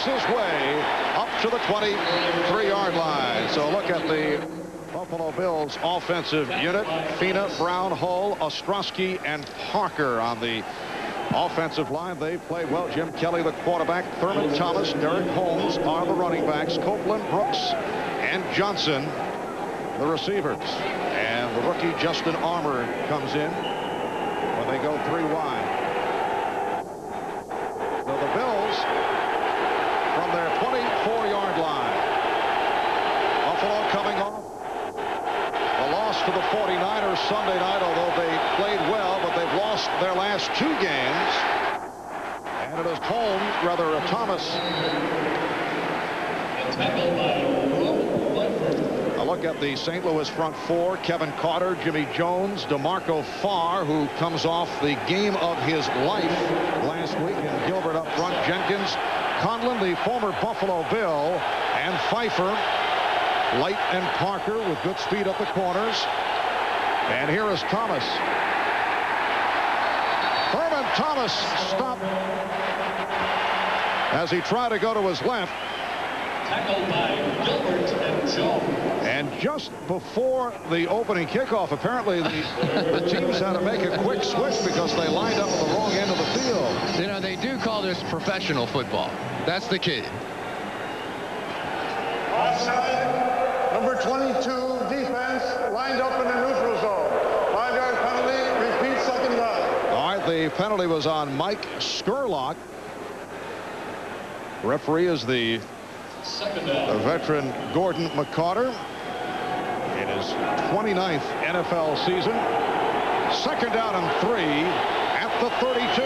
makes his way up to the 23-yard line. So look at the Buffalo Bills offensive unit. Fina, Brown, Hull, Ostrowski, and Parker on the offensive line. They've played well. Jim Kelly, the quarterback. Thurman Thomas, Derek Holmes are the running backs. Copeland, Brooks, and Johnson, the receivers. And the rookie Justin Armour comes in when they go 3 wide. So the Bills from their 24-yard line. Buffalo coming off a loss to the 49ers Sunday night, although they played well, but they've lost their last 2 games. And it is Thomas. A look at the St. Louis front 4. Kevin Carter, Jimmy Jones, DeMarco Farr, who comes off the game of his life last week, and Gilbert up front. Jenkins, Conlon, the former Buffalo Bill, and Pfeiffer. Light and Parker with good speed up the corners. And here is Thomas. Thurman Thomas stopped as he tried to go to his left. Tackled by Gilbert and Jones. And just before the opening kickoff, apparently the teams had to make a quick switch because they lined up on the wrong end of the field. You know, they do call this professional football. That's the key. Offside, number 22, defense, lined up in the neutral zone. 5-yard penalty, repeat second down. All right, the penalty was on Mike Scurlock. Referee is the veteran Gordon McCarter in his 29th NFL season. Second down and 3 at the 32.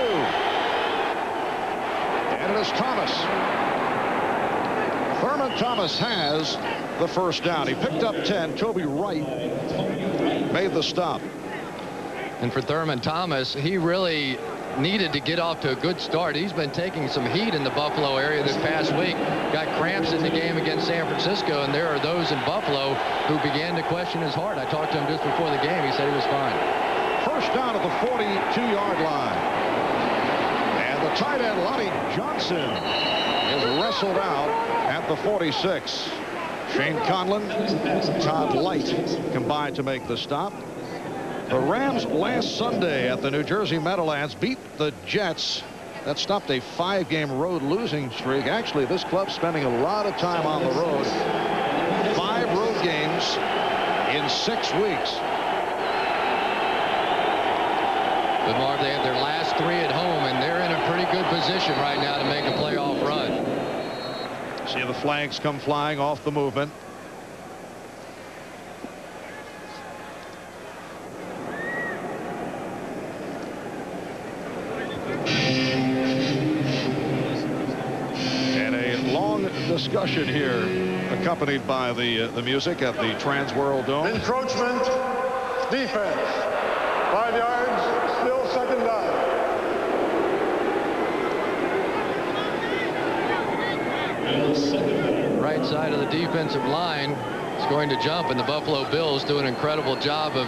And it is Thomas. Thurman Thomas has the first down. He picked up 10. Toby Wright made the stop. And for Thurman Thomas, he really needed to get off to a good start. He's been taking some heat in the Buffalo area this past week. Got cramps in the game against San Francisco, and there are those in Buffalo who began to question his heart. I talked to him just before the game. He said he was fine. First down at the 42-yard line. And the tight end, Lonnie Johnson, is wrestled out at the 46. Shane Conlon, Todd Light combined to make the stop. The Rams last Sunday at the New Jersey Meadowlands beat the Jets. That stopped a 5-game road losing streak. Actually, this club's spending a lot of time on the road. 5 road games in 6 weeks. But Marv, they have their last 3 at home, and they're in a pretty good position right now to make a playoff run. See the flags come flying off the movement. Discussion here, accompanied by the music at the Trans World Dome. Encroachment, defense, 5 yards, still second down. Right side of the defensive line is going to jump, and the Buffalo Bills do an incredible job of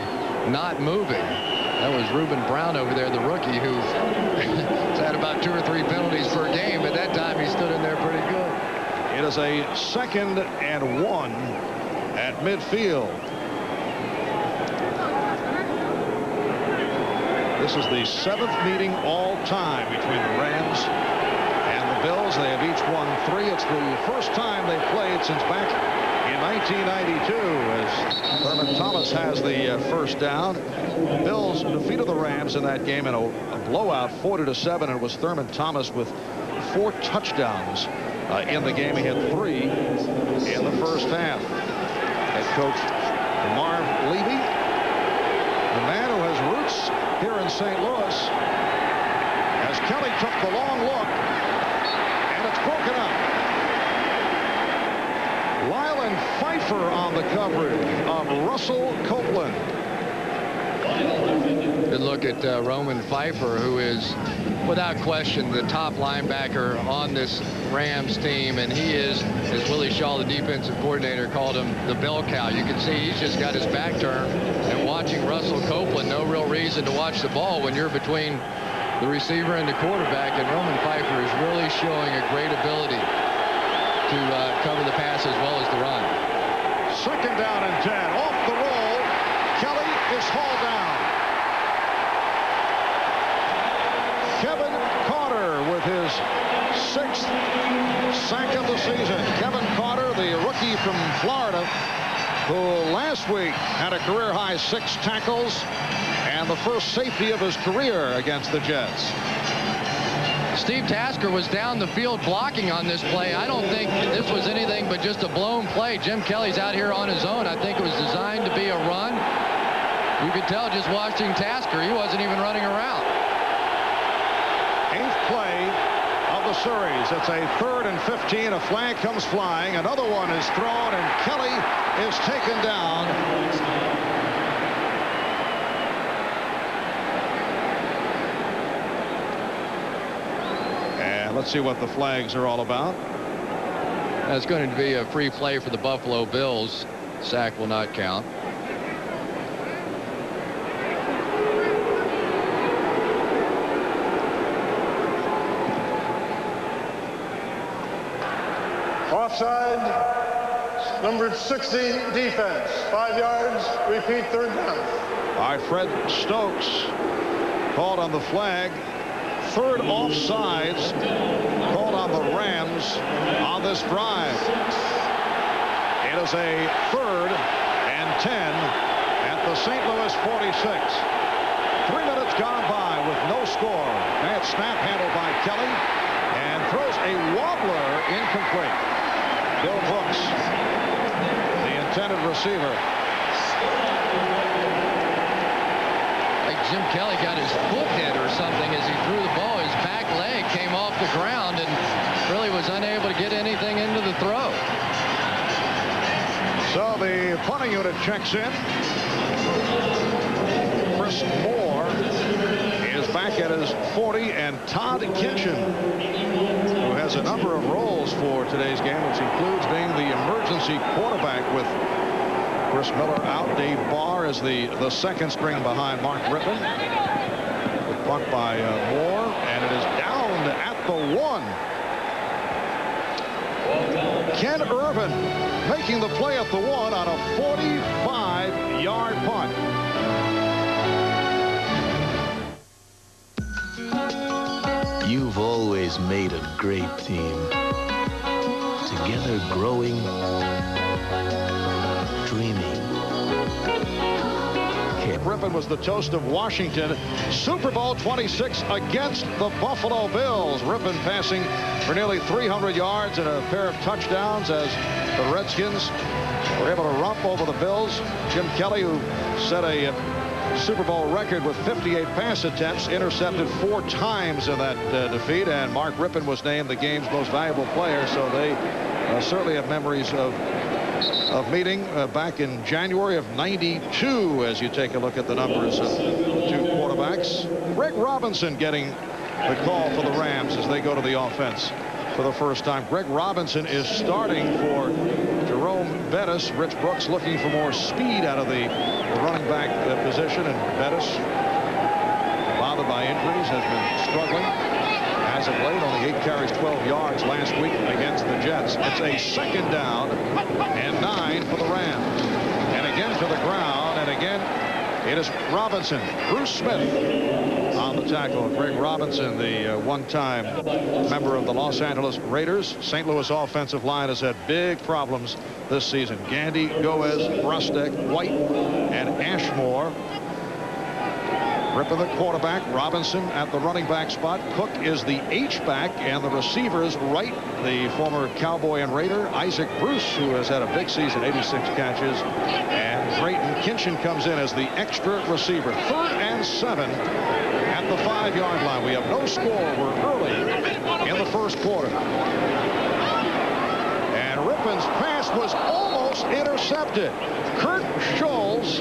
not moving. That was Reuben Brown over there, the rookie, who has had about 2 or 3 penalties per game, but that time he stood in there pretty good. It is a 2nd and 1 at midfield. This is the 7th meeting all time between the Rams and the Bills. They have each won 3. It's the first time they've played since back in 1992 as Thurman Thomas has the first down. The Bills defeated the Rams in that game in a blowout 40-7, and it was Thurman Thomas with 4 touchdowns in the game. He had 3 in the first half. Head coach Marv Levy, the man who has roots here in St. Louis, as Kelly took the long look, and it's broken up. Lylan Pfeiffer on the coverage of Russell Copeland. Good look at Roman Pfeiffer, who is without question the top linebacker on this Rams team, and he is, as Willie Shaw, the defensive coordinator, called him, the bell cow. You can see he's just got his back turned and watching Russell Copeland. No real reason to watch the ball when you're between the receiver and the quarterback, and Roman Pfeiffer is really showing a great ability to cover the pass as well as the run. 2nd down and 10. Off the roll. Kelly is hauled down. Kevin Carter with his 6th sack of the season. Kevin Carter, the rookie from Florida, who last week had a career-high 6 tackles and the first safety of his career against the Jets. Steve Tasker was down the field blocking on this play. I don't think this was anything but just a blown play. Jim Kelly's out here on his own. I think it was designed to be a run. You could tell just watching Tasker, he wasn't even running around. 8th play of the series. It's a 3rd and 15. A flag comes flying. Another one is thrown, and Kelly is taken down. And let's see what the flags are all about. That's going to be a free play for the Buffalo Bills. Sack will not count. Offside, number 60 defense, 5 yards, repeat 3rd down. All right, Fred Stokes called on the flag. 3rd offsides called on the Rams on this drive. It is a 3rd and 10 at the St. Louis 46. 3 minutes gone by with no score. That snap handled by Kelly and throws a wobbler incomplete. Bill Brooks, the intended receiver. Like Jim Kelly got his foot hit or something as he threw the ball. His back leg came off the ground and really was unable to get anything into the throw. So the punting unit checks in. Chris Moore is back at his 40, and Todd Kitchen, who has a number of roles for today's game, which includes being the emergency quarterback with Chris Miller out. Dave Barr is the 2nd string behind Mark Rippon. The punt by Moore, and it is down at the 1. Ken Irvin making the play at the 1 on a 45-yard punt. You've always made a great team. Together growing, dreaming. Rippon was the toast of Washington. Super Bowl 26 against the Buffalo Bills. Rippon passing for nearly 300 yards and a pair of touchdowns as the Redskins were able to romp over the Bills. Jim Kelly, who set a Super Bowl record with 58 pass attempts, intercepted 4 times in that defeat, and Mark Rippon was named the game's most valuable player. So they certainly have memories of meeting back in January of '92 as you take a look at the numbers of the 2 quarterbacks. Greg Robinson getting the call for the Rams as they go to the offense for the first time. Greg Robinson is starting for Jerome Bettis. Rich Brooks looking for more speed out of the running back position, and Bettis, bothered by injuries, has been struggling. As of late, only 8 carries, 12 yards last week against the Jets. It's a 2nd down and 9 for the Rams. And again to the ground, and again it is Robinson. Bruce Smith on the tackle. Greg Robinson, the one-time member of the Los Angeles Raiders. St. Louis offensive line has had big problems this season. Gandy, Goes, Brustek, White, and Ashmore. Rippon the quarterback, Robinson at the running back spot. Cook is the H-back, and the receivers right, the former Cowboy and Raider, Isaac Bruce, who has had a big season, 86 catches. And Drayton Kinchin comes in as the extra receiver. 3rd and 7 at the 5-yard line. We have no score. We're early in the 1st quarter. And Rippon's pass was almost intercepted. Kurt Scholes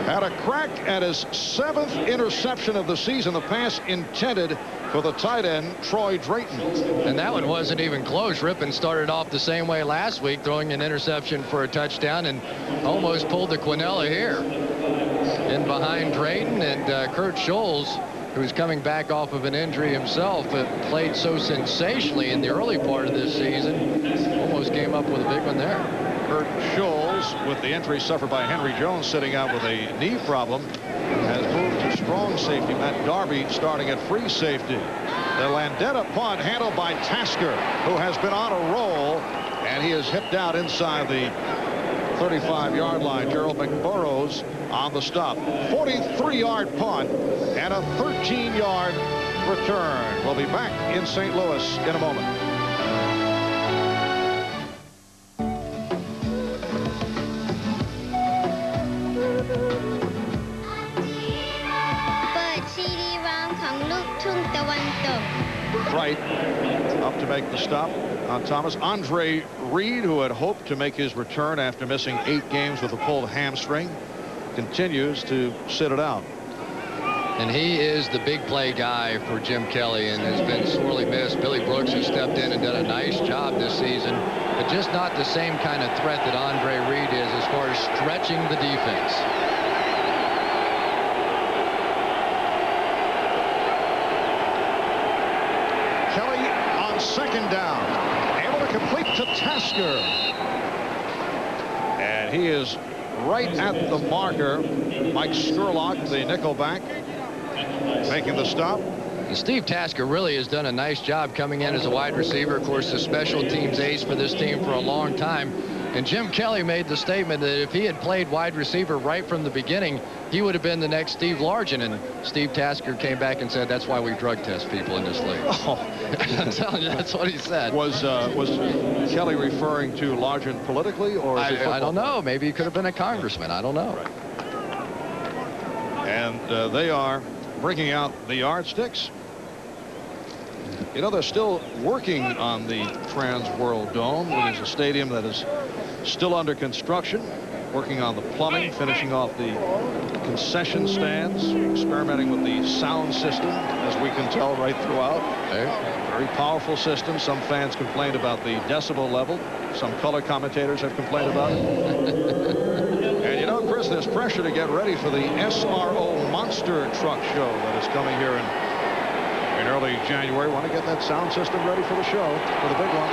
had a crack at his 7th interception of the season. The pass intended for the tight end, Troy Drayton. And that one wasn't even close. Rippon started off the same way last week, throwing an interception for a touchdown, and almost pulled the Quinella here. In behind Drayton, and Kurt Scholes who's coming back off of an injury himself, but played so sensationally in the early part of this season. Almost came up with a big one there. Kurt Scholes, with the injury suffered by Henry Jones sitting out with a knee problem, has moved to strong safety. Matt Darby starting at free safety. The Landeta punt handled by Tasker, who has been on a roll, and he is hit down inside the 35-yard line. Gerald McBurrows on the stop. 43-yard punt and a 13-yard return. We'll be back in St. Louis in a moment. Right up to make the stop on Thomas. Andre Reed, who had hoped to make his return after missing 8 games with a pulled hamstring, continues to sit it out. And he is the big play guy for Jim Kelly and has been sorely missed. Billy Brooks has stepped in and done a nice job this season, but just not the same kind of threat that Andre Reed is as far as stretching the defense. Kelly on second down, able to complete to Tasker, and he is right at the marker. Mike Scurlock, the nickelback, making the stop. And Steve Tasker really has done a nice job coming in as a wide receiver. Of course, the special teams ace for this team for a long time. And Jim Kelly made the statement that if he had played wide receiver right from the beginning, he would have been the next Steve Largent. And Steve Tasker came back and said, that's why we drug test people in this league. Oh. I'm telling you, that's what he said. Was Kelly referring to Largent politically, or I don't know. Maybe he could have been a congressman. I don't know. Right. And they are bringing out the yardsticks. You know, they're still working on the Trans World Dome, which is a stadium that is still under construction, working on the plumbing, finishing off the concession stands, experimenting with the sound system, as we can tell right throughout. Very powerful system. Some fans complained about the decibel level. Some color commentators have complained about it. And you know, Chris, there's pressure to get ready for the SRO Monster Truck Show that is coming here in early January. Want to get that sound system ready for the show, for the big one.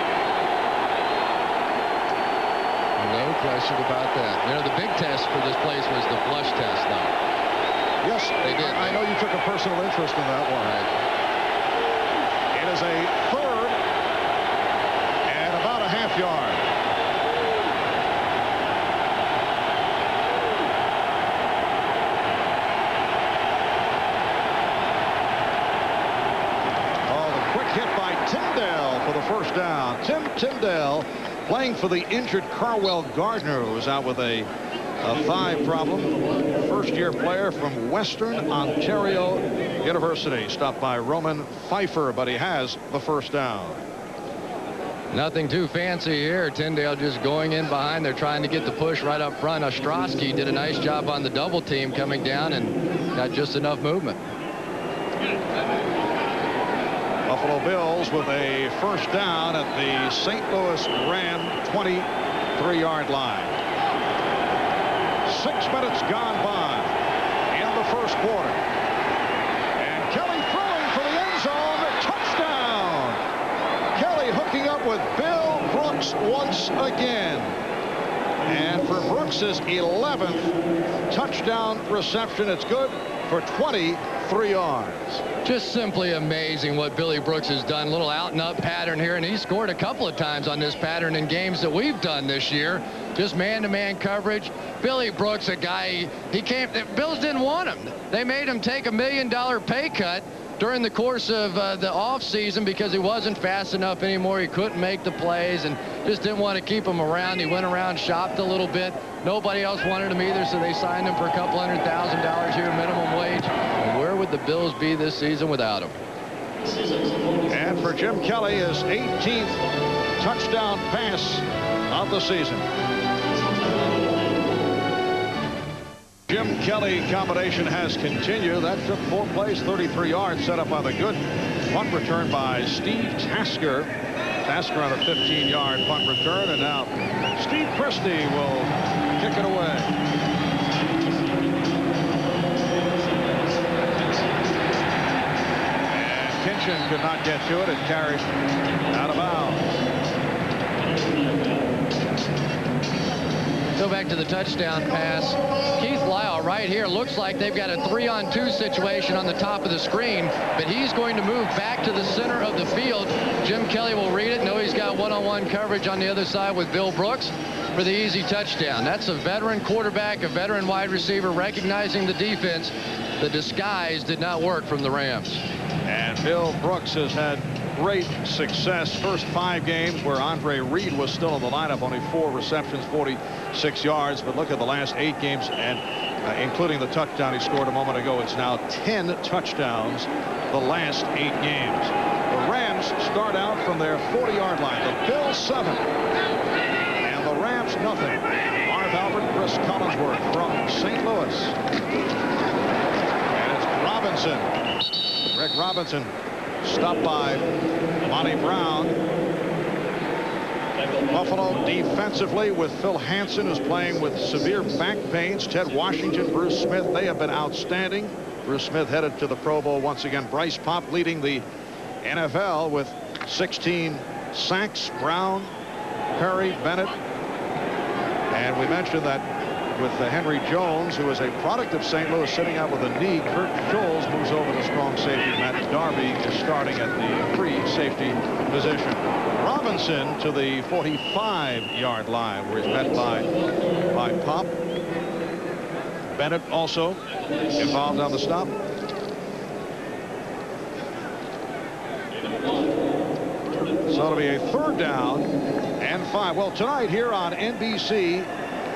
No question about that. You know, the big test for this place was the flush test, though. Yes, they did. I know you took a personal interest in that one. Right. It is a third and about a half yard. Oh, the quick hit by Tyndale for the first down. Tim Tyndale playing for the injured Carwell Gardner, who was out with a thigh problem. First-year player from Western Ontario University. Stopped by Roman Pfeiffer, but he has the first down. Nothing too fancy here. Tyndale just going in behind. They're trying to get the push right up front. Ostrowski did a nice job on the double team coming down and got just enough movement. Buffalo Bills with a first down at the St. Louis Ram 23-yard line. 6 minutes gone by in the first quarter. And Kelly throwing for the end zone. Touchdown! Kelly hooking up with Bill Brooks once again. And for Brooks's 11th touchdown reception, it's good for 23 yards. Just simply amazing what Billy Brooks has done. Little out and up pattern here, and he scored a couple of times on this pattern in games that we've done this year. Just man-to-man coverage. Billy Brooks, a guy, he came, the Bills didn't want him. They made him take $1 million pay cut during the course of the offseason because he wasn't fast enough anymore. He couldn't make the plays and just didn't want to keep him around. He went around, shopped a little bit. Nobody else wanted him either, so they signed him for a couple $100,000 here, minimum wage. And where would the Bills be this season without him? And for Jim Kelly, his 18th touchdown pass of the season. Jim Kelly combination has continued. That took 4 plays, 33 yards, set up by the good punt return by Steve Tasker. Tasker on a 15-yard punt return, and now Steve Christie will kick it away. McKinchen could not get to it. It carried out of bounds. Go back to the touchdown pass. Keith Lyle right here looks like they've got a 3-on-2 situation on the top of the screen, but he's going to move back to the center of the field. Jim Kelly will read it. Know he's got one-on-one coverage on the other side with Bill Brooks for the easy touchdown. That's a veteran quarterback, a veteran wide receiver recognizing the defense. The disguise did not work from the Rams. And Bill Brooks has had great success. First 5 games where Andre Reed was still in the lineup, only 4 receptions, 46 yards. But look at the last 8 games, and including the touchdown he scored a moment ago, it's now 10 touchdowns the last 8 games. The Rams start out from their 40-yard line. The Bills 7 and the Rams nothing. Marv Albert, Chris Collinsworth from St. Louis. And it's Robinson. Rick Robinson stopped by Monty Brown. Buffalo defensively with Phil Hansen, who's playing with severe back pains. Ted Washington, Bruce Smith, they have been outstanding. Bruce Smith headed to the Pro Bowl once again. Bryce Popp leading the NFL with 16 sacks. Brown, Perry, Bennett. And we mentioned that with Henry Jones, who is a product of St. Louis, sitting out with a knee. Kurt Scholes moves over to strong safety. Matt Darby is starting at the free safety position. Robinson to the 45-yard line, where he's met by Popp. Bennett also involved on the stop. So it'll be a 3rd down and 5. Well, tonight here on NBC,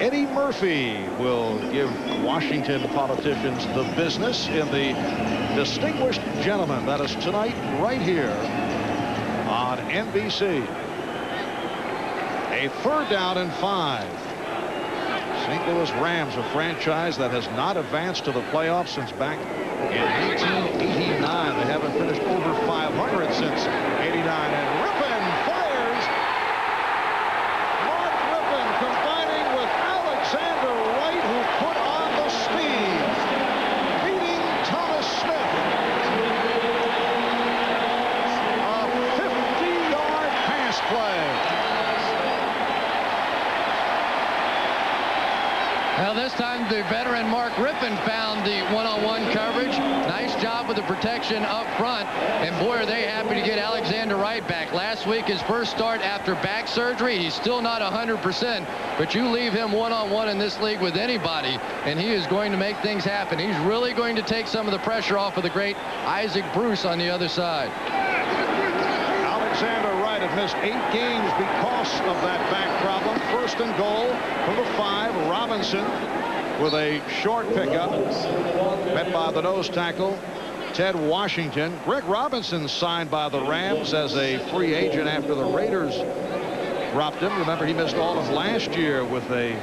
Eddie Murphy will give Washington politicians the business in the Distinguished Gentleman. That is tonight right here on NBC. A 3rd down and 5. St. Louis Rams, a franchise that has not advanced to the playoffs since back in 1989. They haven't finished over 500 since 89. And Rippon fires. Mark Rippon combining with Alexander Wright, who put on the speed, beating Thomas Smith. A 50-yard pass play. Well, this time the veteran Mark Rippon found the one-on-one coverage. Nice job with the protection up front. And boy, are they happy to get Alexander Wright back. Last week, his first start after back surgery. He's still not 100%, but you leave him one-on-one in this league with anybody, and he is going to make things happen. He's really going to take some of the pressure off of the great Isaac Bruce on the other side. Alexander Wright had missed 8 games because of that back problem. 1st and goal from the 5. Robinson with a short pickup, met by the nose tackle Ted Washington. Greg Robinson signed by the Rams as a free agent after the Raiders dropped him. Remember, he missed all of last year with a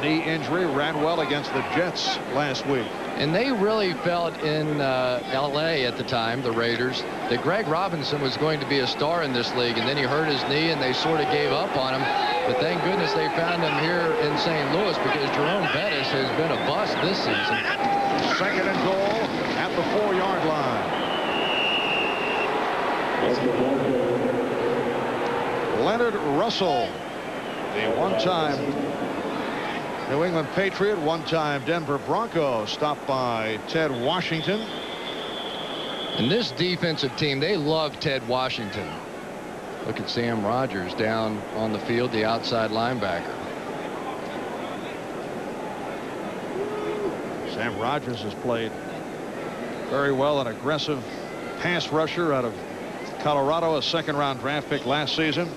knee injury. Ran well against the Jets last week. And they really felt in L.A. at the time, the Raiders, that Greg Robinson was going to be a star in this league. And then he hurt his knee, and they sort of gave up on him. But thank goodness they found him here in St. Louis, because Jerome Bettis has been a bust this season. 2nd and goal at the 4-yard line. Leonard Russell, the one-time New England Patriot, one-time Denver Bronco, stopped by Ted Washington. And this defensive team, they love Ted Washington. Look at Sam Rogers down on the field, the outside linebacker. Sam Rogers has played very well, an aggressive pass rusher out of Colorado, a 2nd-round draft pick last season.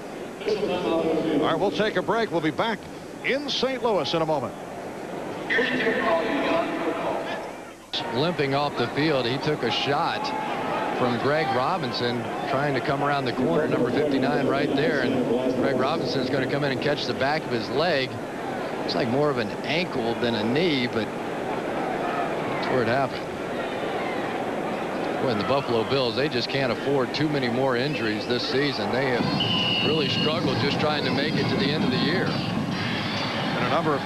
All right, we'll take a break. We'll be back in St. Louis in a moment. Limping off the field, he took a shot from Greg Robinson trying to come around the corner, number 59 right there, and Greg Robinson is going to come in and catch the back of his leg. It's like more of an ankle than a knee, but that's where it happened. Boy, and the Buffalo Bills, they just can't afford too many more injuries this season. They have really struggled just trying to make it to the end of the year. And a number of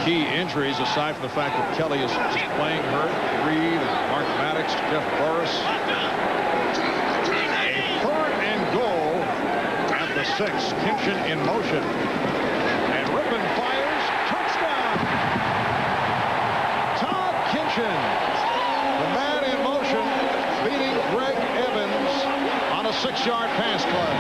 key injuries, aside from the fact that Kelly is playing hurt. Reed, and Mark Maddox, Jeff Burris. 6. Kinchin in motion. And Rippon fires. Touchdown! Todd Kinchin, the man in motion, beating Greg Evans on a 6-yard pass play.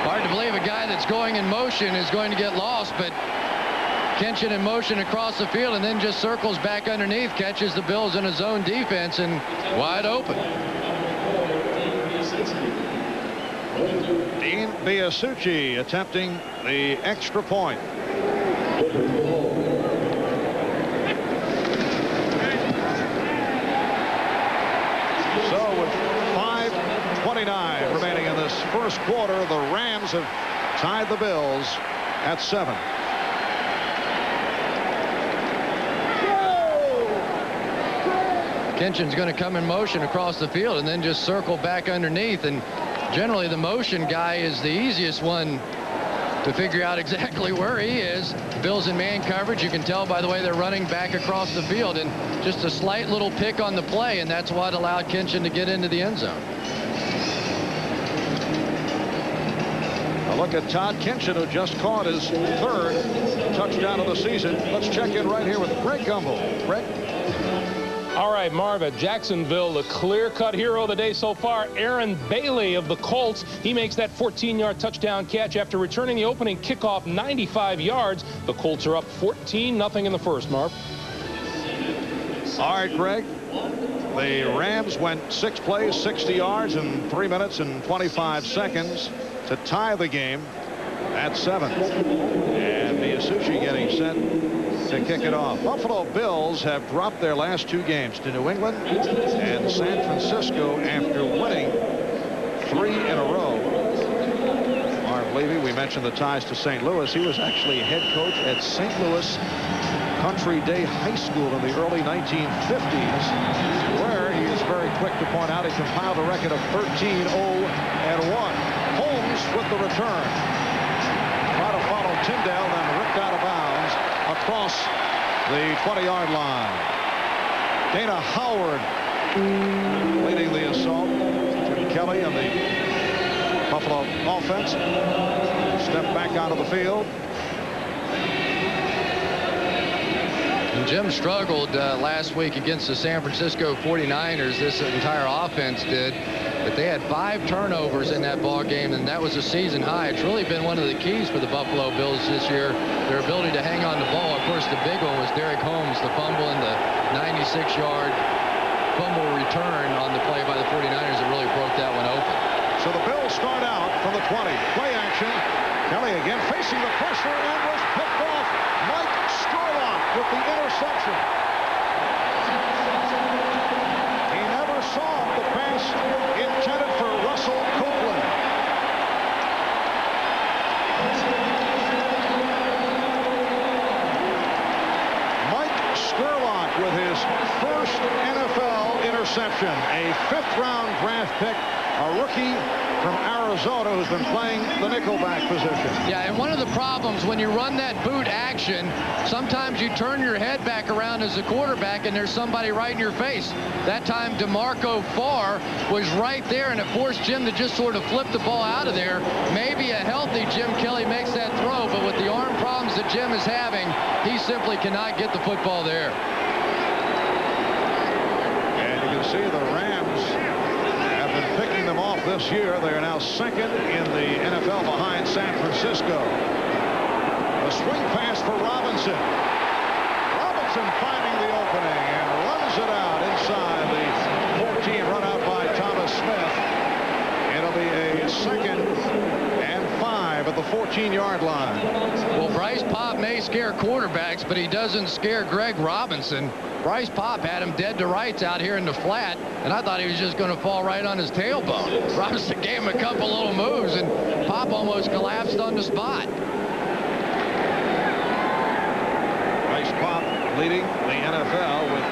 Hard to believe a guy that's going in motion is going to get lost, but Kinchin in motion across the field and then just circles back underneath, catches the Bills in a zone defense and wide open. Dean Biasucci attempting the extra point. So with 5:29 remaining in this first quarter, the Rams have tied the Bills at 7. Kinchin's going to come in motion across the field and then just circle back underneath, and generally the motion guy is the easiest one to figure out exactly where he is. Bills in man coverage, you can tell by the way they're running back across the field, and just a slight little pick on the play, and that's what allowed Kinchin to get into the end zone. A look at Todd Kinchin, who just caught his 3rd touchdown of the season. Let's check in right here with Greg Gumbel. Greg? All right, Marv, at Jacksonville, the clear-cut hero of the day so far, Aaron Bailey of the Colts. He makes that 14-yard touchdown catch after returning the opening kickoff 95 yards. The Colts are up 14-0 in the first, Marv. All right, Greg. The Rams went 6 plays, 60 yards in 3 minutes and 25 seconds to tie the game at 7. And Biasucci getting set to kick it off. Buffalo Bills have dropped their last 2 games to New England and San Francisco after winning 3 in a row. Marv Levy, we mentioned the ties to St. Louis. He was actually head coach at St. Louis Country Day High School in the early 1950s, where he is very quick to point out he compiled a record of 13-0-1. Holmes with the return. Try to follow Tyndale, then ripped out of bounds across the 20-yard line. Dana Howard leading the assault. Jim Kelly and the Buffalo offense step back out of the field. And Jim struggled last week against the San Francisco 49ers. This entire offense did. But they had 5 turnovers in that ball game, and that was a season high. It's really been one of the keys for the Buffalo Bills this year, their ability to hang on the ball. Of course, the big one was Derek Holmes, the fumble and the 96-yard fumble return on the play by the 49ers that really broke that one open. So the Bills start out from the 20. Play action. Kelly again facing the pressure and was picked off. Mike Scurlock with the interception. He never saw the pass intended for Russell Copeland. Mike Scurlock with his first NFL interception. A 5th-round draft pick, a rookie from Arizona who's been playing the nickelback position. Yeah, and one of the problems when you run that boot action, sometimes you turn your head back around as a quarterback and there's somebody right in your face. That time DeMarco Farr was right there, and it forced Jim to just sort of flip the ball out of there. Maybe a healthy Jim Kelly makes that throw, but with the arm problems that Jim is having, he simply cannot get the football there. And you can see the Rams have been picking them off this year. They are now 2nd in the NFL behind San Francisco. The swing pass for Robinson. Robinson finding the opening and runs it out inside the 14, run out by Thomas Smith. It'll be a 2nd and 5 at the 14-yard line. Well, Bryce Popp may scare quarterbacks, but he doesn't scare Greg Robinson. Bryce Popp had him dead to rights out here in the flat, and I thought he was just going to fall right on his tailbone. Robinson gave him a couple little moves, and Popp almost collapsed on the spot. Bryce Popp leading the NFL with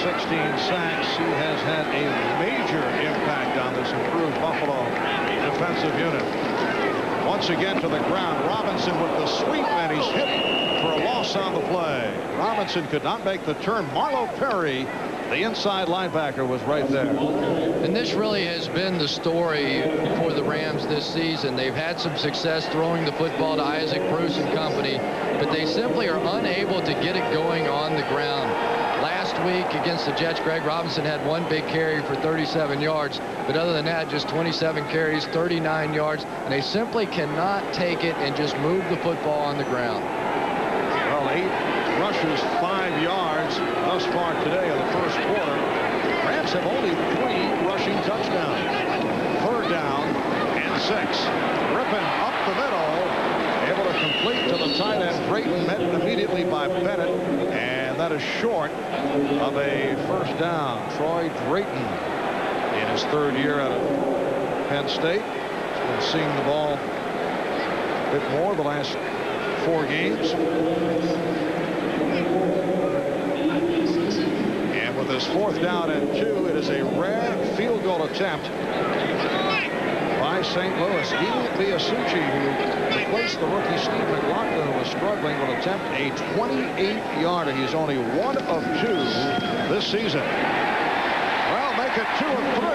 16 sacks. He has had a major impact on this improved Buffalo defensive unit. Once again to the ground. Robinson with the sweep, and he's hit for a loss Lewis on the play. Robinson could not make the turn. Marlo Perry, the inside linebacker, was right there. And this really has been the story for the Rams this season. They've had some success throwing the football to Isaac Bruce and company, but they simply are unable to get it going on the ground. Last week against the Jets, Greg Robinson had one big carry for 37 yards, but other than that, just 27 carries, 39 yards, and they simply cannot take it and just move the football on the ground. Well, 8 rushes, 5 yards thus far today in the first quarter. Rams have only 3 rushing touchdowns. 3rd down and 6. Rippon up the middle, able to complete to the tight end. Drayton met immediately by Bennett, and that is short of a first down. Troy Drayton, in his 3rd year out of Penn State, has been seeing the ball a bit more the last 4 games. And with his 4th down and 2, it is a rare field goal attempt by St. Louis. Dean Biasucci, who replaced the rookie Steve McLaughlin, who was struggling, will attempt a 28-yarder. He's only 1 of 2 this season. Well, make it 2 of 3.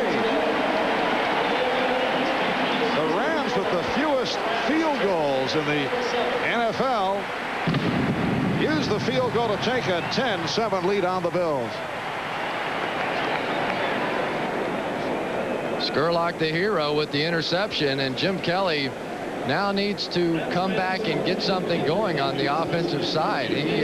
The Rams with the fewest field goals in the NFL use the field goal to take a 10-7 lead on the Bills. Scurlock, the hero, with the interception, and Jim Kelly now needs to come back and get something going on the offensive side. He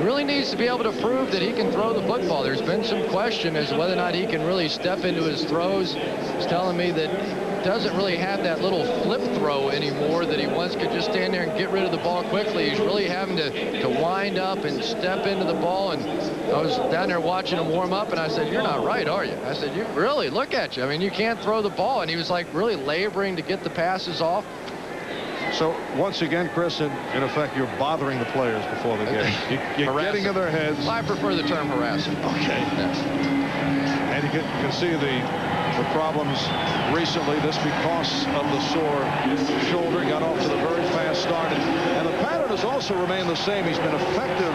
really needs to be able to prove that he can throw the football. There's been some question as to whether or not he can really step into his throws. He's telling me that he doesn't really have that little flip throw anymore that he once could just stand there and get rid of the ball quickly. He's really having to wind up and step into the ball. And I was down there watching him warm up, and I said, "You're not right, are you?" I said, "You really, look at you. I mean, you can't throw the ball." And he was like really laboring to get the passes off. So once again, Chris, in effect, you're bothering the players before the game. You're getting in their heads. I prefer the term harassing. Okay. Yes. And you can see the problems recently. This because of the sore shoulder. Got off to the very fast start. And the pattern has also remained the same. He's been effective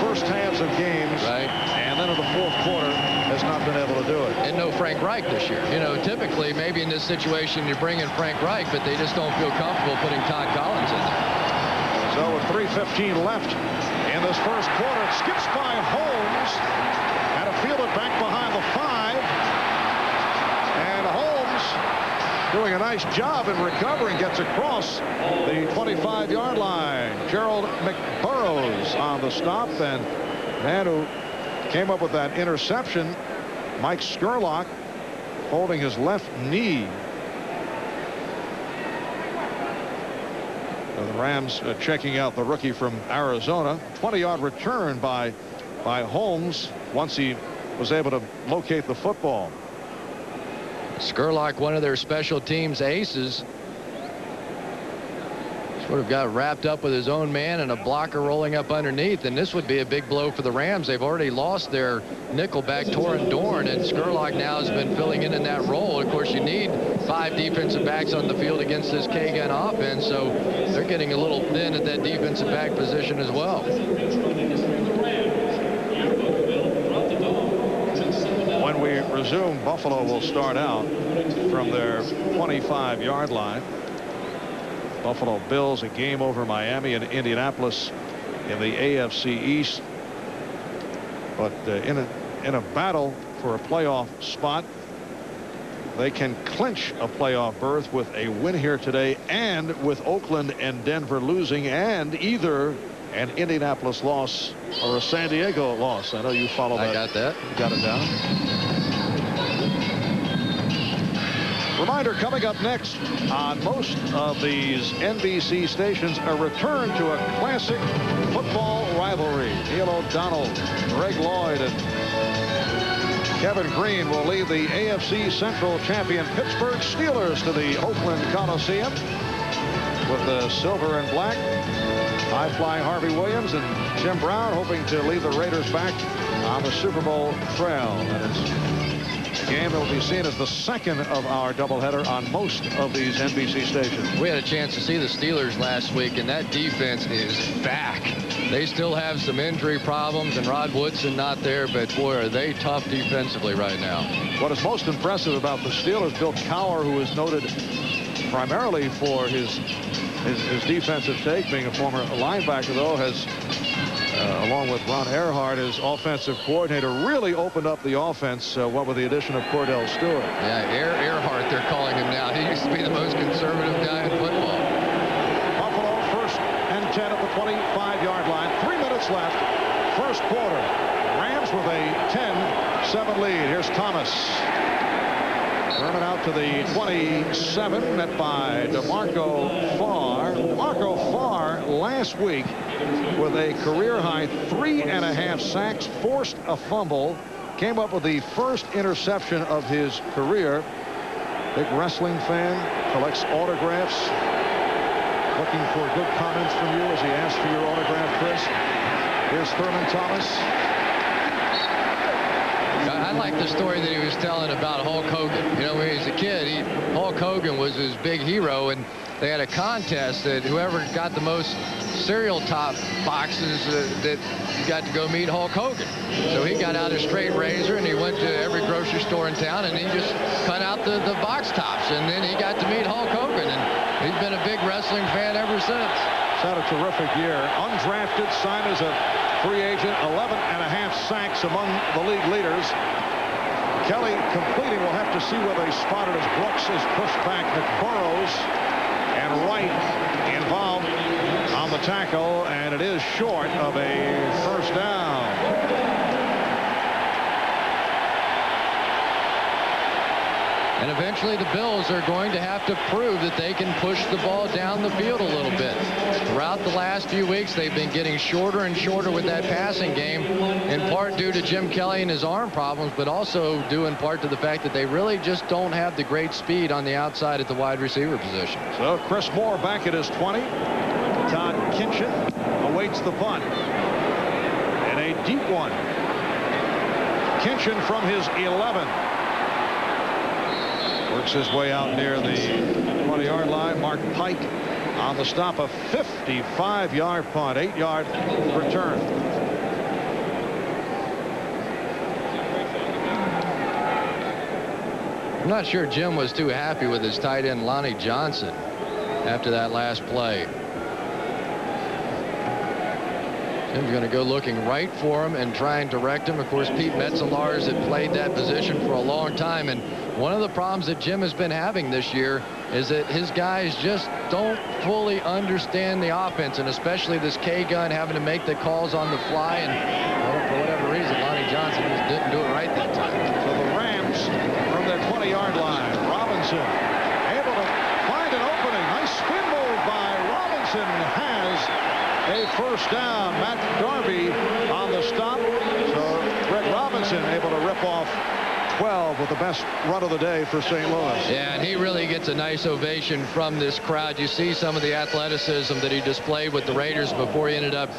first halves of games. Right. And then in the 4th quarter has not been able to do it. And no Frank Reich this year. You know, typically maybe in this situation you bring in Frank Reich, but they just don't feel comfortable putting Todd Collins in there. So with 3:15 left in this first quarter, it skips by Holmes. Had to field it back behind the 5. And Holmes doing a nice job in recovering, gets across the 25-yard line. Gerald McBurrows on the stop, and man who came up with that interception, Mike Scurlock, holding his left knee. The Rams checking out the rookie from Arizona. 20-yard return by Holmes once he was able to locate the football. Scurlock, one of their special teams aces, sort of got wrapped up with his own man and a blocker rolling up underneath, and this would be a big blow for the Rams. They've already lost their nickelback Torin Dorn, and Scurlock now has been filling in that role. Of course, you need 5 defensive backs on the field against this K-gun offense, so they're getting a little thin at that defensive back position as well. When we resume, Buffalo will start out from their 25-yard line. Buffalo Bills a game over Miami and Indianapolis in the AFC East, but in a battle for a playoff spot. They can clinch a playoff berth with a win here today, and with Oakland and Denver losing, and either an Indianapolis loss or a San Diego loss. I know you follow that. I got that. You got it down. Reminder, coming up next on most of these NBC stations, a return to a classic football rivalry. Neil O'Donnell, Greg Lloyd, and Kevin Green will lead the AFC Central champion Pittsburgh Steelers to the Oakland Coliseum with the silver and black. High-flying Harvey Williams and Jim Brown hoping to lead the Raiders back on the Super Bowl trail. And it's a game that will be seen as the second of our doubleheader on most of these NBC stations. We had a chance to see the Steelers last week, and that defense is back. They still have some injury problems, and Rod Woodson not there, but boy, are they tough defensively right now. What is most impressive about the Steelers, Bill Cowher, who is noted primarily for his defensive take, being a former linebacker, though, has, along with Ron Earhart, his offensive coordinator, really opened up the offense, what with the addition of Cordell Stewart. Yeah, Earhart, they're calling him now. He used to be the most conservative guy in football. Buffalo 1st and 10 at the 25-yard line. 3 minutes left. First quarter. Rams with a 10-7 lead. Here's Thomas. Turning out to the 27, met by DeMarco Farr. DeMarco Farr last week with a career-high 3.5 sacks, forced a fumble, came up with the first interception of his career. Big wrestling fan, collects autographs. Looking for good comments from you as he asks for your autograph, Chris. Here's Thurman Thomas. I like the story that he was telling about Hulk Hogan. You know, when he was a kid, Hulk Hogan was his big hero, and they had a contest that whoever got the most cereal top boxes that got to go meet Hulk Hogan. So he got out a straight razor and he went to every grocery store in town and he just cut out the box tops, and then he got to meet Hulk Hogan, and he's been a big wrestling fan ever since. He's had a terrific year. Undrafted, signed as a free agent, 11.5 sacks among the league leaders. Kelly completing. We'll have to see where they spotted as Brooks is pushed back. McBurrows and Wright involved on the tackle, and it is short of a first down. And eventually the Bills are going to have to prove that they can push the ball down the field a little bit. Throughout the last few weeks, they've been getting shorter and shorter with that passing game, in part due to Jim Kelly and his arm problems, but also due in part to the fact that they really just don't have the great speed on the outside at the wide receiver position. So Chris Moore back at his 20. Todd Kinchin awaits the punt. And a deep one. Kinchin from his 11. Works his way out near the 20-yard line. Mark Pike on the stop, a 55-yard punt, 8-yard return. I'm not sure Jim was too happy with his tight end Lonnie Johnson after that last play. Jim's going to go looking right for him and try and direct him. Of course, Pete Metzelaars had played that position for a long time, and one of the problems that Jim has been having this year is that his guys just don't fully understand the offense, and especially this K-gun having to make the calls on the fly, and well, for whatever reason, Lonnie Johnson just didn't do it right that time. So the Rams from their 20-yard line. Robinson able to find an opening. Nice spin move by Robinson. Has a first down. Matt Darby on the stop. So Greg Robinson able to rip off 12 with the best run of the day for St. Louis. Yeah, and he really gets a nice ovation from this crowd. You see some of the athleticism that he displayed with the Raiders before he ended up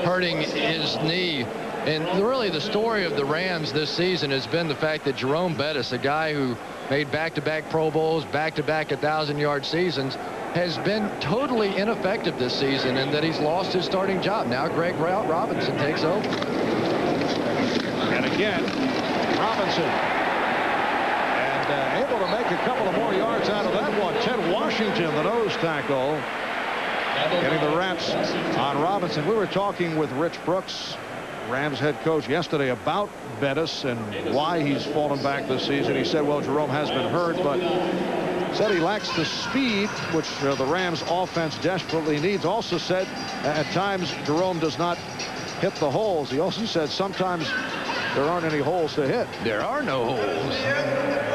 hurting his knee. And really the story of the Rams this season has been the fact that Jerome Bettis, a guy who made back-to-back Pro Bowls, back-to-back 1,000-yard seasons, has been totally ineffective this season, and that he's lost his starting job. Now Greg Robinson takes over. And again, Robinson. And able to make a couple of more yards out of that one. Ted Washington, the nose tackle, getting the wraps on Robinson. We were talking with Rich Brooks, Rams head coach, yesterday about Bettis and why he's fallen back this season. He said, well, Jerome has been hurt, but said he lacks the speed, which the Rams offense desperately needs. Also said at times Jerome does not hit the holes. He also said sometimes there aren't any holes to hit. There are no holes.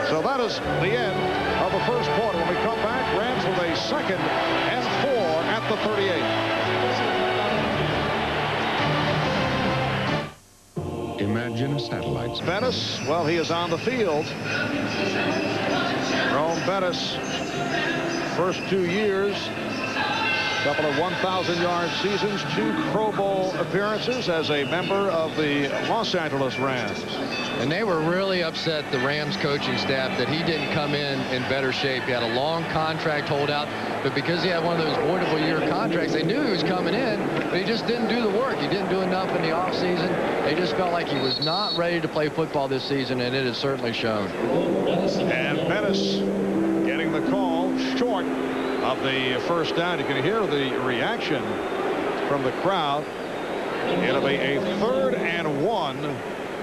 So that is the end of the first quarter. When we come back, Rams with a 2nd and 4 at the 38. Imagine a satellite. Bettis, well, he is on the field. Jerome Bettis, first 2 years, couple of 1,000-yard seasons, 2 Pro Bowl appearances as a member of the Los Angeles Rams. And they were really upset, the Rams coaching staff, that he didn't come in better shape. He had a long contract holdout, but because he had one of those voidable year contracts, they knew he was coming in, but he just didn't do the work. He enough in the offseason. They just felt like he was not ready to play football this season, and it has certainly shown. And Pettis getting the call short of the first down. You can hear the reaction from the crowd. It'll be a 3rd and 1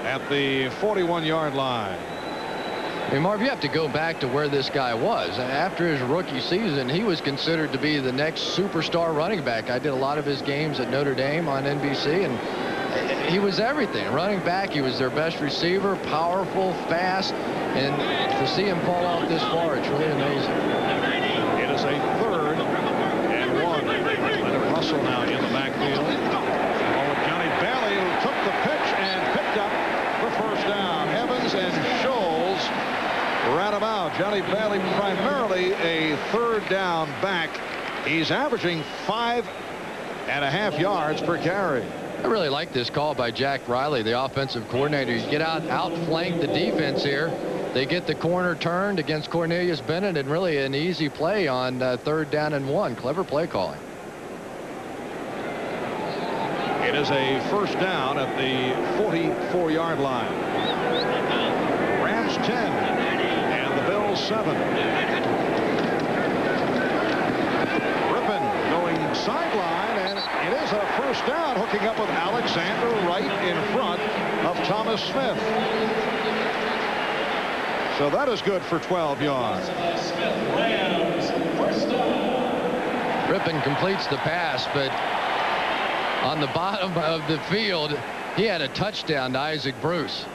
at the 41-yard line. I mean, Marv, you have to go back to where this guy was. After his rookie season, he was considered to be the next superstar running back. I did a lot of his games at Notre Dame on NBC, and he was everything. Running back, he was their best receiver, powerful, fast, and to see him fall off this far, it's really amazing. It is a 3rd and 1. Leonard Russell now in the backfield. Along with Johnny Bailey, who took the pitch and picked up the first down. Evans and Scholes ran him out. Johnny Bailey primarily a 3rd down back. He's averaging 5.5 yards per carry. I really like this call by Jack Riley, the offensive coordinator. You get outflank the defense here. They get the corner turned against Cornelius Bennett, and really an easy play on 3rd down and 1. Clever play calling. It is a first down at the 44-yard line. Rams 10 and the Bills 7. Rippon going sideline, and it is a first down, hooking up with Alexander Wright in front of Thomas Smith. So that is good for 12 yards. Rippon completes the pass, but on the bottom of the field, he had a touchdown to Isaac Bruce.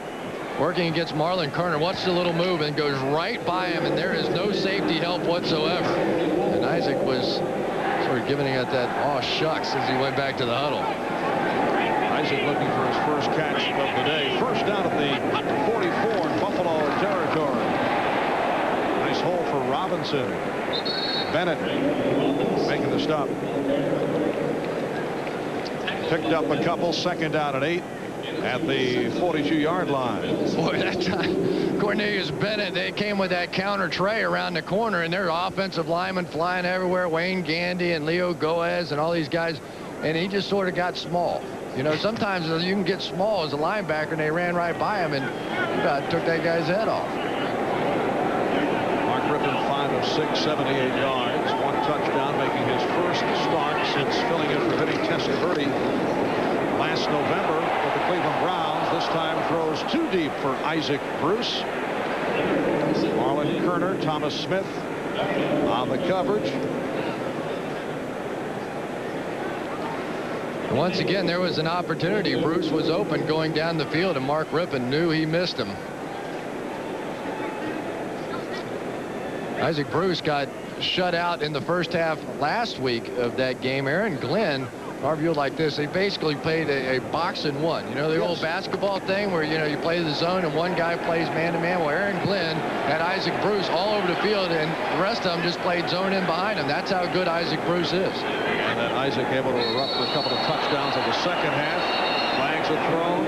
Working against Marlon Kerner. Watch the little move and goes right by him, and there is no safety help whatsoever. And Isaac was sort of giving it that aw shucks as he went back to the huddle. Isaac looking for his first catch of the day. First down at the 44 in Buffalo territory. Nice hole for Robinson. Bennett making the stop. Picked up a couple. 2nd down and 8 at the 42-yard line. Boy, that time Cornelius Bennett, they came with that counter tray around the corner, and their offensive linemen flying everywhere. Wayne Gandy and Leo Goez and all these guys, and he just sort of got small. You know, sometimes you can get small as a linebacker, and they ran right by him and about took that guy's head off. Mark Rippon 5 of 6, 78 yards, 1 touchdown, making his first start since filling in for Vinny Testaverde last November with the Cleveland Browns. This time throws too deep for Isaac Bruce. Marlon Kerner, Thomas Smith on the coverage. Once again, there was an opportunity. Bruce was open going down the field, and Mark Rippon knew he missed him. Isaac Bruce got shut out in the first half last week of that game. Aaron Glenn, our view like this, they basically played a box and one. You know, the old basketball thing where, you know, you play the zone and one guy plays man-to-man. Well, Aaron Glenn had Isaac Bruce all over the field, and the rest of them just played zone in behind him. That's how good Isaac Bruce is. And then Isaac able to erupt for a couple of touchdowns in the second half. Flags are thrown.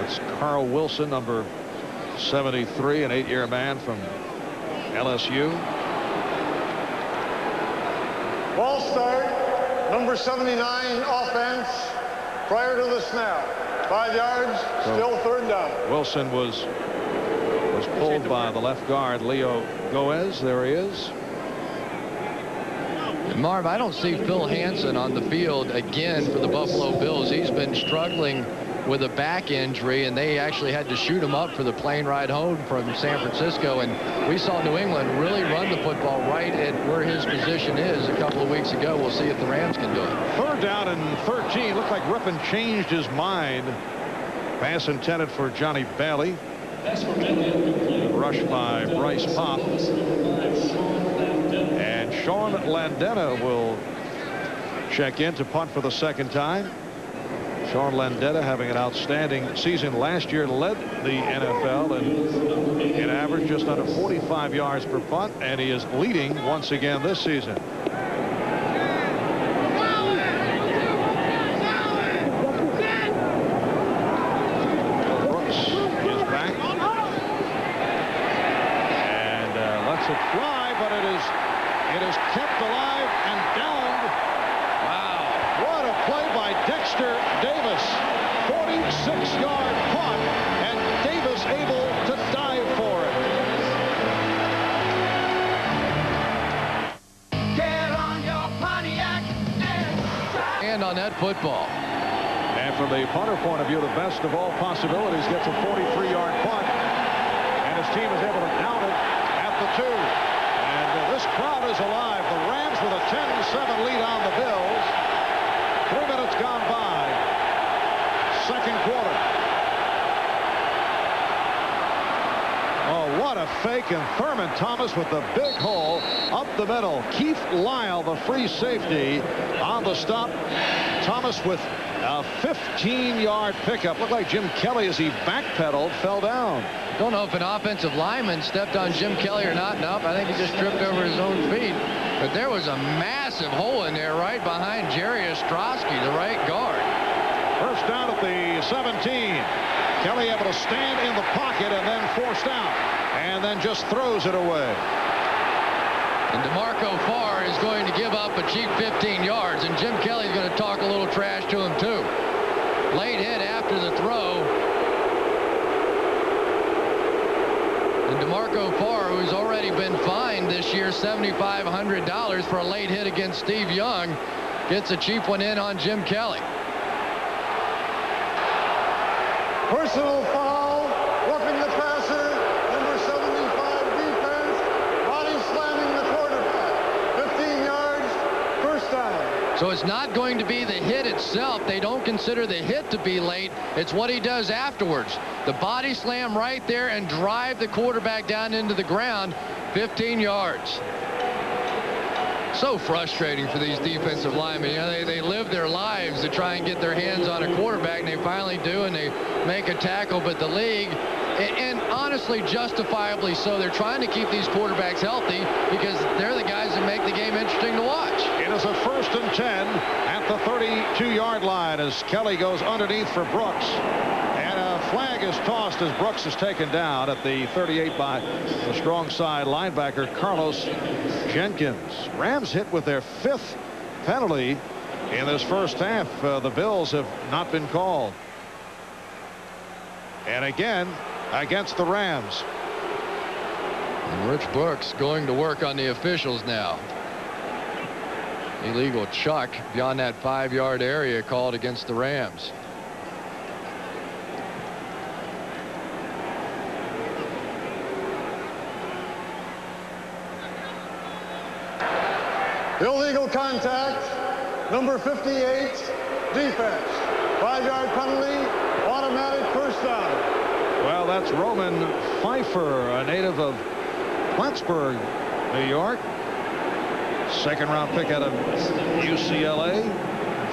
It's Carl Wilson, number 73, an 8-year man from LSU. Ball start, number 79 offense, prior to the snap. 5 yards, still 3rd down. Wilson was pulled by the left guard, Leo Goez. There he is. Marv, I don't see Phil Hansen on the field again for the Buffalo Bills. He's been struggling with a back injury, and they actually had to shoot him up for the plane ride home from San Francisco. And we saw New England really run the football right at where his position is a couple of weeks ago. We'll see if the Rams can do it. 3rd down and 13. Looked like Rippon changed his mind. Pass intended for Johnny Bailey. Rush by Bryce Pop. And Sean Landeta will check in to punt for the 2nd time. Sean Landeta, having an outstanding season last year, led the NFL in average just under 45 yards per punt, and he is leading once again this season. Brooks is back and lets it fly, but it is kept alive and downed. Wow, Victor Davis. 46-yard punt, and Davis able to dive for it. Get on your Pontiac And on that football. And from the punter point of view, the best of all possibilities, gets a 43-yard punt. And his team is able to down it at the 2. And this crowd is alive. The Rams with a 10-7 lead on the Bills. 3 minutes gone by. Second quarter. Oh, what a fake. And Thurman Thomas with the big hole up the middle. Keith Lyle, the free safety, on the stop. Thomas with a 15-yard pickup. Looked like Jim Kelly, as he backpedaled, fell down. Don't know if an offensive lineman stepped on Jim Kelly or not. Nope, I think he just tripped over his own feet. But there was a massive hole in there right behind Jerry Ostrowski, the right guard. First down at the 17. Kelly able to stand in the pocket and then forced out. And then just throws it away. And DeMarco Farr is going to give up a cheap 15 yards. And Jim Kelly's going to talk a little trash to him, too. Late hit after the throw. And DeMarco Farr, who's already been fined this year $7,500 for a late hit against Steve Young, gets a cheap one in on Jim Kelly. Personal foul, roughing the passer, number 75 defense, body slamming the quarterback. 15 yards, first down. So it's not going to be the hit itself. They don't consider the hit to be late. It's what he does afterwards. The body slam right there and drive the quarterback down into the ground. 15 yards. So frustrating for these defensive linemen. You know, they live their lives to try and get their hands on a quarterback, and they finally do, and they make a tackle. But the league, and honestly justifiably so, they're trying to keep these quarterbacks healthy because they're the guys that make the game interesting to watch. It is a 1st and 10 at the 32-yard line as Kelly goes underneath for Brooks. And a flag is tossed as Brooks is taken down at the 38 by the strong side linebacker Carlos Jenkins. Rams hit with their 5th penalty in this first half. The Bills have not been called. And again, against the Rams. And Rich Brooks going to work on the officials now. Illegal chuck beyond that 5-yard area called against the Rams. Illegal contact, number 58, defense. 5-yard penalty, automatic first down. Well, that's Roman Pfeiffer, a native of Plattsburgh, New York. 2nd-round pick out of UCLA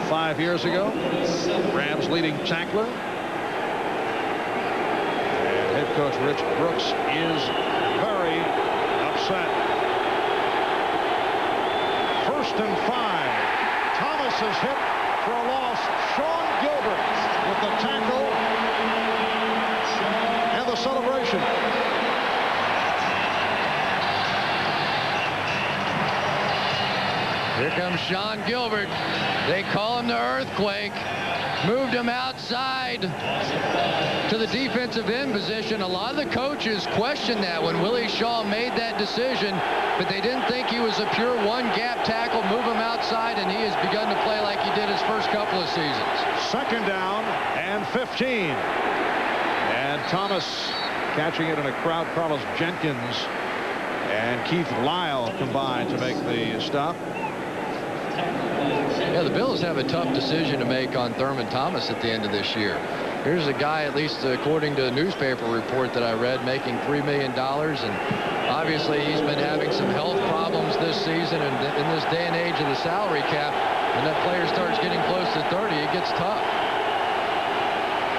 5 years ago. Rams leading tackler. And head coach Rich Brooks is very upset. 1st and 5. Thomas is hit for a loss. Sean Gilbert with the tackle and the celebration. Here comes Sean Gilbert. They call him the Earthquake. Moved him outside to the defensive end position. A lot of the coaches questioned that when Willie Shaw made that decision, but they didn't think he was a pure one-gap tackle. Move him outside, and he has begun to play like he did his first couple of seasons. 2nd down and 15. And Thomas catching it in a crowd. Carlos Jenkins and Keith Lyle combined to make the stop. Yeah, the Bills have a tough decision to make on Thurman Thomas at the end of this year. Here's a guy, at least according to a newspaper report that I read, making $3 million. And obviously he's been having some health problems this season. And in this day and age of the salary cap, when that player starts getting close to 30, it gets tough.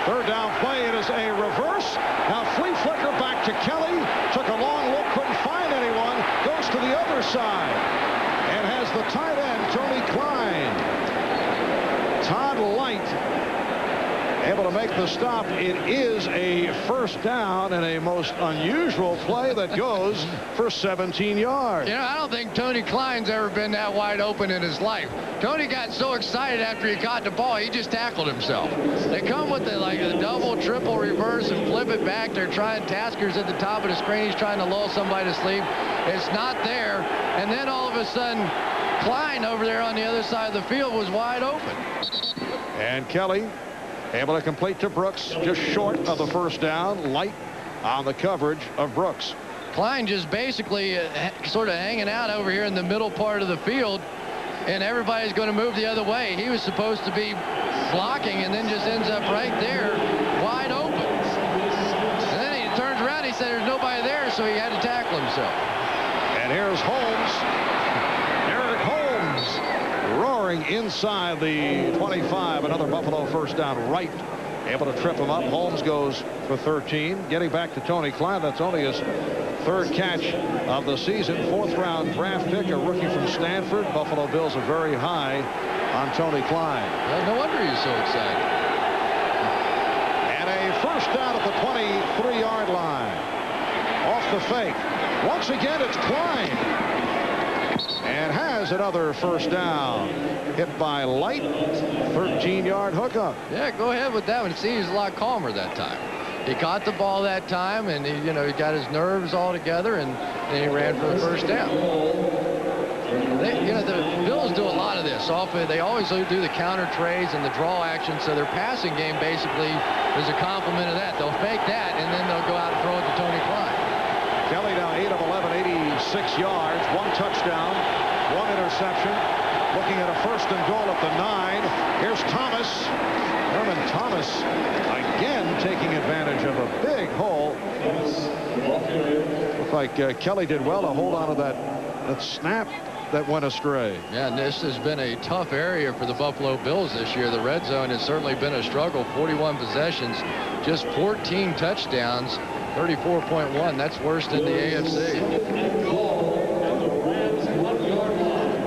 3rd down play. It is a reverse. Now flea flicker back to Kelly. Took a long look, couldn't find anyone. Goes to the other side and has the tight end Tony Klein. Todd Light able to make the stop. It is a first down and a most unusual play that goes for 17 yards. You know, I don't think Tony Klein's ever been that wide open in his life. Tony got so excited after he caught the ball, he just tackled himself. They come with like a double, triple reverse and flip it back. They're trying, Tasker's at the top of the screen. He's trying to lull somebody to sleep. It's not there. And then all of a sudden, Klein over there on the other side of the field was wide open. And Kelly able to complete to Brooks, just short of the first down. Light on the coverage of Brooks. Klein just basically sort of hanging out over here in the middle part of the field, and everybody's going to move the other way. He was supposed to be blocking and then just ends up right there wide open. And then he turns around, he said there's nobody there, so he had to tackle himself. And here's Holmes. Derek Holmes roaring inside the 25. Another Buffalo first down right. Able to trip him up. Holmes goes for 13. Getting back to Tony Klein. That's only his third catch of the season. Fourth-round draft pick, a rookie from Stanford. Buffalo Bills are very high on Tony Klein. Well, no wonder he's so excited. And a first down at the 23-yard line. Off the fake. Once again, it's Klein. And has another first down. Hit by Light. 13-yard hookup. Yeah, go ahead with that one. See, he's a lot calmer that time. He caught the ball that time, and he got his nerves all together, and he ran for the first down. The Bills do a lot of this. Often they always do the counter trades and the draw action, so their passing game basically is a complement of that. They'll fake that, and then they'll go out and throw it to Tony Klein. Kelly now 8 of 11, 86 yards, 1 touchdown, 1 interception. Looking at a first and goal at the 9. Here's Thomas. Thurman Thomas again taking advantage of a big hole. Looked like Kelly did well to hold on to that snap that went astray. Yeah, and this has been a tough area for the Buffalo Bills this year. The red zone has certainly been a struggle. 41 possessions, just 14 touchdowns, 34.1. That's worse than the AFC.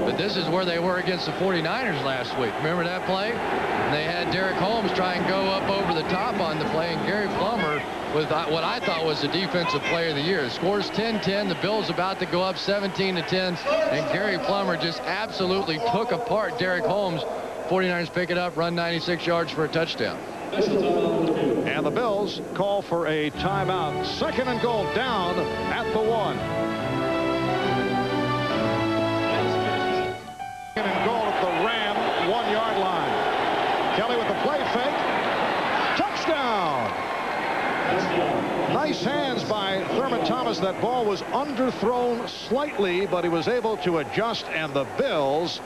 But this is where they were against the 49ers last week. Remember that play? And they had Derek Holmes try and go up over the top on the play, and Gary Plummer with what I thought was the defensive player of the year. Scores 10-10. The Bills about to go up 17-10, and Gary Plummer just absolutely took apart Derek Holmes. 49ers pick it up, run 96 yards for a touchdown. And the Bills call for a timeout. Second and goal down at the 1. Second and goal at the Ram 1-yard line. Kelly with the play fake. Touchdown. Nice hands by Thurman Thomas. That ball was underthrown slightly, but he was able to adjust, and the Bills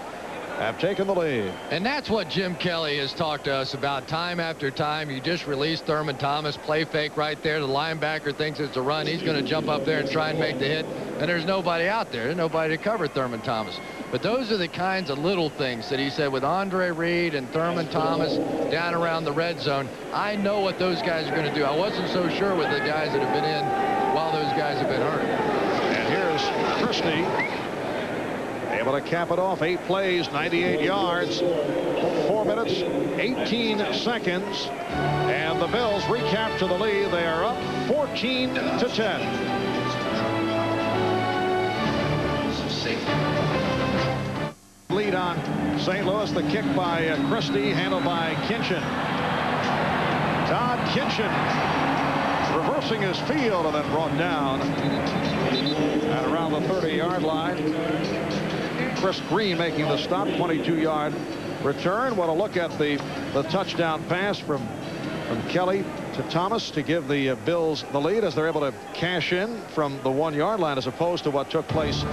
have taken the lead. And that's what Jim Kelly has talked to us about time after time. You just release Thurman Thomas, play fake right there. The linebacker thinks it's a run. He's going to jump up there and try and make the hit, and there's nobody out there. There's nobody to cover Thurman Thomas. But those are the kinds of little things that he said with Andre Reed and Thurman Thomas down around the red zone. I know what those guys are going to do. I wasn't so sure with the guys that have been in while those guys have been hurt. And here's Christie. Able to cap it off. 8 plays, 98 yards, 4 minutes, 18 seconds. And the Bills recapture the lead. They are up 14-10. Lead on St. Louis. The kick by Christie, handled by Kinchin. Todd Kinchin reversing his field and then brought down at around the 30-yard line. Chris Green making the stop. 22-yard return. Want to look at the touchdown pass from Kelly to Thomas to give the Bills the lead as they're able to cash in from the 1-yard line, as opposed to what took place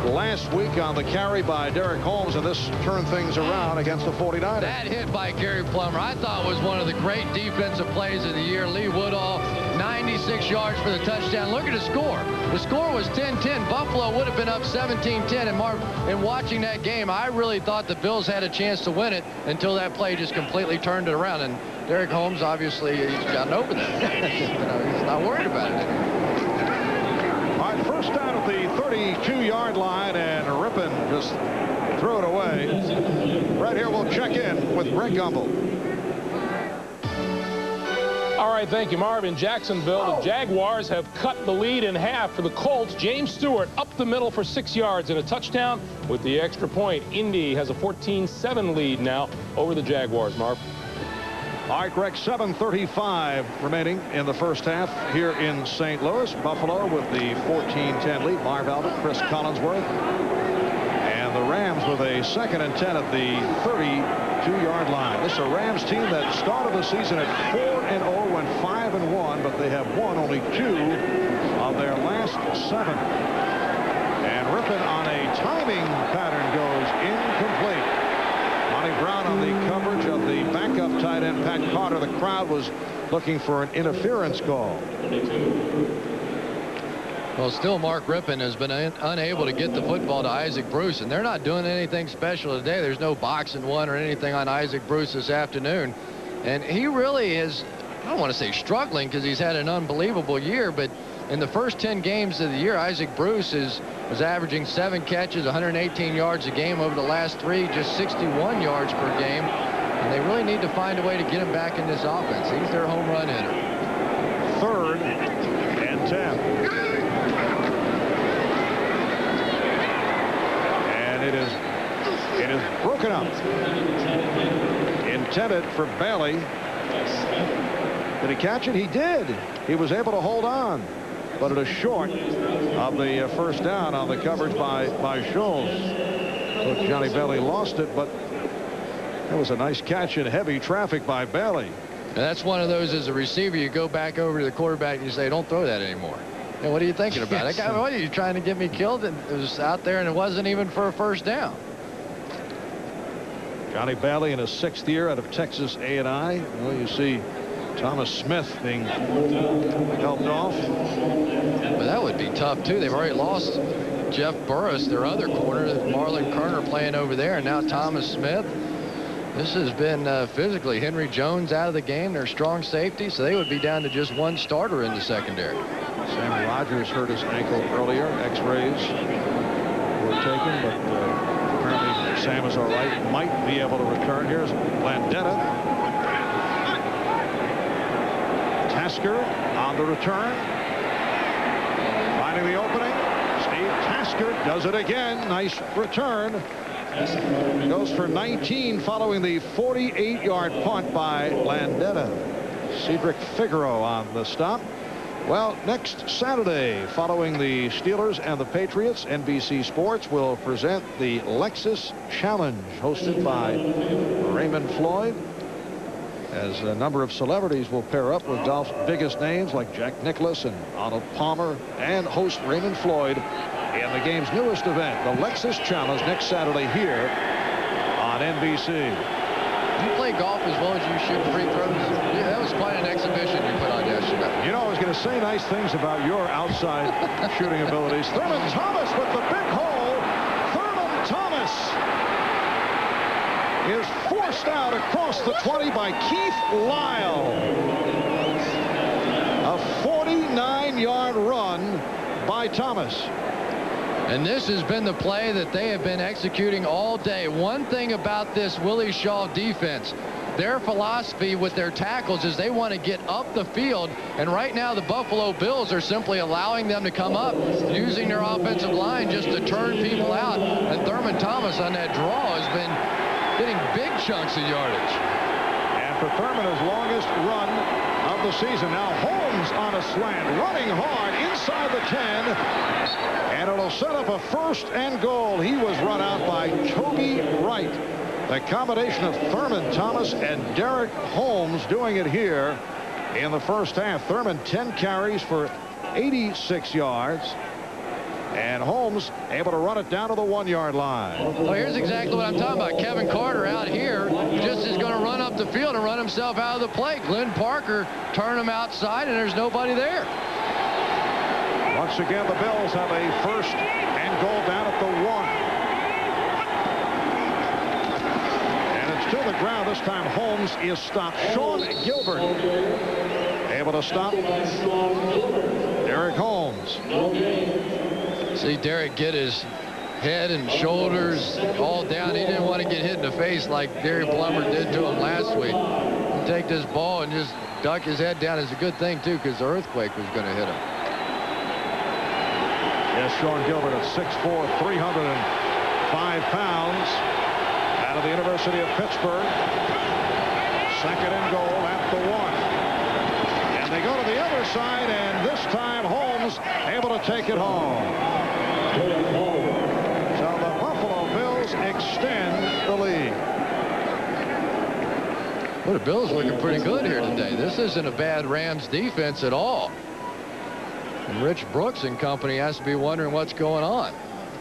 last week on the carry by Derek Holmes, and this turned things around against the 49ers. That hit by Gary Plummer I thought was one of the great defensive plays of the year. Lee Woodall, 96 yards for the touchdown. Look at the score. The score was 10-10. Buffalo would have been up 17-10. And Marv, in watching that game, I really thought the Bills had a chance to win it until that play just completely turned it around. And Derek Holmes, obviously, he's gotten over that. He's not worried about it anymore. All right, first down at the 32-yard line, and Rippon just threw it away. Right here, we'll check in with Greg Gumbel. All right, thank you, Marv. In Jacksonville, the Jaguars have cut the lead in half for the Colts. James Stewart up the middle for 6 yards and a touchdown with the extra point. Indy has a 14-7 lead now over the Jaguars, Marv. All right, Greg, 7:35 remaining in the first half here in St. Louis. Buffalo with the 14-10 lead. Marv Albert, Chris Collinsworth. And the Rams with a 2nd and 10 at the 32-yard line. This is a Rams team that started the season at 4-0, went 5-1, but they have won only 2 of their last 7. And Rypien on a timing pattern goes incomplete. Monty Brown on the coverage of the backup tight end Pat Carter. The crowd was looking for an interference call. Well, still Mark Rypien has been unable to get the football to Isaac Bruce, and they're not doing anything special today. There's no boxing one or anything on Isaac Bruce this afternoon. And he really is, I don't want to say struggling because he's had an unbelievable year, but in the first 10 games of the year, Isaac Bruce was averaging 7 catches, 118 yards a game. Over the last 3, just 61 yards per game. And they really need to find a way to get him back in this offense. He's their home run hitter. 3rd and 10. And it is broken up. Intended for Bailey. Did he catch it? He did. He was able to hold on, but it is short of the first down on the coverage by Schultz. Coach Johnny Bailey lost it, but that was a nice catch in heavy traffic by Bailey. And that's one of those, as a receiver, you go back over to the quarterback and you say, don't throw that anymore. And what are you thinking about? That guy, what are you trying to get me killed? And it was out there, and it wasn't even for a first down. Johnny Bailey in his 6th year out of Texas A&I. Well, you see Thomas Smith being helped off. But that would be tough, too. They've already lost Jeff Burris, their other corner. Marlon Kerner playing over there, and now Thomas Smith. This has been physically. Henry Jones out of the game, their strong safety, so they would be down to just 1 starter in the secondary. Sammy Rogers hurt his ankle earlier. X-rays were taken, but apparently Sam is all right. Might be able to return. Here's Landeta. Tasker on the return. Finding the opening. Steve Tasker does it again. Nice return. Goes for 19 following the 48-yard punt by Landeta. Cedric Figaro on the stop. Well, next Saturday, following the Steelers and the Patriots, NBC Sports will present the Lexus Challenge, hosted by Raymond Floyd, as a number of celebrities will pair up with golf's biggest names like Jack Nicklaus and Arnold Palmer, and host Raymond Floyd in the game's newest event, the Lexus Challenge, next Saturday here on NBC. You play golf as well as you shoot free throws? Yeah, that was quite an exhibition you put on yesterday. You know, I was going to say nice things about your outside shooting abilities. Thurman Thomas with the big hole. Thurman Thomas is forced out across the 20 by Keith Lyle. A 49-yard run by Thomas. And this has been the play that they have been executing all day. One thing about this Willie Shaw defense, their philosophy with their tackles is they want to get up the field. And right now the Buffalo Bills are simply allowing them to come up, using their offensive line just to turn people out. And Thurman Thomas on that draw has been getting big chunks of yardage. And for Thurman, his longest run of the season. Now Holmes on a slant, running hard inside the 10. And it'll set up a 1st and goal. He was run out by Toby Wright. The combination of Thurman Thomas and Derek Holmes doing it here in the first half. Thurman 10 carries for 86 yards. And Holmes able to run it down to the 1-yard line. Well, here's exactly what I'm talking about. Kevin Carter out here just is going to run up the field and run himself out of the play. Glenn Parker turn him outside, and there's nobody there. Once again, the Bills have a 1st and goal down at the 1. And it's to the ground. This time Holmes is stopped. Sean Gilbert able to stop Derek Holmes. See Derek get his head and shoulders all down. He didn't want to get hit in the face like Gary Plummer did to him last week. take this ball and just duck his head down is a good thing, too, because the earthquake was going to hit him. Yes, Sean Gilbert at 6'4", 305 pounds, out of the University of Pittsburgh. Second and goal at the 1. And they go to the other side, and this time Holmes able to take it home. So the Buffalo Bills extend the lead. Well, the Bills looking pretty good here today. This isn't a bad Rams defense at all. And Rich Brooks and company has to be wondering what's going on.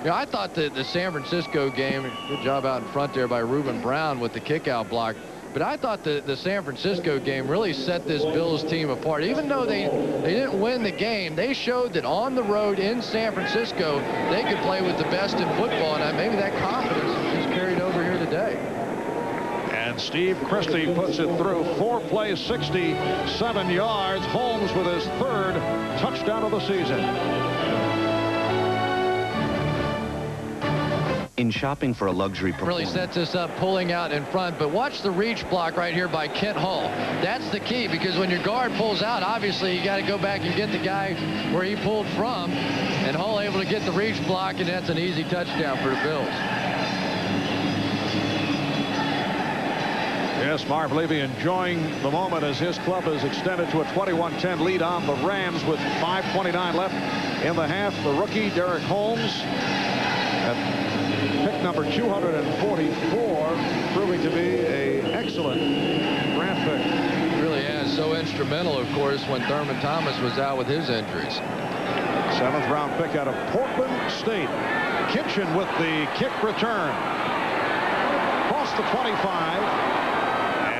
You know, I thought that the San Francisco game, good job out in front there by Reuben Brown with the kick-out block, but I thought the San Francisco game really set this Bills team apart. Even though they didn't win the game, they showed that on the road in San Francisco, they could play with the best in football, and maybe that confidence is carried over here today. And Steve Christie puts it through. 4 plays, 67 yards. Holmes with his 3rd touchdown of the season. In shopping for a luxury performance. Really sets this up, pulling out in front, but watch the reach block right here by Kent Hull. That's the key, because when your guard pulls out, obviously you got to go back and get the guy where he pulled from, and Hull able to get the reach block, and that's an easy touchdown for the Bills. Yes, Marv Levy enjoying the moment as his club has extended to a 21-10 lead on the Rams with 5:29 left in the half. The rookie Derek Holmes at pick number 244, proving to be an excellent draft pick. He really has. So instrumental, of course, when Thurman Thomas was out with his injuries. 7th round pick out of Portland State. Kitchen with the kick return. Across the 25.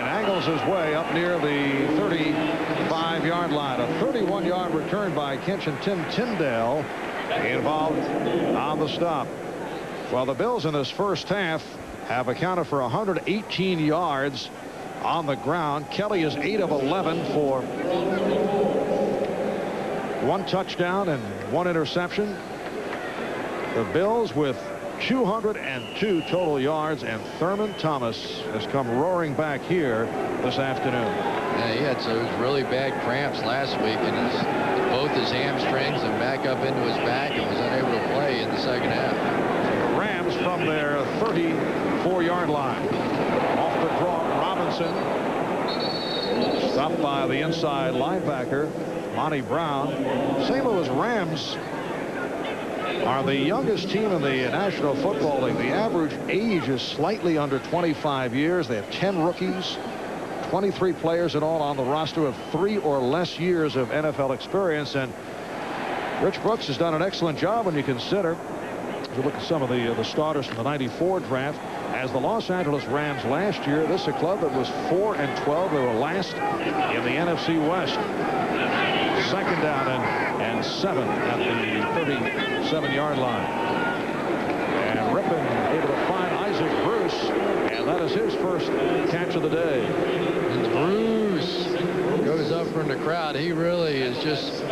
Angles his way up near the 35-yard line. A 31-yard return by Kitchen. Tim Tyndale involved on the stop. Well, the Bills in this first half have accounted for 118 yards on the ground. Kelly is 8 of 11 for 1 touchdown and 1 interception. The Bills with 202 total yards, and Thurman Thomas has come roaring back here this afternoon. Yeah, he had those really bad cramps last week in both his hamstrings and back up into his back, and was unable to play in the second half. The Rams from their 34-yard line. Off the draw, Robinson stopped by the inside linebacker, Monty Brown. St. Louis Rams are the youngest team in the National Football League. The average age is slightly under 25 years. They have 10 rookies, 23 players in all on the roster of 3 or less years of NFL experience. And Rich Brooks has done an excellent job when you consider, if you look at some of the starters from the '94 draft, as the Los Angeles Rams last year. This is a club that was 4-12. They were last in the NFC West. 2nd down and 7 at the 37-yard line. And Rippon able to find Isaac Bruce, and that is his first catch of the day. And Bruce goes up from the crowd. He really is just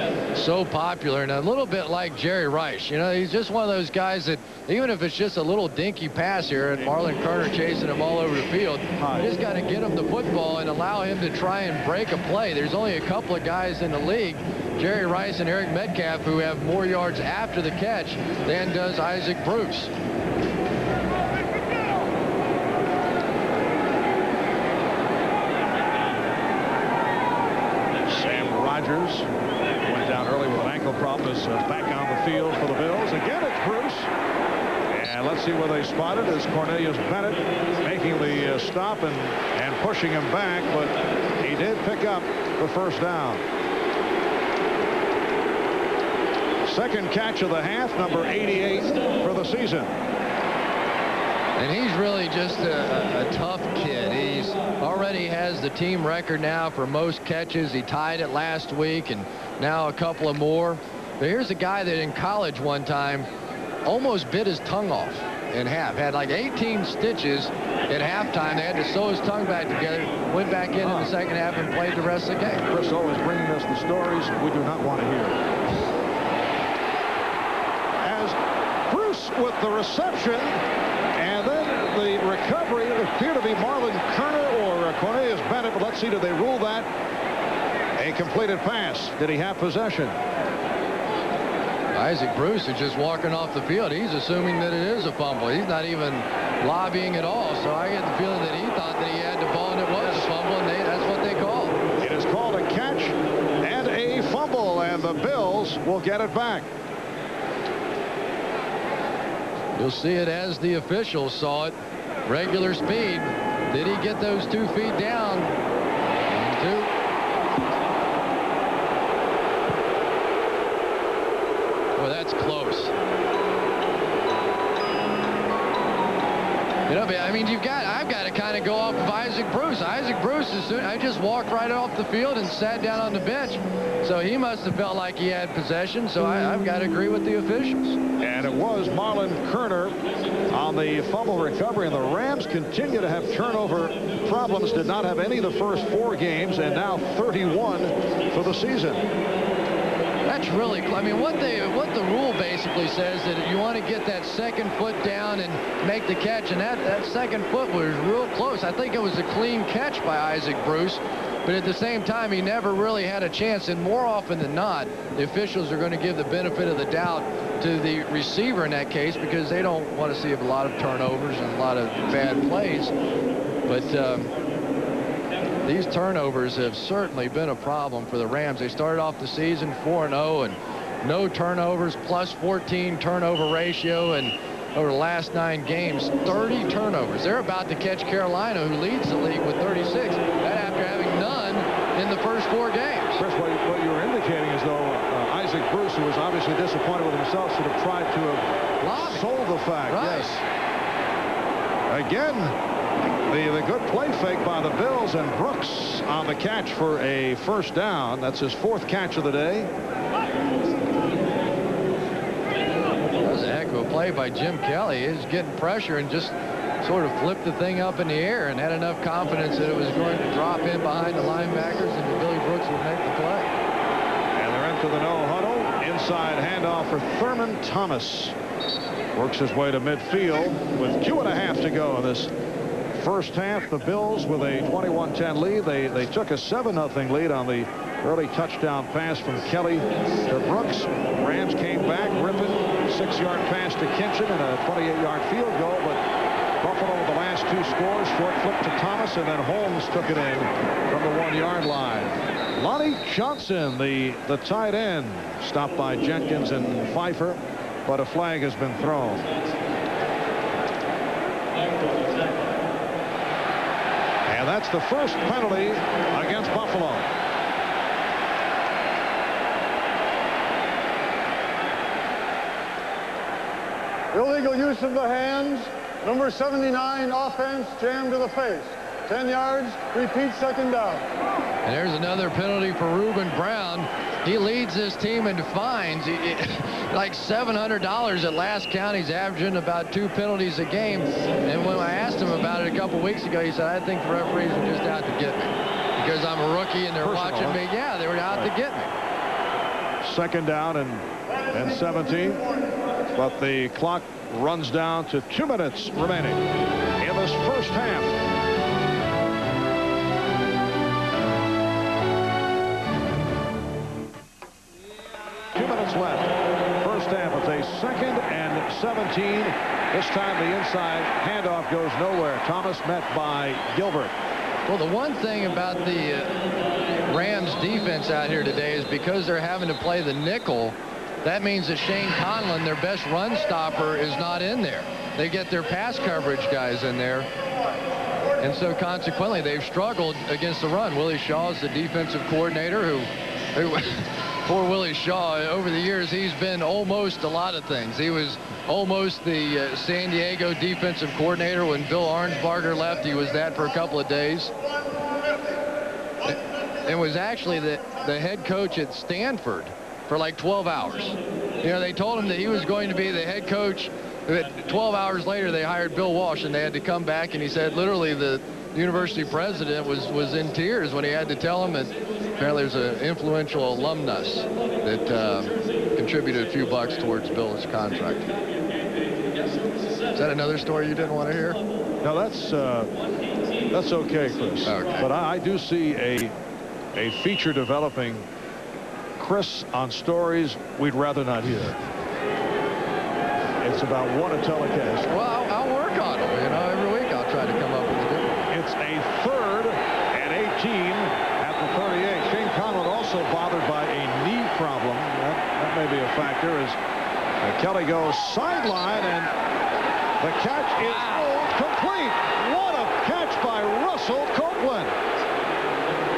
so popular, and a little bit like Jerry Rice. You know, he's just one of those guys that even if it's just a little dinky pass here and Marlon Kerner chasing him all over the field, you just got to get him the football and allow him to try and break a play. There's only a couple of guys in the league, Jerry Rice and Eric Metcalf, who have more yards after the catch than does Isaac Bruce. Sam Rogers went down early with an ankle problem. Is back on the field for the Bills. Again, it's Bruce. And let's see where they spot it. Is Cornelius Bennett making the stop and pushing him back, but he did pick up the first down. Second catch of the half, number 88 for the season. And he's really just a tough kid. He's already has the team record now for most catches. He tied it last week, and now a couple of more. But here's a guy that in college one time almost bit his tongue off in half. Had like 18 stitches at halftime. They had to sew his tongue back together, went back in the second half and played the rest of the game. Chris always bringing us the stories we do not want to hear. As Bruce with the reception, and then the recovery appeared to be Marlon Kerner or Cornelius Bennett, but let's Let's see, did they rule that a completed pass? Did he have possession? Isaac Bruce is just walking off the field. He's assuming that it is a fumble. He's not even lobbying at all. So I get the feeling that he thought that he had the ball and it was a fumble, and that's what they called. It is called a catch and a fumble, and the Bills will get it back. You'll see it as the officials saw it. Regular speed. Did he get those 2 feet down? 1, 2. Well, that's close. You know, I mean, I've got to kind of go off of Isaac Bruce. Isaac Bruce, I just walked right off the field and sat down on the bench. So he must have felt like he had possession. So I've got to agree with the officials. And it was Marlon Kerner on the fumble recovery. And the Rams continue to have turnover problems. Did not have any of the first 4 games, and now 31 for the season. That's really, I mean, what the rule basically says that you want to get that second foot down and make the catch, and that second foot was real close. I think it was a clean catch by Isaac Bruce, but at the same time, he never really had a chance, and more often than not, the officials are going to give the benefit of the doubt to the receiver in that case because they don't want to see a lot of turnovers and a lot of bad plays. But these turnovers have certainly been a problem for the Rams. They started off the season 4-0 and no turnovers, plus 14 turnover ratio, and over the last 9 games, 30 turnovers. They're about to catch Carolina, who leads the league with 36. That after having none in the first 4 games. Chris, what you were indicating is though Isaac Bruce, who was obviously disappointed with himself, should have tried to have sold the fact. Right. Yes. Again, the good play fake by the Bills, and Brooks on the catch for a first down. That's his 4th catch of the day. That was a heck of a play by Jim Kelly. He's getting pressure and just sort of flipped the thing up in the air and had enough confidence that it was going to drop in behind the linebackers and that Billy Brooks would make the play. And they're into the no huddle. Inside handoff for Thurman Thomas. Works his way to midfield with 2.5 to go in this first half. The Bills with a 21-10 lead. They took a 7-0 lead on the early touchdown pass from Kelly to Brooks. Rams came back. Rippon, 6-yard pass to Kinchin and a 28-yard field goal. But Buffalo with the last 2 scores. Short flip to Thomas, and then Holmes took it in from the 1-yard line. Lonnie Johnson, the tight end, stopped by Jenkins and Pfeiffer, but a flag has been thrown. And that's the first penalty against Buffalo. Illegal use of the hands. Number 79 offense jammed to the face. 10 yards. Repeat, second down. And there's another penalty for Reuben Brown. He leads this team in fines. Like $700 at last count. He's averaging about 2 penalties a game. And when I asked him about it a couple weeks ago, he said, I think the referees are just out to get me because I'm a rookie and they're watching me. Yeah, they were out to get me. Second down and 17. But the clock runs down to 2 minutes remaining in this first half. Left. First half, it's a 2nd and 17. This time the inside handoff goes nowhere. Thomas met by Gilbert. Well, the one thing about the Rams defense out here today is because they're having to play the nickel, that means that Shane Conlon, their best run stopper, is not in there. They get their pass coverage guys in there. And so consequently, they've struggled against the run. Willie Shaw is the defensive coordinator who poor Willie Shaw, over the years, he's been almost a lot of things. He was almost the San Diego defensive coordinator when Bill Arnsparger left. He was that for a couple of days. And was actually the head coach at Stanford for like 12 hours. You know, they told him that he was going to be the head coach. 12 hours later, they hired Bill Walsh, and they had to come back, and he said literally the university president was in tears when he had to tell him that apparently there's an influential alumnus that contributed a few bucks towards Bill's contract. Is that another story you didn't want to hear? No, that's That's okay, Chris. Okay. But I do see a feature developing, Chris, on stories we'd rather not hear. It's about what a telecast. Well, I'll work on them. You know, every week I'll try to come up with a different. It's a 3rd and 18 at the 38. Shane Conrad also bothered by a knee problem. That may be a factor as Kelly goes sideline, and the catch is complete. What a catch by Russell Copeland.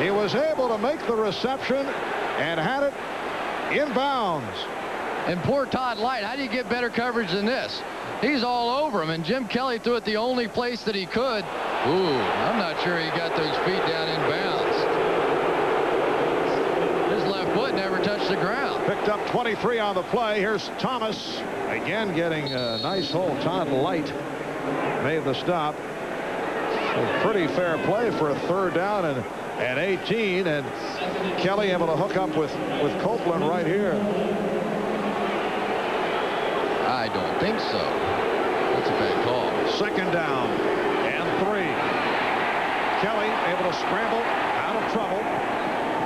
He was able to make the reception and had it inbounds. And poor Todd Light, how do you get better coverage than this? He's all over him, and Jim Kelly threw it the only place that he could. Ooh, I'm not sure he got those feet down in bounds. His left foot never touched the ground. Picked up 23 on the play. Here's Thomas again getting a nice hole. Todd Light made the stop. A pretty fair play for a 3rd down and 18, and Kelly able to hook up with Copeland right here. I don't think so. That's a bad call. 2nd down and 3. Kelly able to scramble out of trouble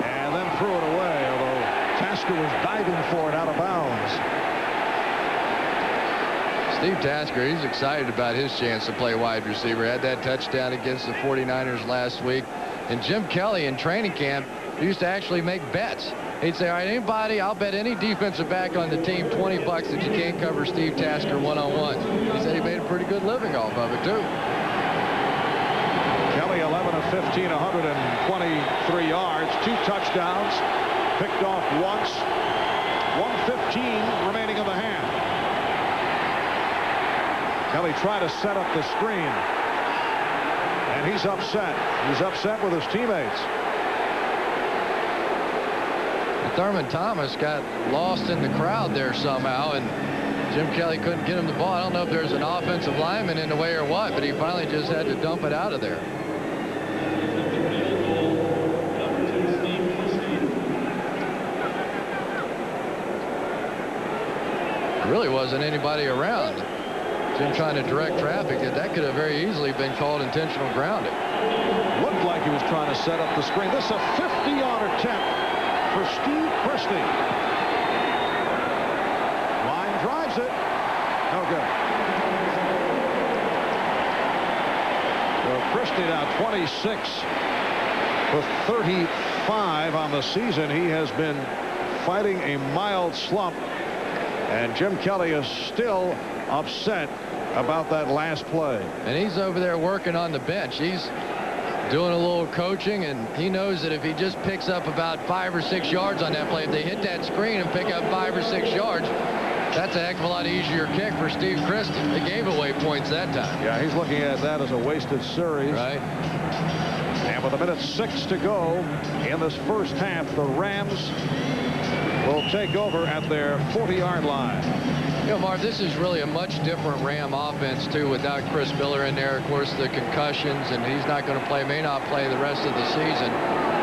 and then threw it away, although Tasker was diving for it out of bounds. Steve Tasker, he's excited about his chance to play wide receiver. Had that touchdown against the 49ers last week. And Jim Kelly in training camp used to actually make bets. He'd say, all right, anybody, I'll bet any defensive back on the team $20 that you can't cover Steve Tasker one-on-one. He said he made a pretty good living off of it, too. Kelly 11 of 15, 123 yards, 2 touchdowns, picked off once, 1:15 remaining in the half. Kelly tried to set up the screen, and he's upset. He's upset with his teammates. Thurman Thomas got lost in the crowd there somehow, and Jim Kelly couldn't get him the ball. I don't know if there's an offensive lineman in the way or what, but he finally just had to dump it out of there. There really wasn't anybody around. Jim trying to direct traffic. That could have very easily been called intentional grounding. Looked like he was trying to set up the screen. This is a 50-yard attempt for Steve Christie. Line drives it. No good. So Christie now 26 with 35 on the season. He has been fighting a mild slump, and Jim Kelly is still upset about that last play. And he's over there working on the bench. He's doing a little coaching, and he knows that if he just picks up about 5 or 6 yards on that play, if they hit that screen and pick up 5 or 6 yards, that's a heck of a lot easier kick for Steve Christie. They gave away points that time. Yeah, he's looking at that as a wasted series. Right. And with 1:06 to go in this first half, the Rams will take over at their 40-yard line. You know, Marv, this is really a much different Ram offense, too, without Chris Miller in there. Of course, the concussions, and he's not going to play, may not play the rest of the season.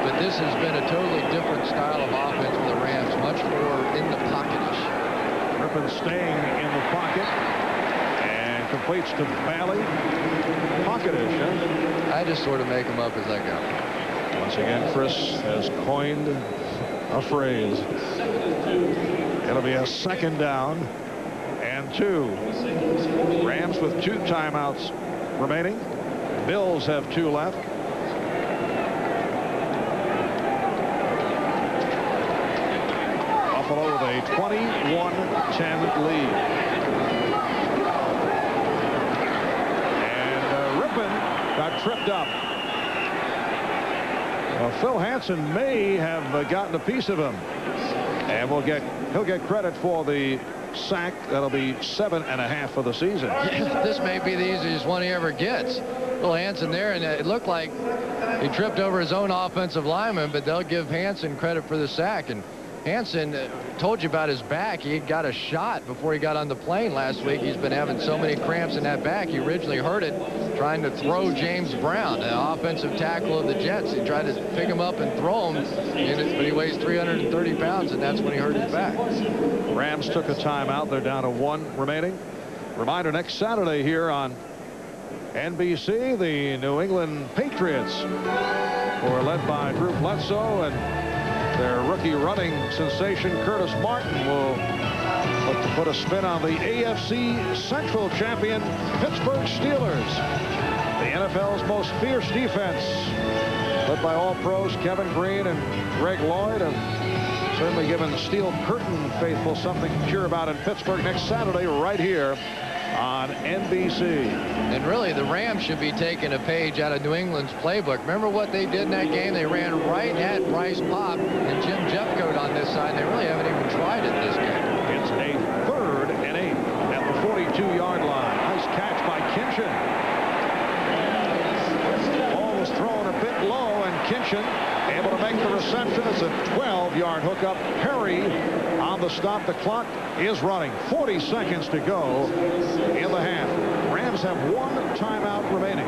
But this has been a totally different style of offense for the Rams, much more in the pocket-ish. Rippon staying in the pocket and completes to Bailey. Pocket-ish, huh? I just sort of make them up as I go. Once again, Chris has coined a phrase. It'll be a 2nd down and 2. Rams with 2 timeouts remaining. Bills have 2 left. Buffalo with a 21-10 lead. And Rippon got tripped up. Well, Phil Hansen may have gotten a piece of him, and he'll get credit for the sack. That'll be 7.5 for the season. Yeah, this may be the easiest one he ever gets. Phil Hansen there, and it looked like he tripped over his own offensive lineman, but they'll give Hansen credit for the sack. And Hansen told you about his back. He got a shot before he got on the plane last week. He's been having so many cramps in that back. He originally hurt it trying to throw James Brown, the offensive tackle of the Jets. He tried to pick him up and throw him, but he weighs 330 pounds, and that's when he hurt his back. Rams took a timeout. They're down to 1 remaining. Reminder, next Saturday here on NBC, the New England Patriots, who are led by Drew Bledsoe, and their rookie running sensation Curtis Martin will look to put a spin on the AFC Central champion Pittsburgh Steelers. The NFL's most fierce defense, led by All-Pros Kevin Greene and Greg Lloyd, have certainly given the Steel Curtain faithful something to cheer about in Pittsburgh next Saturday right here on NBC. And really, the Rams should be taking a page out of New England's playbook. Remember what they did in that game? They ran right at Bryce Pop and Jim Jeffcoat on this side. They really haven't even tried it this game. It's a 3rd and 8 at the 42-yard line. Nice catch by Kinchin. Ball was thrown a bit low, and Kinchin able to make the reception. It's a 12-yard hookup. Perry on the stop. The clock is running. 40 seconds to go in the half. Rams have 1 timeout remaining.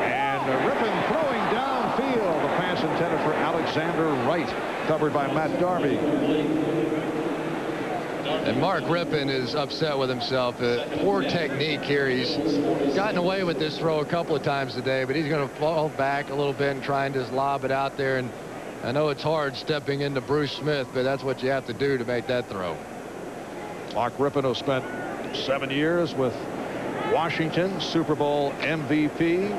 And Rypien throwing downfield. The pass intended for Alexander Wright, covered by Matt Darby. And Mark Rypien is upset with himself. Poor technique here. He's gotten away with this throw a couple of times today, but he's going to fall back a little bit and try and just lob it out there. And I know it's hard stepping into Bruce Smith, but that's what you have to do to make that throw. Mark Rypien, who spent 7 years with Washington, Super Bowl MVP.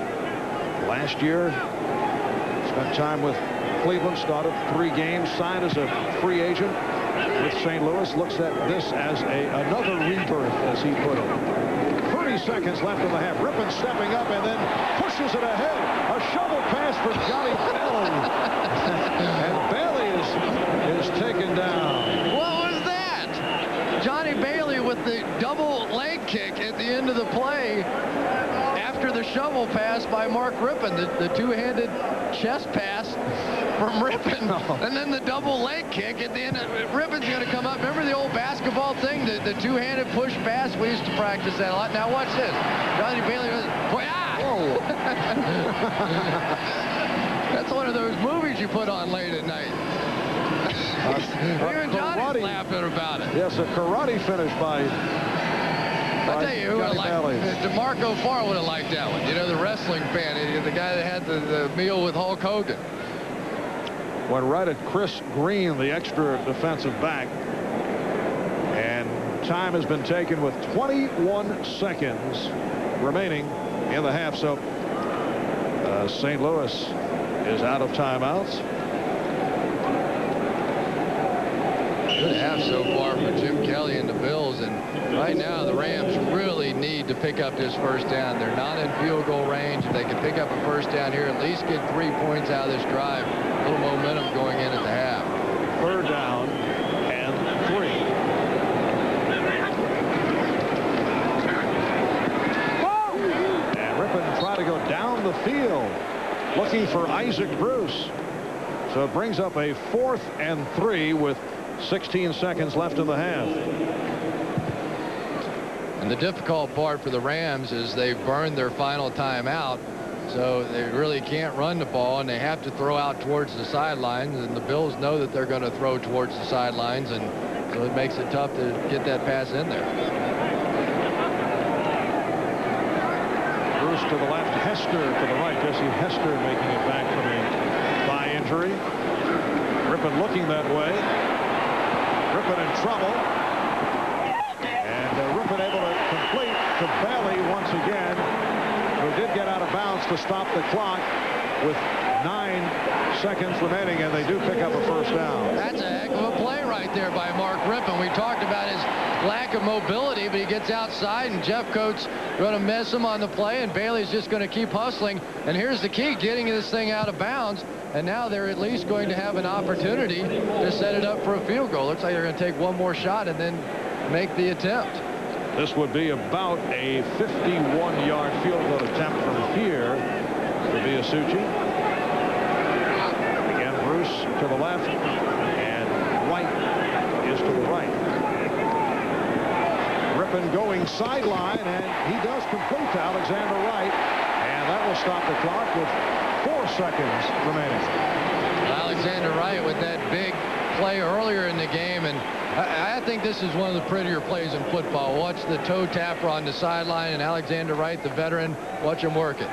Last year, spent time with Cleveland, started 3 games, signed as a free agent with St. Louis. Looks at this as another rebirth, as he put it. 30 seconds left in the half. Rypien stepping up and then pushes it ahead. A shovel pass for Johnny Bailey. And Bailey is taken down. What was that? Johnny Bailey with the double leg kick at the end of the play after the shovel pass by Mark Rypien. The two-handed chest pass from Rypien, and then the double leg kick at the end. Rypien's going to come up. Remember the old basketball thing, the two-handed push pass? We used to practice that a lot. Now watch this. Johnny Bailey was, That's one of those movies you put on late at night. Even Johnny's laughing about it. Yes, a karate finish by I tell you, who would like DeMarco Farr would have liked that one. You know, the wrestling fan, the guy that had the meal with Hulk Hogan. Went right at Chris Green, the extra defensive back. And time has been taken with 21 seconds remaining in the half. So St. Louis is out of timeouts. Good half so far for Jim Kelly and the Bills, and right now the Rams really need to pick up this first down. They're not in field goal range. If they can pick up a first down here, at least get 3 points out of this drive. A little momentum going in at the half. 3rd down and 3. And Rypien trying to go down the field, looking for Isaac Bruce. So it brings up a 4th and 3 with 16 seconds left in the half. And the difficult part for the Rams is they've burned their final timeout, so they really can't run the ball, and they have to throw out towards the sidelines, and the Bills know that they're going to throw towards the sidelines, and so it makes it tough to get that pass in there. Bruce to the left, Hester to the right. Jesse Hester making it back from a thigh injury. Rypien looking that way. Rypien in trouble. And Rypien able to complete to Bailey once again, who did get out of bounds to stop the clock with 9 seconds remaining, and they do pick up a first down. That's a heck of a play right there by Mark Rypien. We talked about his lack of mobility, but he gets outside, and Jeffcoat's going to miss him on the play, and Bailey's just going to keep hustling. And here's the key, getting this thing out of bounds. And now they're at least going to have an opportunity to set it up for a field goal. Looks like they're going to take one more shot and then make the attempt. This would be about a 51-yard field goal attempt from here for Biasucci. Again, Bruce to the left, and Wright is to the right. Rypien going sideline, and he does complete to Alexander Wright, and that will stop the clock with 4 seconds remaining. Alexander Wright with that big play earlier in the game, and I think this is one of the prettier plays in football. Watch the toe tapper on the sideline, and Alexander Wright, the veteran, watch him work it.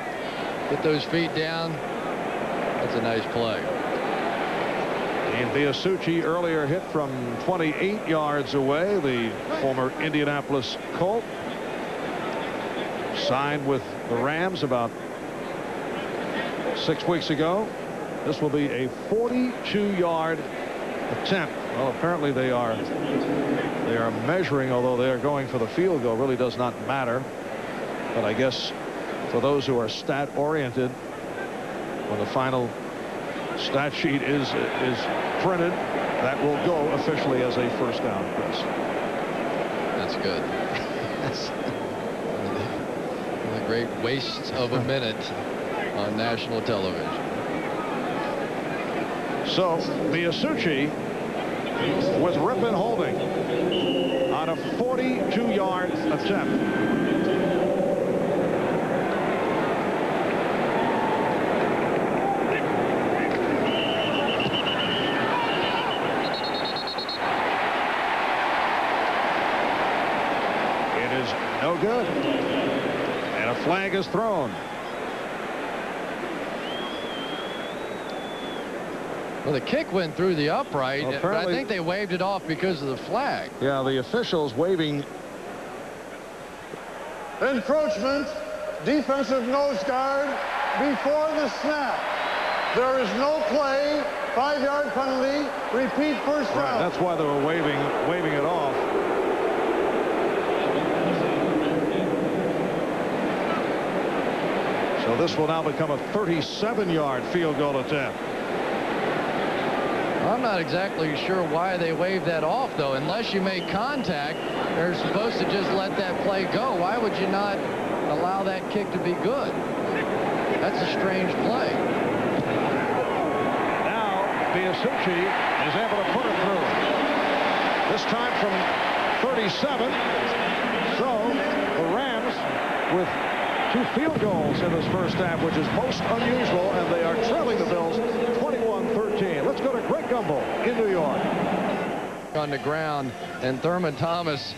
Get those feet down. That's a nice play. And Biasucci earlier hit from 28 yards away. The former Indianapolis Colt signed with the Rams about 6 weeks ago. This will be a 42-yard attempt. Well, apparently they are measuring, although they are going for the field goal. Really does not matter. But I guess for those who are stat oriented, when the final stat sheet is printed, that will go officially as a first down, Chris. That's good. That's a great waste of a minute on national television. So Biasucci with Rypien holding on a 42-yard attempt. It is no good. And a flag is thrown. Well, the kick went through the upright, well, but I think they waved it off because of the flag. Yeah, the officials waving. Encroachment, defensive nose guard before the snap. There is no play, 5-yard penalty, repeat first down. Right, that's why they were waving it off. So this will now become a 37-yard field goal attempt. I'm not exactly sure why they waved that off, though. Unless you make contact, they're supposed to just let that play go. Why would you not allow that kick to be good? That's a strange play. Now Biasucci is able to put it through. This time from 37. So the Rams with 2 field goals in this first half, which is most unusual, and they are trailing the Bills 21-13. Let's go to Greg Gumbel in New York. On the ground, and Thurman Thomas,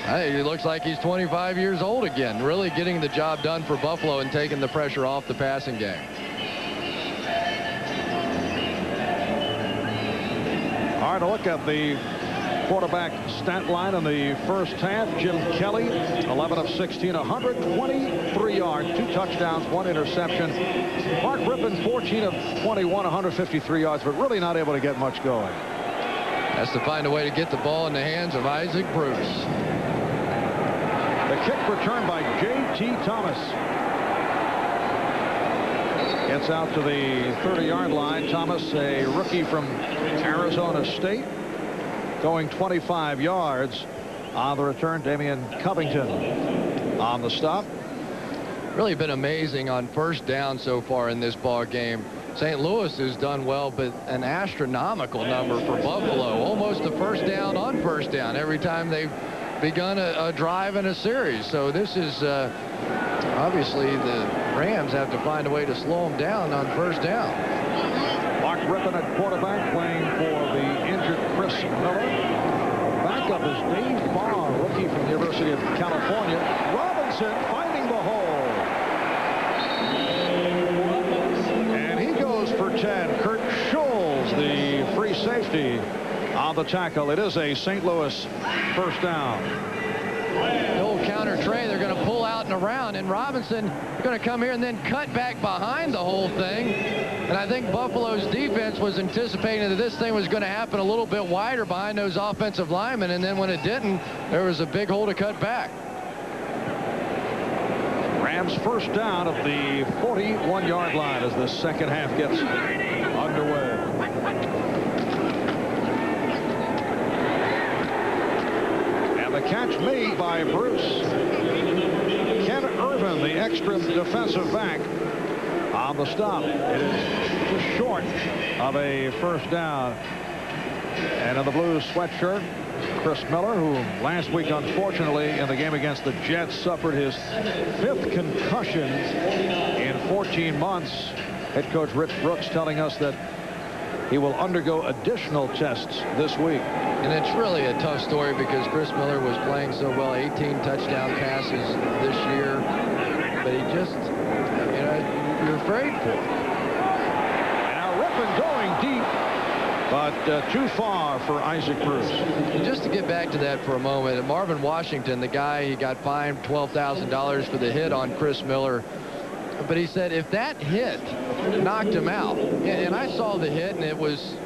hey, he looks like he's 25 years old again, really getting the job done for Buffalo and taking the pressure off the passing game. All right, a look at the quarterback stat line in the first half. Jim Kelly, 11 of 16, 123 yards, 2 touchdowns, 1 interception. Mark Rypien, 14 of 21, 153 yards, but really not able to get much going. Has to find a way to get the ball in the hands of Isaac Bruce. The kick returned by J.T. Thomas. Gets out to the 30-yard line. Thomas, a rookie from Arizona State, going 25 yards on the return. Damian Covington on the stop. Really been amazing on first down so far in this ball game. St. Louis has done well, but an astronomical number for Buffalo. Almost a first down on first down every time they've begun a drive in a series. So this is obviously the Rams have to find a way to slow them down on first down. Mark Rypien at quarterback, playing for the injured Chris Miller. Backup is Dave Barr, rookie from the University of California. Robinson finding the hole. And he goes for 10. Kurt Scholes, the free safety, on the tackle. It is a St. Louis first down. The old counter tray, they're going to pull out and around, and Robinson going to come here and then cut back behind the whole thing. And I think Buffalo's defense was anticipating that this thing was going to happen a little bit wider behind those offensive linemen, and then when it didn't, there was a big hole to cut back. Rams first down at the 41-yard line as the second half gets underway. And the catch made by Bruce. Ken Irvin, the extra defensive back, on the stop. It is just short of a first down. And in the blue sweatshirt, Chris Miller, who last week, unfortunately, in the game against the Jets, suffered his 5th concussion in 14 months. Head coach Rich Brooks telling us that he will undergo additional tests this week. And it's really a tough story because Chris Miller was playing so well, 18 touchdown passes this year, but he just, you know, you're afraid for him. Now Rypien going deep, but too far for Isaac Bruce. And just to get back to that for a moment, Marvin Washington, the guy, he got fined $12,000 for the hit on Chris Miller. But he said if that hit knocked him out, and I saw the hit, and it was,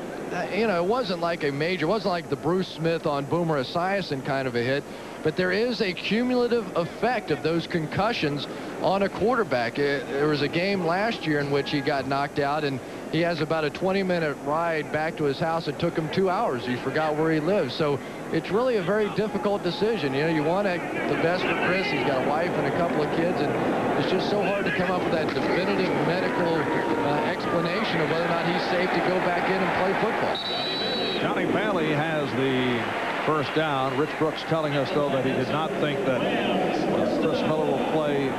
you know, it wasn't like a major, it wasn't like the Bruce Smith on Boomer Esiason kind of a hit, but there is a cumulative effect of those concussions on a quarterback. There was a game last year in which he got knocked out, and he has about a 20-minute ride back to his house. It took him 2 hours. He forgot where he lives. So it's really a very difficult decision. You know, you want the best for Chris. He's got a wife and a couple of kids, and it's just so hard to come up with that definitive medical explanation of whether or not he's safe to go back in and play football. Johnny Bailey has the first down. Rich Brooks telling us, though, that he did not think that Chris Miller will play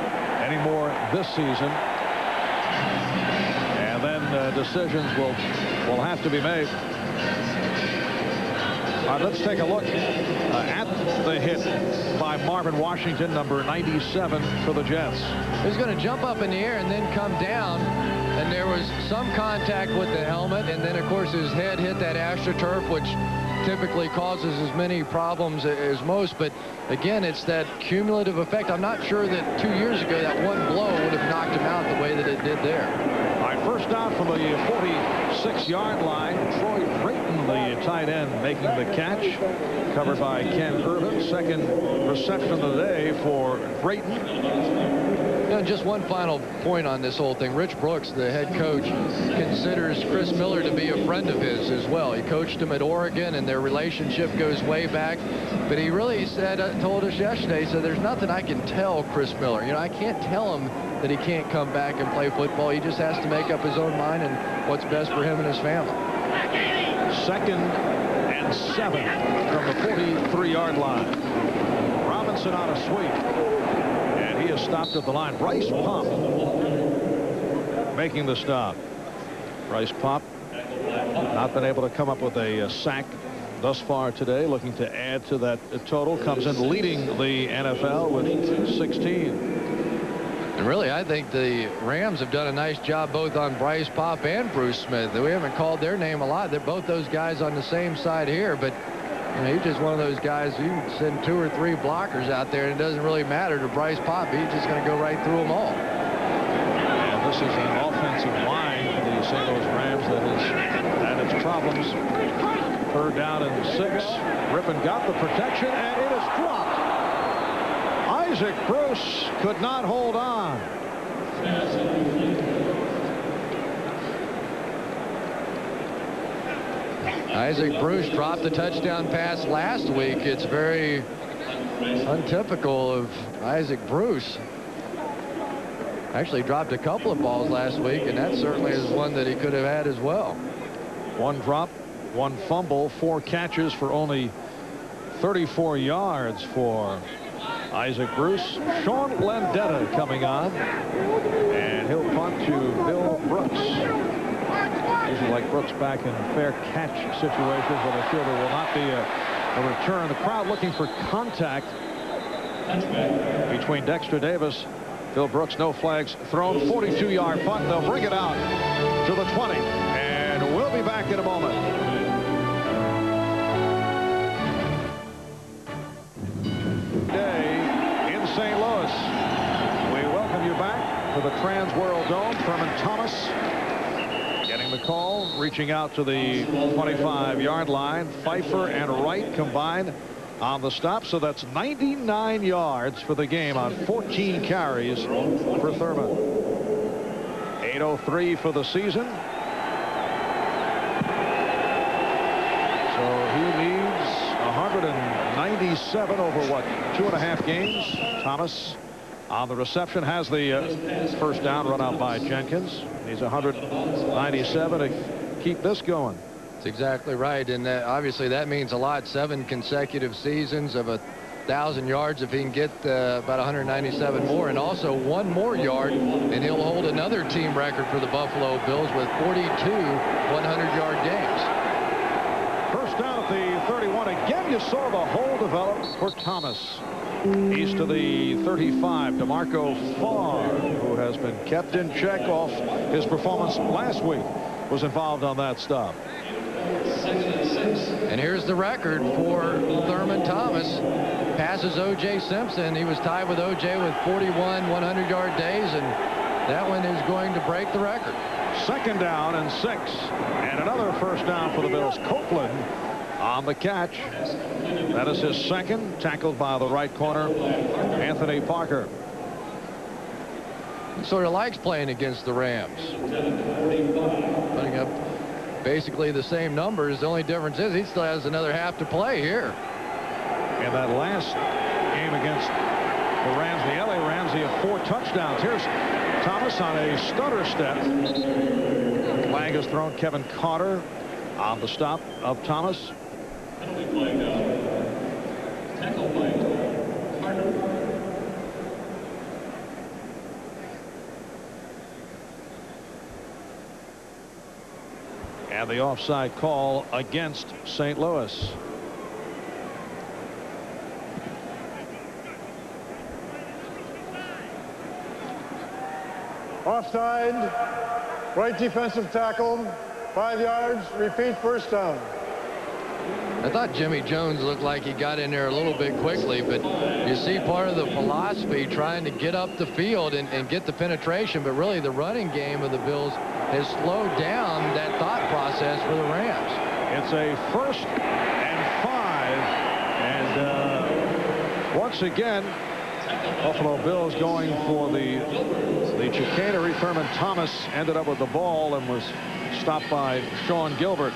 anymore this season. And then decisions will have to be made. All right, let's take a look at the hit by Marvin Washington, number 97 for the Jets. He's going to jump up in the air and then come down, and there was some contact with the helmet, and then of course his head hit that AstroTurf, which typically causes as many problems as most. But again, it's that cumulative effect. I'm not sure that 2 years ago that one blow would have knocked him out the way that it did there. All right, first down from the 46-yard line. Troy Drayton, the tight end, making the catch, covered by Ken Irvin. Second reception of the day for Drayton. And just one final point on this whole thing. Rich Brooks, the head coach, considers Chris Miller to be a friend of his as well. He coached him at Oregon, and their relationship goes way back. But he really said, told us yesterday, he said, there's nothing I can tell Chris Miller. You know, I can't tell him that he can't come back and play football. He just has to make up his own mind and what's best for him and his family. 2nd and 7 from the 43-yard line. Robinson on a sweep. He is stopped at the line. Bryce Popp making the stop. Bryce Popp not been able to come up with a sack thus far today. Looking to add to that total. Comes in leading the NFL with 16. And really, I think the Rams have done a nice job both on Bryce Popp and Bruce Smith. We haven't called their name a lot. They're both those guys on the same side here, but you know, he's just one of those guys. You can send 2 or 3 blockers out there, and it doesn't really matter to Bryce Popp. He's just going to go right through them all. And this is an offensive line for the St. Louis Rams that has had its problems. 3rd down and 6. Rypien got the protection, and it is dropped. Isaac Bruce could not hold on. Isaac Bruce dropped the touchdown pass last week. It's very untypical of Isaac Bruce. Actually dropped a couple of balls last week, and that certainly is one that he could have had as well. 1 drop, 1 fumble, 4 catches for only 34 yards for Isaac Bruce. Sean Landeta coming on, and he'll punt to Bill Brooks. Usually like Brooks back in fair catch situations, but I feel there will not be a return. The crowd looking for contact between Dexter Davis. Bill Brooks, no flags thrown. 42-yard punt. They'll bring it out to the 20, and we'll be back in a moment. Day in St. Louis. We welcome you back to the Trans World Dome. Thurman Thomas getting the call, reaching out to the 25-yard line. Pfeiffer and Wright combined on the stop, so that's 99 yards for the game on 14 carries for Thurman. 8:03 for the season. So he needs 197 over what, 2.5 games. Thomas on the reception has the first down, run out by Jenkins. He's 197 to keep this going. That's exactly right, and obviously that means a lot. 7 consecutive seasons of a 1,000 yards if he can get about 197 more, and also 1 more yard, and he'll hold another team record for the Buffalo Bills with 42 100-yard games. First down at the 31. Again, you saw the hole develop for Thomas. East of the 35, DeMarco Farr, who has been kept in check off his performance last week, was involved on that stop. And here's the record for Thurman Thomas. Passes O.J. Simpson. He was tied with O.J. with 41 100-yard days, and that one is going to break the record. Second down and 6, and another first down for the Bills. Copeland on the catch. That is his second, tackled by the right corner, Anthony Parker. He sort of likes playing against the Rams. Putting up basically the same numbers. The only difference is he still has another half to play here. In that last game against the Rams, the LA Rams, he had 4 touchdowns. Here's Thomas on a stutter step. Flag is thrown. Kevin Carter on the stop of Thomas. Penalty flag down. Tackle by Carter. And the offside call against St. Louis. Offside, right defensive tackle, 5 yards, repeat, first down. I thought Jimmy Jones looked like he got in there a little bit quickly, but you see part of the philosophy trying to get up the field and get the penetration, but really the running game of the Bills has slowed down that thought process for the Rams. It's a 1st and 5, and once again Buffalo Bills going for the chicanery. Thurman Thomas ended up with the ball and was stopped by Sean Gilbert.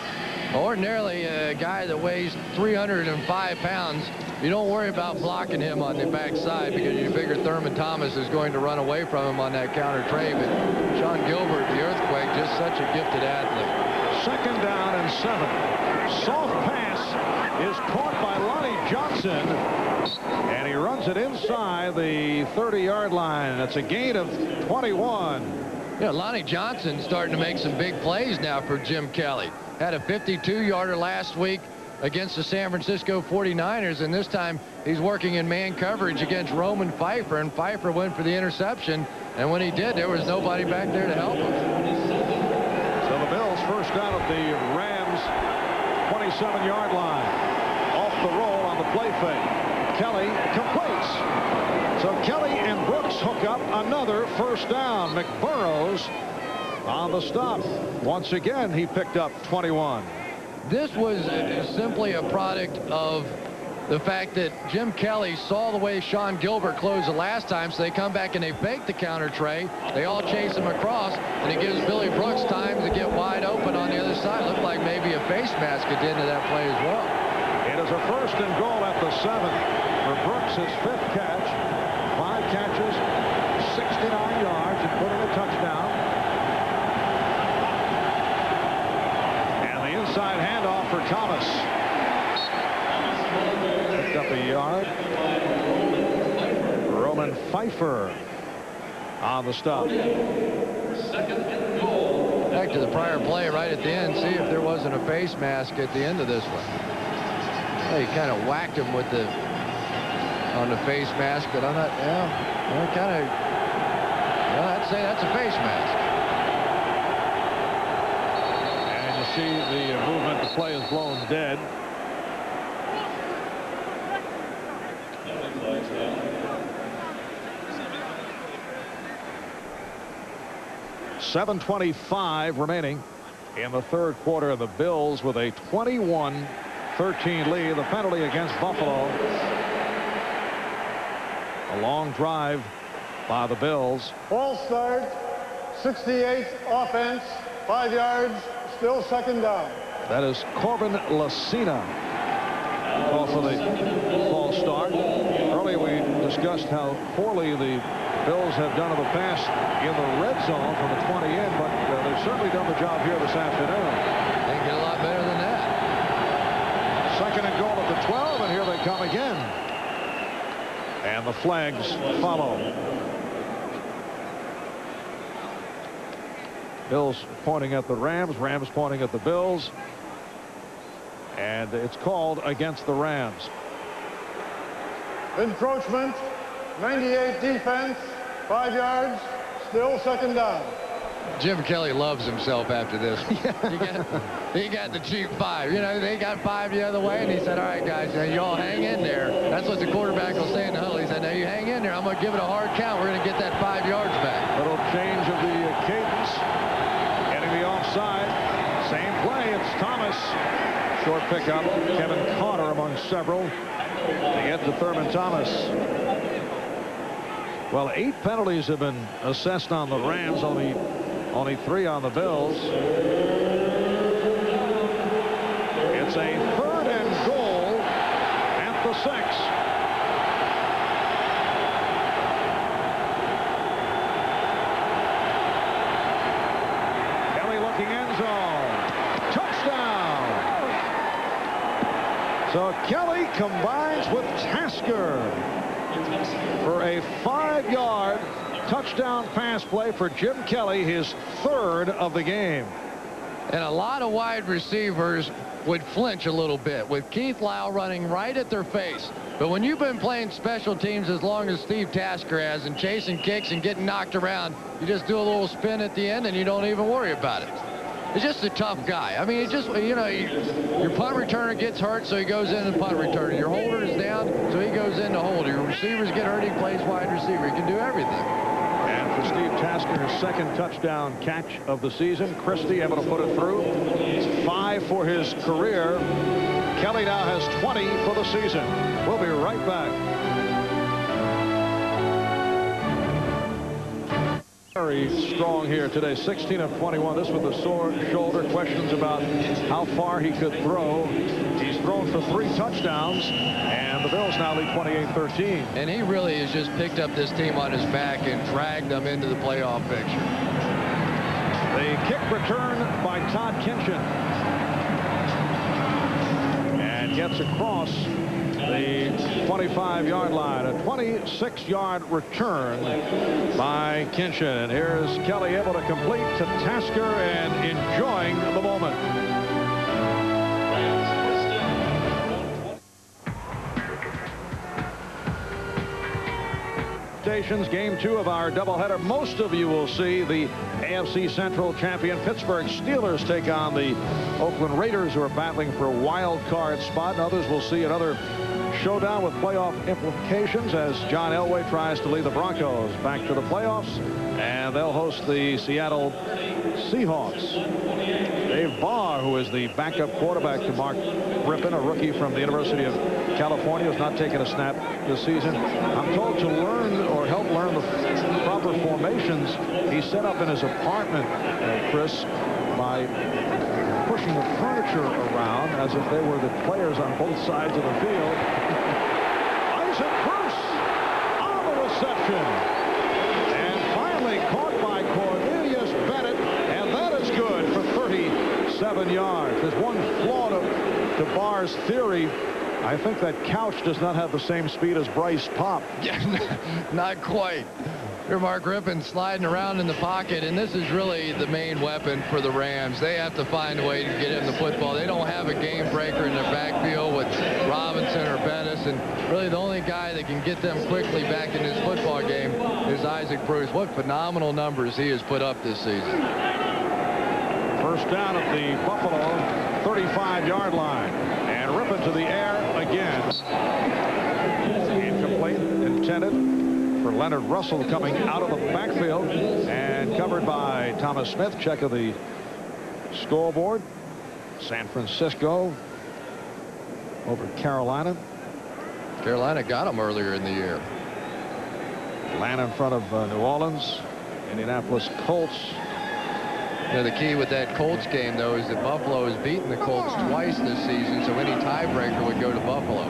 Ordinarily, a guy that weighs 305 pounds, you don't worry about blocking him on the backside because you figure Thurman Thomas is going to run away from him on that counter trey. But Sean Gilbert, the earthquake, just such a gifted athlete. Second down and 7. Soft pass is caught by Lonnie Johnson, and he runs it inside the 30-yard line. That's a gain of 21. Yeah, Lonnie Johnson starting to make some big plays now for Jim Kelly. Had a 52-yarder last week against the San Francisco 49ers, and this time he's working in man coverage against Roman Pfeiffer, and Pfeiffer went for the interception, and when he did, there was nobody back there to help him. So the Bills first down at the Rams 27-yard line. Off the roll on the play fake. Kelly completes. So Kelly and Brooks hook up another first down. McBurrows on the stop. Once again, he picked up 21. This was simply a product of the fact that Jim Kelly saw the way Sean Gilbert closed the last time, so they come back and they fake the counter tray. They all chase him across, and it gives Billy Brooks time to get wide open on the other side. Looked like maybe a face mask at the end of that play as well. It is a 1st and goal at the 7 for Brooks, his 5th catch. 5 catches, 69 yards, including a touchdown. And the inside handoff for Thomas. Picked up a yard. Roman Pfeiffer on the stop. Back to the prior play right at the end. See if there wasn't a face mask at the end of this one. Well, he kind of whacked him with the on the face mask, but I'm not. Yeah, kind of. Well, I'd say that's a face mask. And you see the movement. The play is blown dead. .7:25 remaining in the 3rd quarter. The Bills with a 21-13 lead. The penalty against Buffalo. A long drive by the Bills. False start, 68th offense, 5 yards, still second down. That is Corbin Lacina. Call for the false start. Earlier we discussed how poorly the Bills have done in the past in the red zone from the 20 in, but they've certainly done the job here this afternoon. They can get a lot better than that. Second and goal at the 12, and here they come again. And the flags follow. Bills pointing at the Rams. Rams pointing at the Bills. And it's called against the Rams. Encroachment, 98 defense, 5 yards, still second down. Jim Kelly loves himself after this. He got the cheap 5. You know, they got 5 the other way, and he said, all right, guys, you all hang in there. That's what the quarterback will say in the huddle. He said, now you hang in there. I'm going to give it a hard count. We're going to get that 5 yards back. Little change of the cadence. Getting the offside. Same play. It's Thomas. Short pickup. Kevin Carter among several to get to Thurman Thomas. Well, 8 penalties have been assessed on the Rams, only 3 on the Bills. It's a 3rd and goal at the 6. Kelly looking end zone. Touchdown. So Kelly combines with Tasker for a 5-yard touchdown pass play for Jim Kelly, his 3rd of the game. And a lot of wide receivers would flinch a little bit with Keith Lau running right at their face. But when you've been playing special teams as long as Steve Tasker has and chasing kicks and getting knocked around, you just do a little spin at the end and you don't even worry about it. He's just a tough guy. I mean, it just, you know, your punt returner gets hurt, so he goes in and punt returner. Your holder is down, so he goes in to hold. Your receivers get hurt, he plays wide receiver. He can do everything. And for Steve Tasker, his 2nd touchdown catch of the season. Christie able to put it through. It's 5 for his career. Kelly now has 20 for the season. We'll be right back. Very strong here today. 16 of 21. This with a sore shoulder. Questions about how far he could throw. He's thrown for 3 touchdowns, and the Bills now lead 28-13. And he really has just picked up this team on his back and dragged them into the playoff picture. The kick return by Todd Kinchin, and gets across the 25-yard line. A 26-yard return by Kinchin. And here's Kelly able to complete to Tasker and enjoying the moment. Game 2 of our doubleheader. Most of you will see the AFC Central champion Pittsburgh Steelers take on the Oakland Raiders, who are battling for a wild card spot. And others will see another showdown with playoff implications as John Elway tries to lead the Broncos back to the playoffs, and they'll host the Seattle Seahawks. Dave Barr, who is the backup quarterback to Mark Rippon, a rookie from the University of California, has not taken a snap this season. I'm told to learn or help learn the proper formations he set up in his apartment, Chris, by pushing the furniture around as if they were the players on both sides of the field. Isaac Bruce on the reception. And finally caught by Cornelius Bennett, and that is good for 37 yards. There's one flaw to Barr's theory. I think that Couch does not have the same speed as Bryce Pop. Yeah, not quite. Here Mark Rippon sliding around in the pocket, and this is really the main weapon for the Rams. They have to find a way to get him the football. They don't have a game breaker in their backfield with Robinson or Bennis, and really the only guy that can get them quickly back in this football game is Isaac Bruce. What phenomenal numbers he has put up this season. First down at the Buffalo 35-yard line, and Rippon to the air again. Incomplete, intended for Leonard Russell, coming out of the backfield and covered by Thomas Smith. Check of the scoreboard. San Francisco over Carolina. Carolina got them earlier in the year. Atlanta in front of New Orleans. Indianapolis Colts. You know, the key with that Colts game, though, is that Buffalo has beaten the Colts twice this season, so any tiebreaker would go to Buffalo.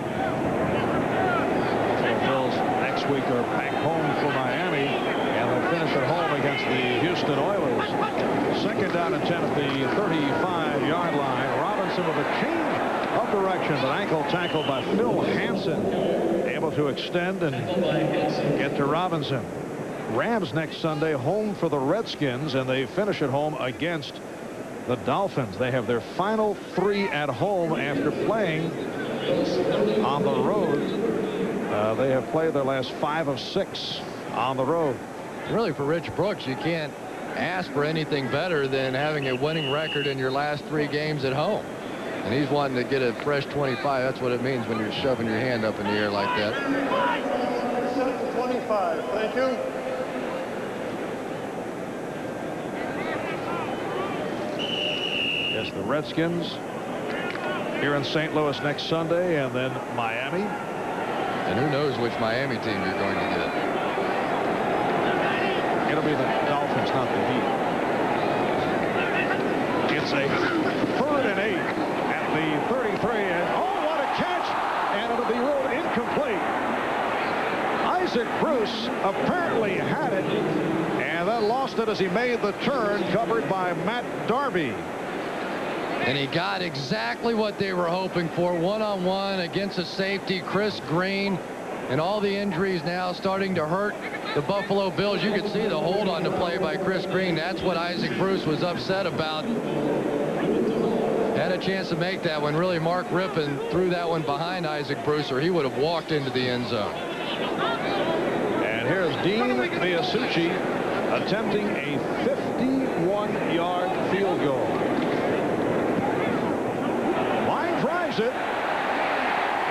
The Bills next week are back home for Miami, and they'll finish at home against the Houston Oilers. Second down and 10 at the 35-yard line. Robinson with a change of direction, but ankle tackled by Phil Hansen. able to extend and get to Robinson. Rams next Sunday home for the Redskins, and they finish at home against the Dolphins. They have their final 3 at home after playing on the road. They have played their last 5 of 6 on the road. Really, for Rich Brooks, you can't ask for anything better than having a winning record in your last 3 games at home. And he's wanting to get a fresh 25. That's what it means when you're shoving your hand up in the air like that. 25. Thank you. Yes, the Redskins here in St. Louis next Sunday, and then Miami. And who knows which Miami team you're going to get. It'll be the Dolphins, not the Heat. It's a 3rd and 8 at the 33. And oh, what a catch! And it'll be ruled incomplete. Isaac Bruce apparently had it and then lost it as he made the turn, covered by Matt Darby. And he got exactly what they were hoping for, one-on-one against a safety, Chris Green. And all the injuries now starting to hurt the Buffalo Bills. You could see the hold on the play by Chris Green. That's what Isaac Bruce was upset about. Had a chance to make that one. Really, Mark Rippon threw that one behind Isaac Bruce, or he would have walked into the end zone. And here's Dean Biasucci attempting a 51-yard field goal. Line drives it.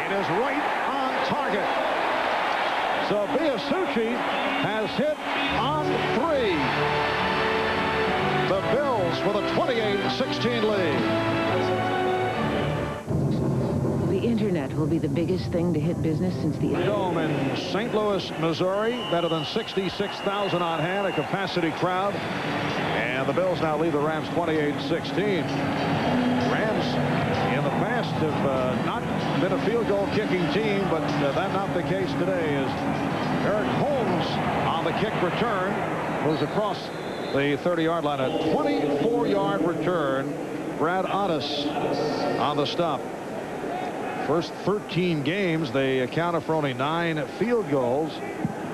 It is right on target. So Biasucci has hit on 3. The Bills with a 28-16 lead. The internet will be the biggest thing to hit business since the Dome in St. Louis, Missouri. Better than 66,000 on hand, a capacity crowd. And the Bills now lead the Rams 28-16. Rams in the past have not been a field goal kicking team, but that's not the case today, as Eric Holmes on the kick return moves across the 30-yard line. A 24-yard return. Brad Otis on the stop. First 13 games, they accounted for only 9 field goals.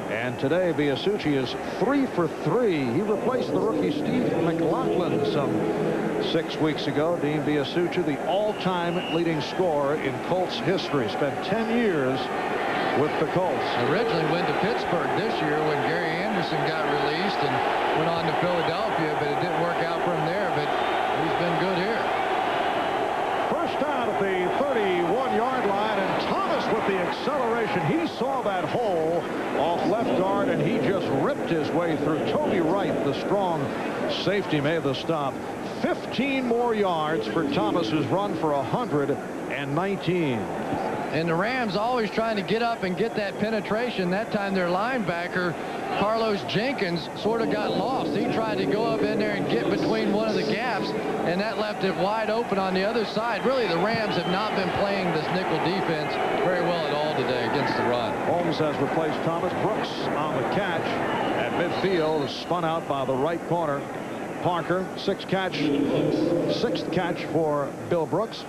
And today, Biasucci is 3 for 3. He replaced the rookie Steve McLaughlin some 6 weeks ago. Dean Biasucci, the all-time leading scorer in Colts history. Spent 10 years with the Colts. Originally went to Pittsburgh this year when Gary Anderson got released and went on to Philadelphia, but it didn't work out for him there. But he's been good here. First down at the 31-yard line, and Thomas with the acceleration. He saw that hole off left guard, and he just ripped his way through. Toby Wright, the strong safety, made the stop. 15 more yards for Thomas, who's run for 119. And the Rams always trying to get up and get that penetration. That time their linebacker, Carlos Jenkins, sort of got lost. He tried to go up in there and get between one of the gaps, and that left it wide open on the other side. Really, the Rams have not been playing this nickel defense very well at all today against the run. Holmes has replaced Thomas. Brooks on the catch at midfield, spun out by the right corner. Parker, sixth catch for Bill Brooks.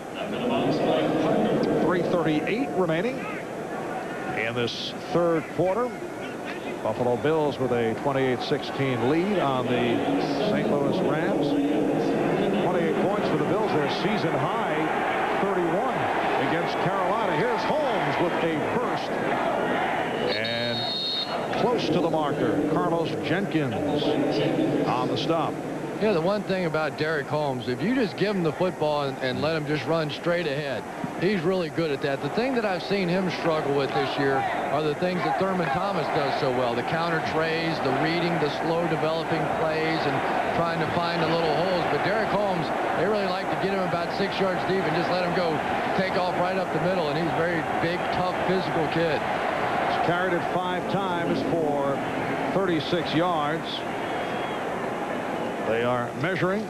3:38 remaining in this third quarter. Buffalo Bills with a 28-16 lead on the St. Louis Rams. 28 points for the Bills, their season high 31 against Carolina. Here's Holmes with a burst and close to the marker. Carlos Jenkins on the stop. Yeah, the one thing about Derek Holmes, if you just give him the football and let him just run straight ahead, he's really good at that. The thing that I've seen him struggle with this year are the things that Thurman Thomas does so well. The counter trays, the reading, the slow developing plays, and trying to find the little holes. But Derek Holmes, they really like to get him about 6 yards deep and just let him go take off right up the middle. And he's a very big, tough, physical kid. He's carried it 5 times for 36 yards. They are measuring.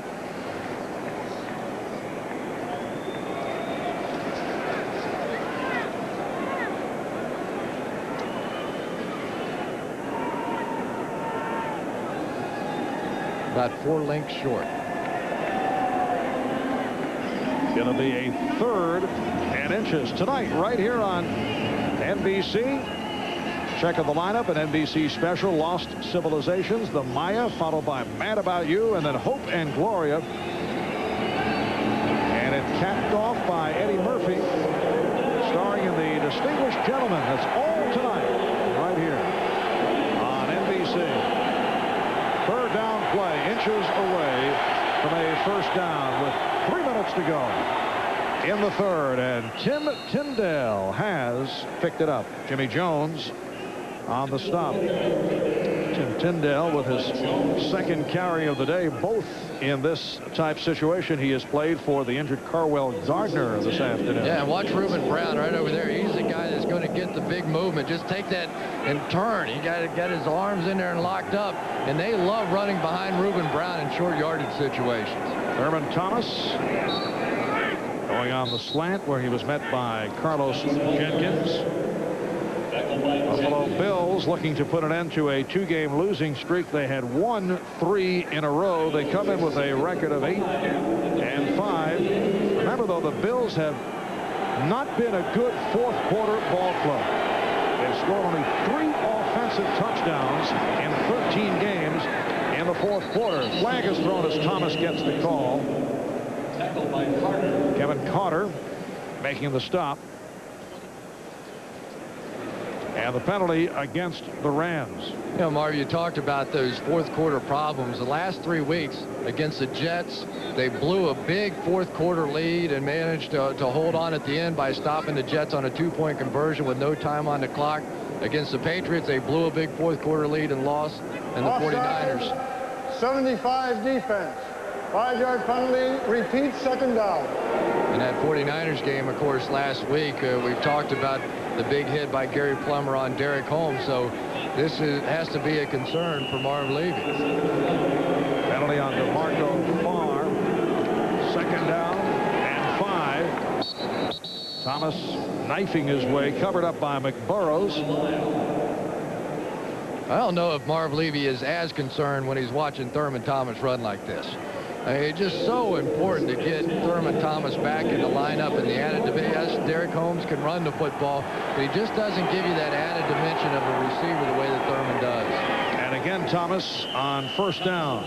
About 4 lengths short. Going to be a 3rd and inches tonight right here on NBC. Check of the lineup, an NBC special, Lost Civilizations, The Maya, followed by Mad About You, and then Hope and Gloria. And it capped off by Eddie Murphy, starring in The Distinguished Gentleman. That's all tonight, right here on NBC. Third down play, inches away from a first down with 3 minutes to go in the third, and Tim Tyndale has picked it up. Jimmy Jones on the stop. Tim Tyndale with his second carry of the day, both in this type situation. He has played for the injured Carwell Gardner this afternoon. Yeah, and watch Ruben Brown right over there. He's the guy that's going to get the big movement. Just take that and turn. He got his arms in there and locked up, and they love running behind Ruben Brown in short yardage situations. Thurman Thomas going on the slant, where he was met by Carlos Jenkins. Buffalo Bills looking to put an end to a 2-game losing streak. They had won 3 in a row. They come in with a record of 8-5. Remember, though, the Bills have not been a good fourth quarter ball club. They've scored only 3 offensive touchdowns in 13 games in the fourth quarter. Flag is thrown as Thomas gets the call. Kevin Carter making the stop. And the penalty against the Rams. You know, Marv, you talked about those fourth quarter problems. The last 3 weeks against the Jets, they blew a big fourth quarter lead and managed to hold on at the end by stopping the Jets on a 2-point conversion with no time on the clock. Against the Patriots, they blew a big fourth quarter lead and lost. And the 49ers. 75 defense. 5-yard penalty. Repeat, second down. In that 49ers game, of course, last week, we've talked about the big hit by Gary Plummer on Derek Holmes. So this has to be a concern for Marv Levy. Penalty on DeMarco Farr. Second down and 5. Thomas knifing his way, covered up by McBurrows. I don't know if Marv Levy is as concerned when he's watching Thurman Thomas run like this. I mean, it's just so important to get Thurman Thomas back in the lineup, and the added dimension. Yes, Derek Holmes can run the football, but he just doesn't give you that added dimension of a receiver the way that Thurman does. And again, Thomas on first down.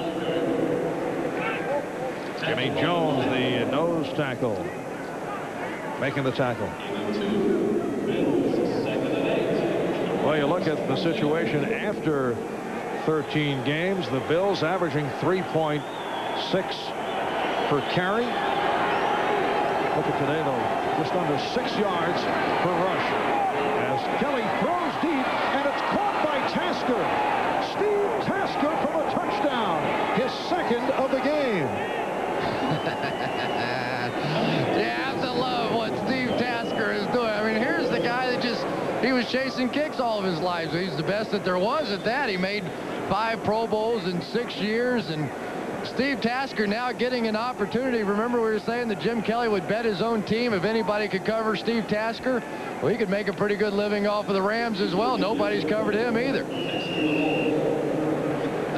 Jimmy Jones, the nose tackle, making the tackle. Well, you look at the situation after 13 games. The Bills averaging 3.6 per carry. Look at today, though, just under 6 yards per rush. As Kelly throws deep, and it's caught by Tasker. Steve Tasker for a touchdown, his second of the game. You have to love what Steve Tasker is doing. I mean, here's the guy that he was chasing kicks all of his life. He's the best that there was at that. He made 5 Pro Bowls in 6 years, and Steve Tasker now getting an opportunity. Remember, we were saying that Jim Kelly would bet his own team if anybody could cover Steve Tasker. Well, he could make a pretty good living off of the Rams as well. Nobody's covered him either.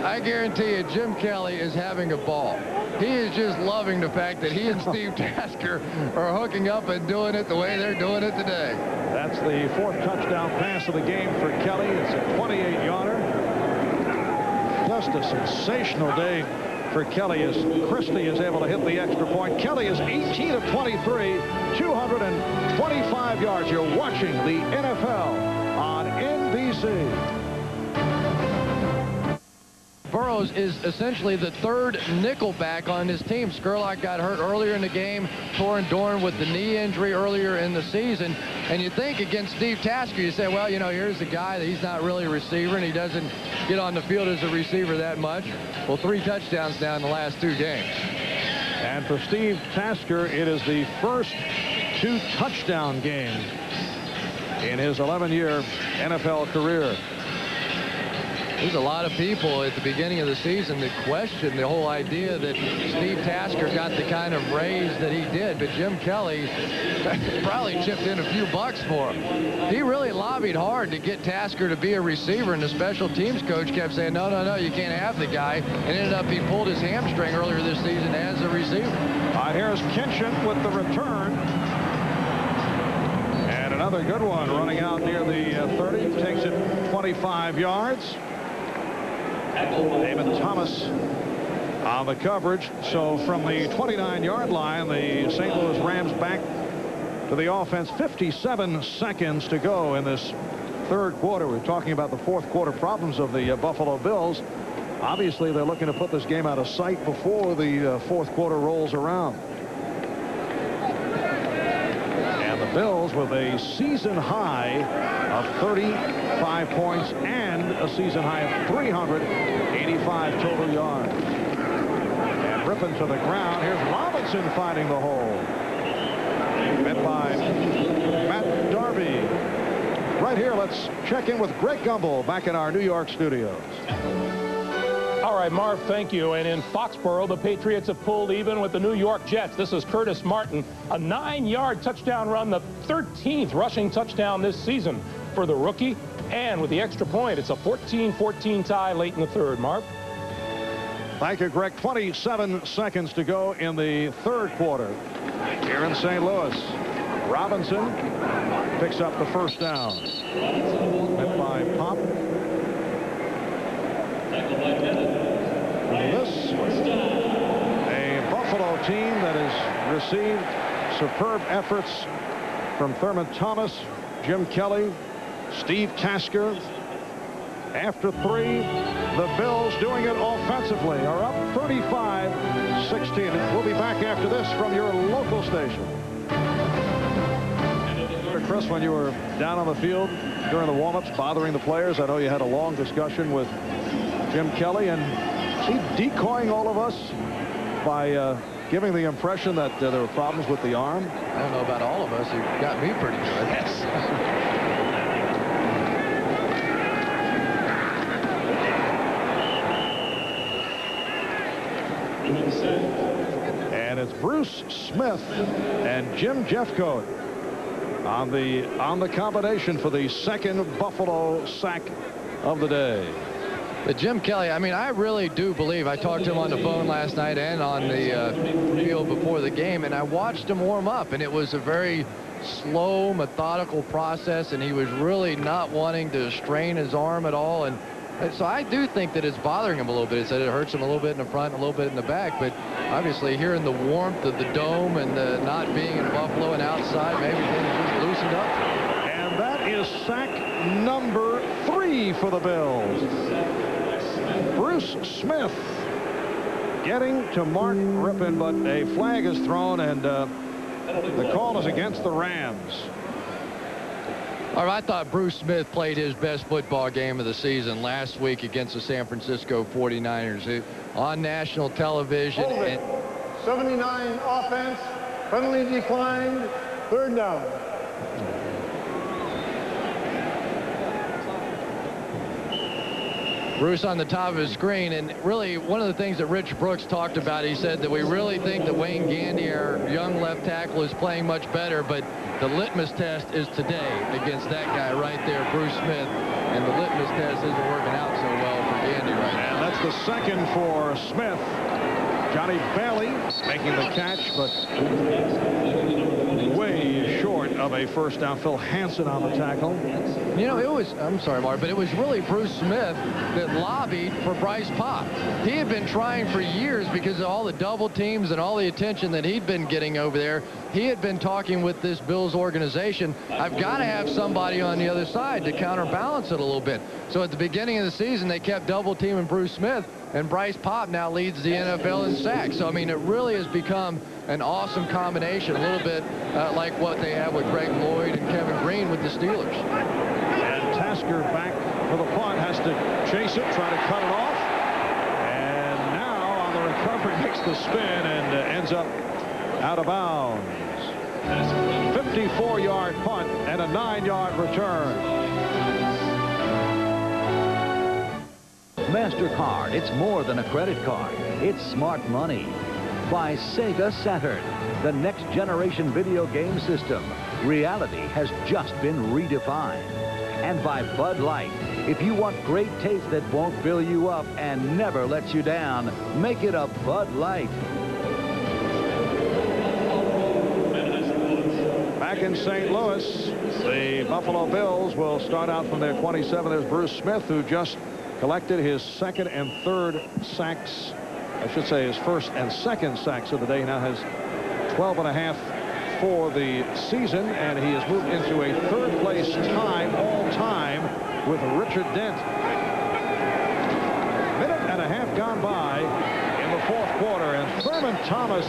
I guarantee you, Jim Kelly is having a ball. He is just loving the fact that he and Steve Tasker are hooking up and doing it the way they're doing it today. That's the 4th touchdown pass of the game for Kelly. It's a 28-yarder. Just a sensational day for Kelly as Christie is able to hit the extra point. Kelly is 18 of 23, 225 yards. You're watching the NFL on NBC. Burrows is essentially the third nickelback on his team. Skurlock got hurt earlier in the game. Torrin Dorn with the knee injury earlier in the season. And you think against Steve Tasker, you say, well, you know, here's the guy that he's not really a receiver, and he doesn't get on the field as a receiver that much. Well, 3 touchdowns now in the last 2 games. And for Steve Tasker, it is the first 2 touchdown game in his 11-year NFL career. There's a lot of people at the beginning of the season that questioned the whole idea that Steve Tasker got the kind of raise that he did, but Jim Kelly probably chipped in a few bucks for him. He really lobbied hard to get Tasker to be a receiver, and the special teams coach kept saying, no, no, no, you can't have the guy, and ended up he pulled his hamstring earlier this season as a receiver. Here's Kinchin with the return. And another good one running out near the 30. Takes it 25 yards. Damon Thomas on the coverage. So from the 29-yard line, the St. Louis Rams back to the offense. 57 seconds to go in this third quarter. We're talking about the fourth quarter problems of the Buffalo Bills. Obviously, they're looking to put this game out of sight before the fourth quarter rolls around. And the Bills with a season high of 35 points and a season high of 385 total yards. And ripping to the ground. Here's Robinson finding the hole. Met by Matt Darby. Right here, let's check in with Greg Gumbel back in our New York studios. All right, Marv, thank you. And in Foxborough, the Patriots have pulled even with the New York Jets. This is Curtis Martin, a 9-yard touchdown run, the 13th rushing touchdown this season for the rookie. And with the extra point, it's a 14-14 tie late in the third. Marv? Thank you, Greg. 27 seconds to go in the third quarter. Here in St. Louis, Robinson picks up the first down. Hit by Pop. This, a Buffalo team that has received superb efforts from Thurman Thomas, Jim Kelly, Steve Tasker. After 3, the Bills doing it offensively are up 35-16. We'll be back after this from your local station. Chris, when you were down on the field during the warm-ups bothering the players, I know you had a long discussion with Jim Kelly, and is he decoying all of us by giving the impression that there were problems with the arm? I don't know about all of us. He got me pretty good. Yes. And it's Bruce Smith and Jim Jeffcoat on the combination for the second Buffalo sack of the day. But Jim Kelly, I mean, I really do believe, I talked to him on the phone last night and on the field before the game, and I watched him warm up, and it was a very slow, methodical process, and he was really not wanting to strain his arm at all. And so I do think that it's bothering him a little bit. He said it hurts him a little bit in the front, a little bit in the back. But obviously here in the warmth of the dome and the not being in Buffalo and outside, maybe things just loosened up. And that is sack number 3 for the Bills. Bruce Smith getting to Mark Rypien, but a flag is thrown, and the call is against the Rams. All right, I thought Bruce Smith played his best football game of the season last week against the San Francisco 49ers on national television. And 79 offense, penalty declined, third down. Bruce on the top of his screen, and really one of the things that Rich Brooks talked about, he said that we really think that Wayne Gandy, our young left tackle, is playing much better, but the litmus test is today against that guy right there, Bruce Smith, and the litmus test isn't working out so well for Gandy right now. And that's the second for Smith. Johnny Bailey making the catch, but way short of a first down. Phil Hansen on the tackle. You know, it was, I'm sorry, Mark, but it was really Bruce Smith that lobbied for Bryce Pop. He had been trying for years because of all the double teams and all the attention that he'd been getting over there. He had been talking with this Bills organization. I've got to have somebody on the other side to counterbalance it a little bit. So at the beginning of the season, they kept double teaming Bruce Smith, and Bryce Pop now leads the NFL in sacks. So, I mean, it really has become an awesome combination, a little bit like what they have with Greg Lloyd and Kevin Green with the Steelers. And Tasker back for the punt, has to chase it, try to cut it off. And now on the recovery makes the spin and ends up out of bounds. 54-yard punt and a 9-yard return. MasterCard, it's more than a credit card. It's smart money. By Sega Saturn, the next generation video game system. Reality has just been redefined. And by Bud Light, if you want great taste that won't fill you up and never lets you down, make it a Bud Light. Back in St. Louis, the Buffalo Bills will start out from their 27. There's Bruce Smith, who just collected his second and third sacks. I should say his first and second sacks of the day. Now has 12.5 for the season, and he has moved into a third-place tie all time with Richard Dent. Minute and a half gone by in the fourth quarter, and Thurman Thomas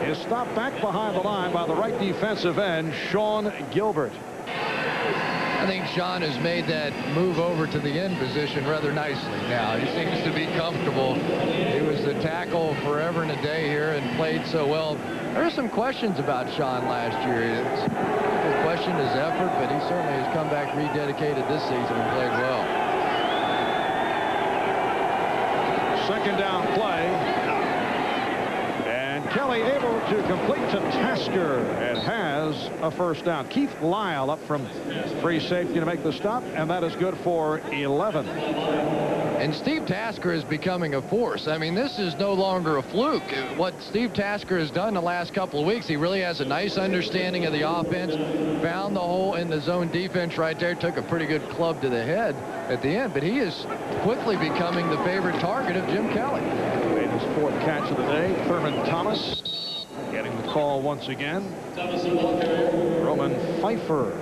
is stopped back behind the line by the right defensive end, Sean Gilbert. I think Sean has made that move over to the end position rather nicely now. He seems to be comfortable. He was the tackle forever and a day here and played so well. There are some questions about Sean last year. People question his effort, but he certainly has come back rededicated this season and played well. Second down play. And Kelly able to complete to Tasker and has a first down. Keith Lyle up from free safety to make the stop, and that is good for 11. And Steve Tasker is becoming a force. I mean, this is no longer a fluke. What Steve Tasker has done the last couple of weeks, he really has a nice understanding of the offense, found the hole in the zone defense right there, took a pretty good club to the head at the end, but he is quickly becoming the favorite target of Jim Kelly. Made his fourth catch of the day. Thurman Thomas getting the call once again. Roman Pfeiffer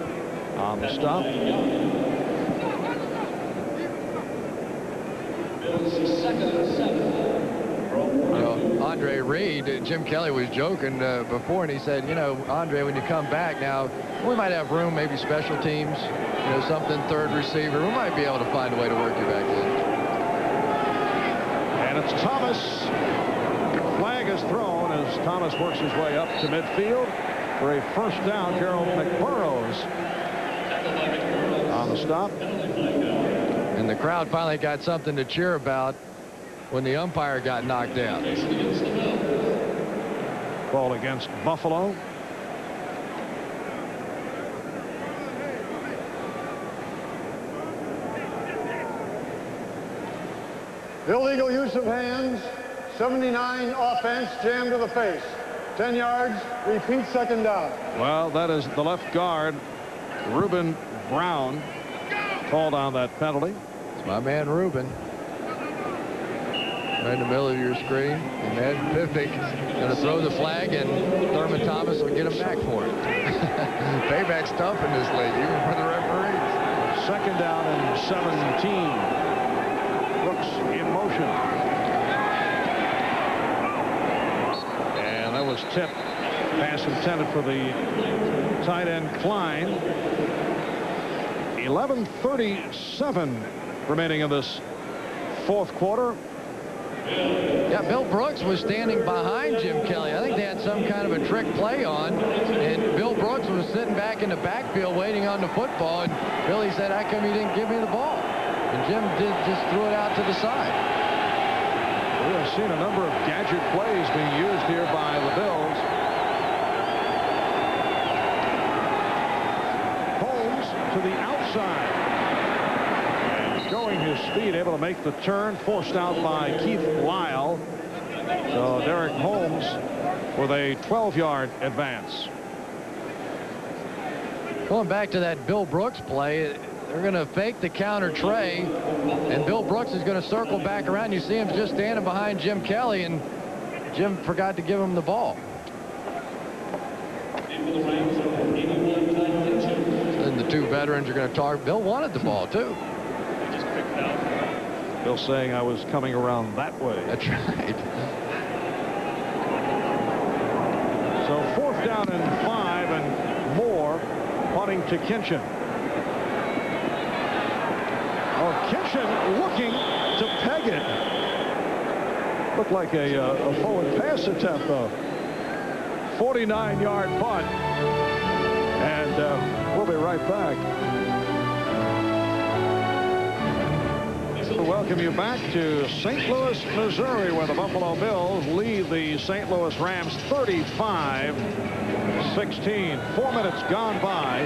on the stop. Andre Reed, Jim Kelly was joking before, and he said, you know, Andre, when you come back now, we might have room, maybe special teams, you know, something third receiver. We might be able to find a way to work you back in. And it's Thomas. Flag is thrown as Thomas works his way up to midfield for a first down. Gerald McBurrows on the stop. And the crowd finally got something to cheer about when the umpire got knocked out. Ball against Buffalo. Illegal use of hands. 79 offense, jammed to the face. 10 yards, repeat second down. Well, that is the left guard, Reuben Brown, called on that penalty. It's my man Reuben. Right in the middle of your screen. And Ed Pivnik going to throw the flag, and Thurman Thomas will get him back for it. Payback's tough in this league, even for the referees. Second down and 17. Brooks in motion. And that was tipped. Pass intended for the tight end Klein. 11:37 remaining in this fourth quarter. Yeah, Bill Brooks was standing behind Jim Kelly. I think they had some kind of a trick play on, and Bill Brooks was sitting back in the backfield waiting on the football, and Billy said, how come you didn't give me the ball? And Jim just threw it out to the side. We have seen a number of gadget plays being used here by the Bills. Holmes to the outside. Showing his speed, able to make the turn, forced out by Keith Lyle. So Derek Holmes with a 12-yard advance. Going back to that Bill Brooks play, they're going to fake the counter tray, and Bill Brooks is going to circle back around. You see him just standing behind Jim Kelly, and Jim forgot to give him the ball. And the two veterans are going to target. Bill wanted the ball, too. Bill saying I was coming around that way. That's right. So fourth down and 5 and more, punting to Kinchin. Oh, Kinchin looking to peg it. Looked like a forward pass attempt, though. 49-yard punt. And we'll be right back. To welcome you back to St. Louis, Missouri, where the Buffalo Bills lead the St. Louis Rams 35-16. 4 minutes gone by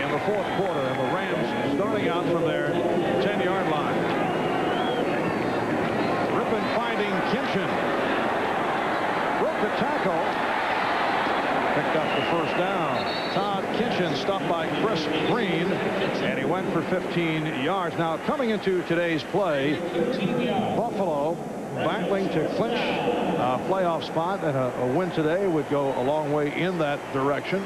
in the fourth quarter, and the Rams starting out from their 10-yard line. Rippon finding Kinchin. Broke the tackle. Picked up the first down. Tom by Chris Green, and he went for 15 yards. Now, coming into today's play, Buffalo battling to clinch a playoff spot, and a win today would go a long way in that direction.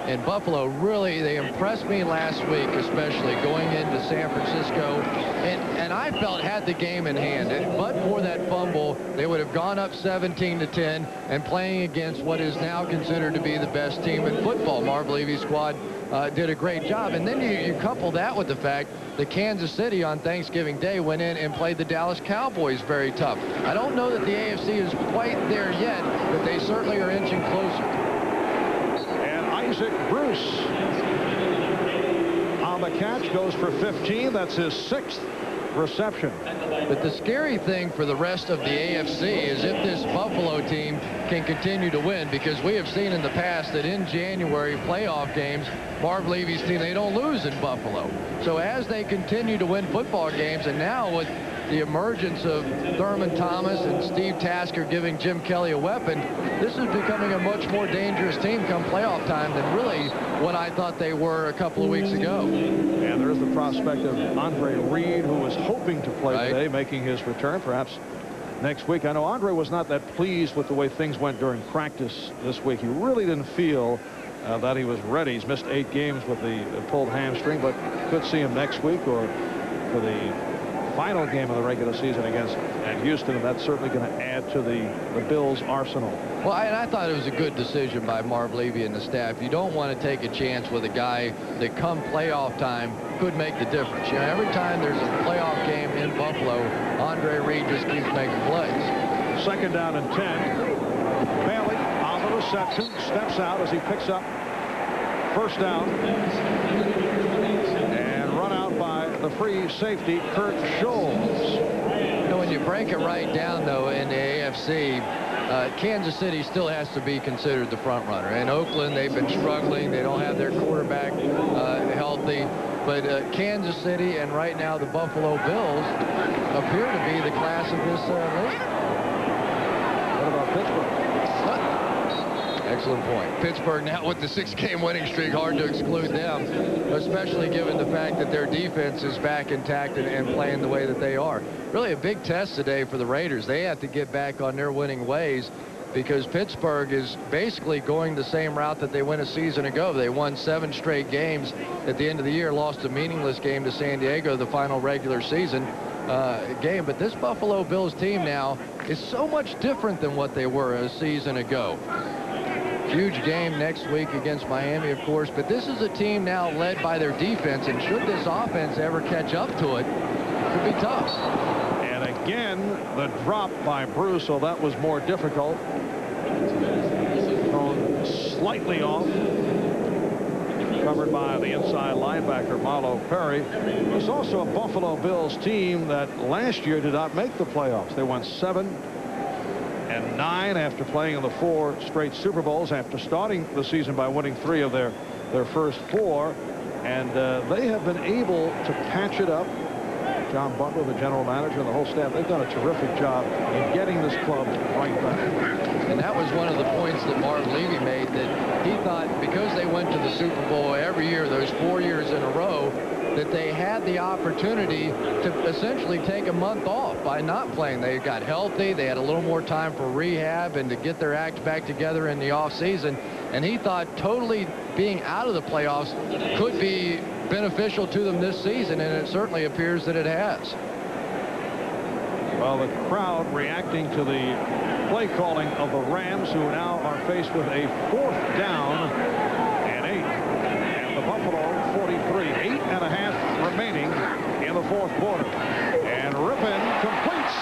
And Buffalo, really, they impressed me last week, especially going into San Francisco. And I felt had the game in hand. But for that fumble, they would have gone up 17-10 and playing against what is now considered to be the best team in football. Marv Levy's squad did a great job. And then you couple that with the fact that Kansas City on Thanksgiving Day went in and played the Dallas Cowboys very tough. I don't know that the AFC is quite there yet, but they certainly are inching closer. Isaac Bruce on the catch, goes for 15. That's his 6th reception. But the scary thing for the rest of the AFC is if this Buffalo team can continue to win, because we have seen in the past that in January playoff games, Marv Levy's team, they don't lose in Buffalo. So as they continue to win football games, and now with the emergence of Thurman Thomas and Steve Tasker giving Jim Kelly a weapon, this is becoming a much more dangerous team come playoff time than really what I thought they were a couple of weeks ago. And there is the prospect of Andre Reed, who was hoping to play today, making his return perhaps next week. I know Andre was not that pleased with the way things went during practice this week. He really didn't feel that he was ready. He's missed 8 games with the pulled hamstring, but could see him next week or for the final game of the regular season against Houston, and that's certainly going to add to the Bills' arsenal. Well, I thought it was a good decision by Marv Levy and the staff. You don't want to take a chance with a guy that come playoff time could make the difference. You know, every time there's a playoff game in Buffalo, Andre Reed just keeps making plays. 2nd down and 10. Bailey on the reception, steps out as he picks up 1st down. The free safety, Kurt Scholes. You know, when you break it right down, though, in the AFC, Kansas City still has to be considered the front runner. In Oakland, they've been struggling. They don't have their quarterback healthy. But Kansas City and right now the Buffalo Bills appear to be the class of this league. What about Pittsburgh? Excellent point. Pittsburgh now with the 6-game winning streak, hard to exclude them, especially given the fact that their defense is back intact and playing the way that they are. Really a big test today for the Raiders. They have to get back on their winning ways because Pittsburgh is basically going the same route that they went a season ago. They won 7 straight games at the end of the year, lost a meaningless game to San Diego, the final regular season game. But this Buffalo Bills team now is so much different than what they were a season ago. Huge game next week against Miami, of course, but this is a team now led by their defense, and should this offense ever catch up to it, it could be tough. And again, the drop by Bruce, so that was more difficult. Thrown slightly off. Covered by the inside linebacker, Marlo Perry. It's also a Buffalo Bills team that last year did not make the playoffs. They won 7-9 after playing in the 4 straight Super Bowls, after starting the season by winning 3 of their first 4, and they have been able to patch it up. John Butler, the general manager, and the whole staff, they've done a terrific job in getting this club right back. And that was one of the points that Marv Levy made, that he thought because they went to the Super Bowl every year, those 4 years in a row, that they had the opportunity to essentially take a month off by not playing. They got healthy. They had a little more time for rehab and to get their act back together in the offseason. And he thought totally being out of the playoffs could be beneficial to them this season, and it certainly appears that it has. Well, the crowd reacting to the play calling of the Rams, who now are faced with a 4th down and 8. And the Buffalo 43, 8.5 remaining in the 4th quarter. And Rippon completes.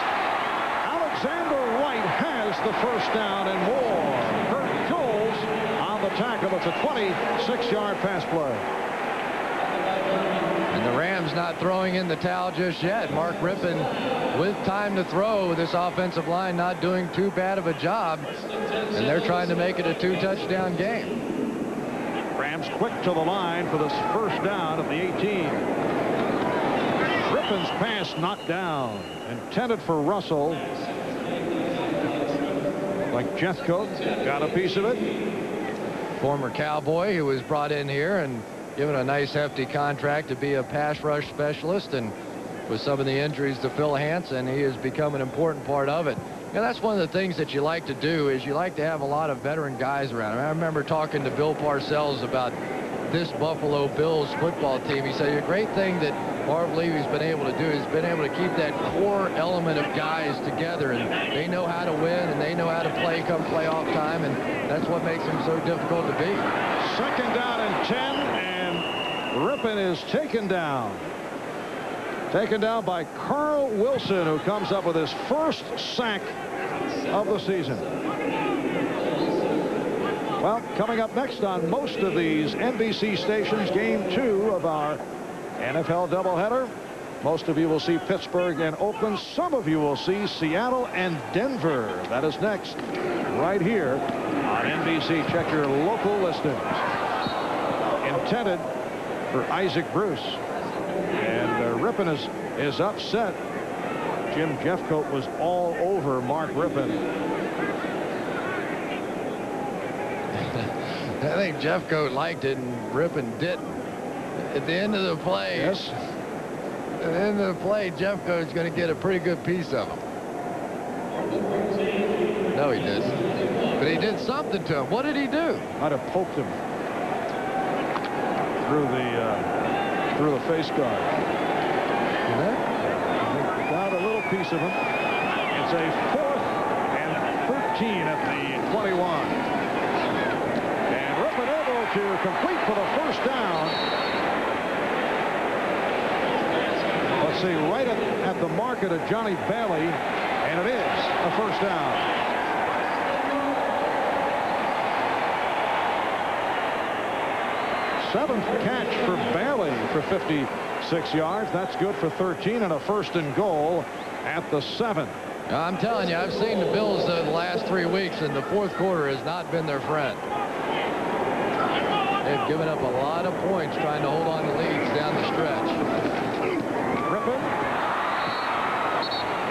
Alexander White has the 1st down and more. Kurt Scholes on the tackle. It's a 26-yard pass play. And the Rams not throwing in the towel just yet. Mark Rippon with time to throw. This offensive line not doing too bad of a job. And they're trying to make it a 2-touchdown game. Rams quick to the line for this 1st down at the 18. Rippon's pass knocked down. Intended for Russell. Like Jeffcoat got a piece of it. former Cowboy who was brought in here and given a nice hefty contract to be a pass rush specialist, and with some of the injuries to Phil Hansen, he has become an important part of it. And that's one of the things that you like to do, is you like to have a lot of veteran guys around. I remember talking to Bill Parcells about this Buffalo Bills football team. He said a great thing that Marv Levy's been able to do is been able to keep that core element of guys together, and they know how to win and they know how to play come playoff time, and that's what makes them so difficult to beat. 2nd down and 10, and Rypien is taken down. Taken down by Carl Wilson, who comes up with his first sack of the season. Well, coming up next on most of these NBC stations, game 2 of our NFL doubleheader. Most of you will see Pittsburgh and Oakland. Some of you will see Seattle and Denver. That is next, right here on NBC. Check your local listings. Intended for Isaac Bruce. And Rypien is upset. Jim Jeffcoat was all over Mark Rypien. I think Jeffcoat liked it and Rypien didn't. At the end of the play, yes. At the end of the play, Jeffcoat's going to get a pretty good piece of him. No, he didn't. But he did something to him. What did he do? Might have poked him through the face guard. Got a little piece of him. It's a 4th and 13 at the 21. And Rypien able to complete for the first down. Let's see, right at the market of Johnny Bailey, and it is a first down. Seventh catch for Bailey for 56 yards. That's good for 13 and a 1st and goal at the 7. I'm telling you, I've seen the Bills the last 3 weeks, and the 4th quarter has not been their friend. They've given up a lot of points trying to hold on to leads down the stretch. Rypien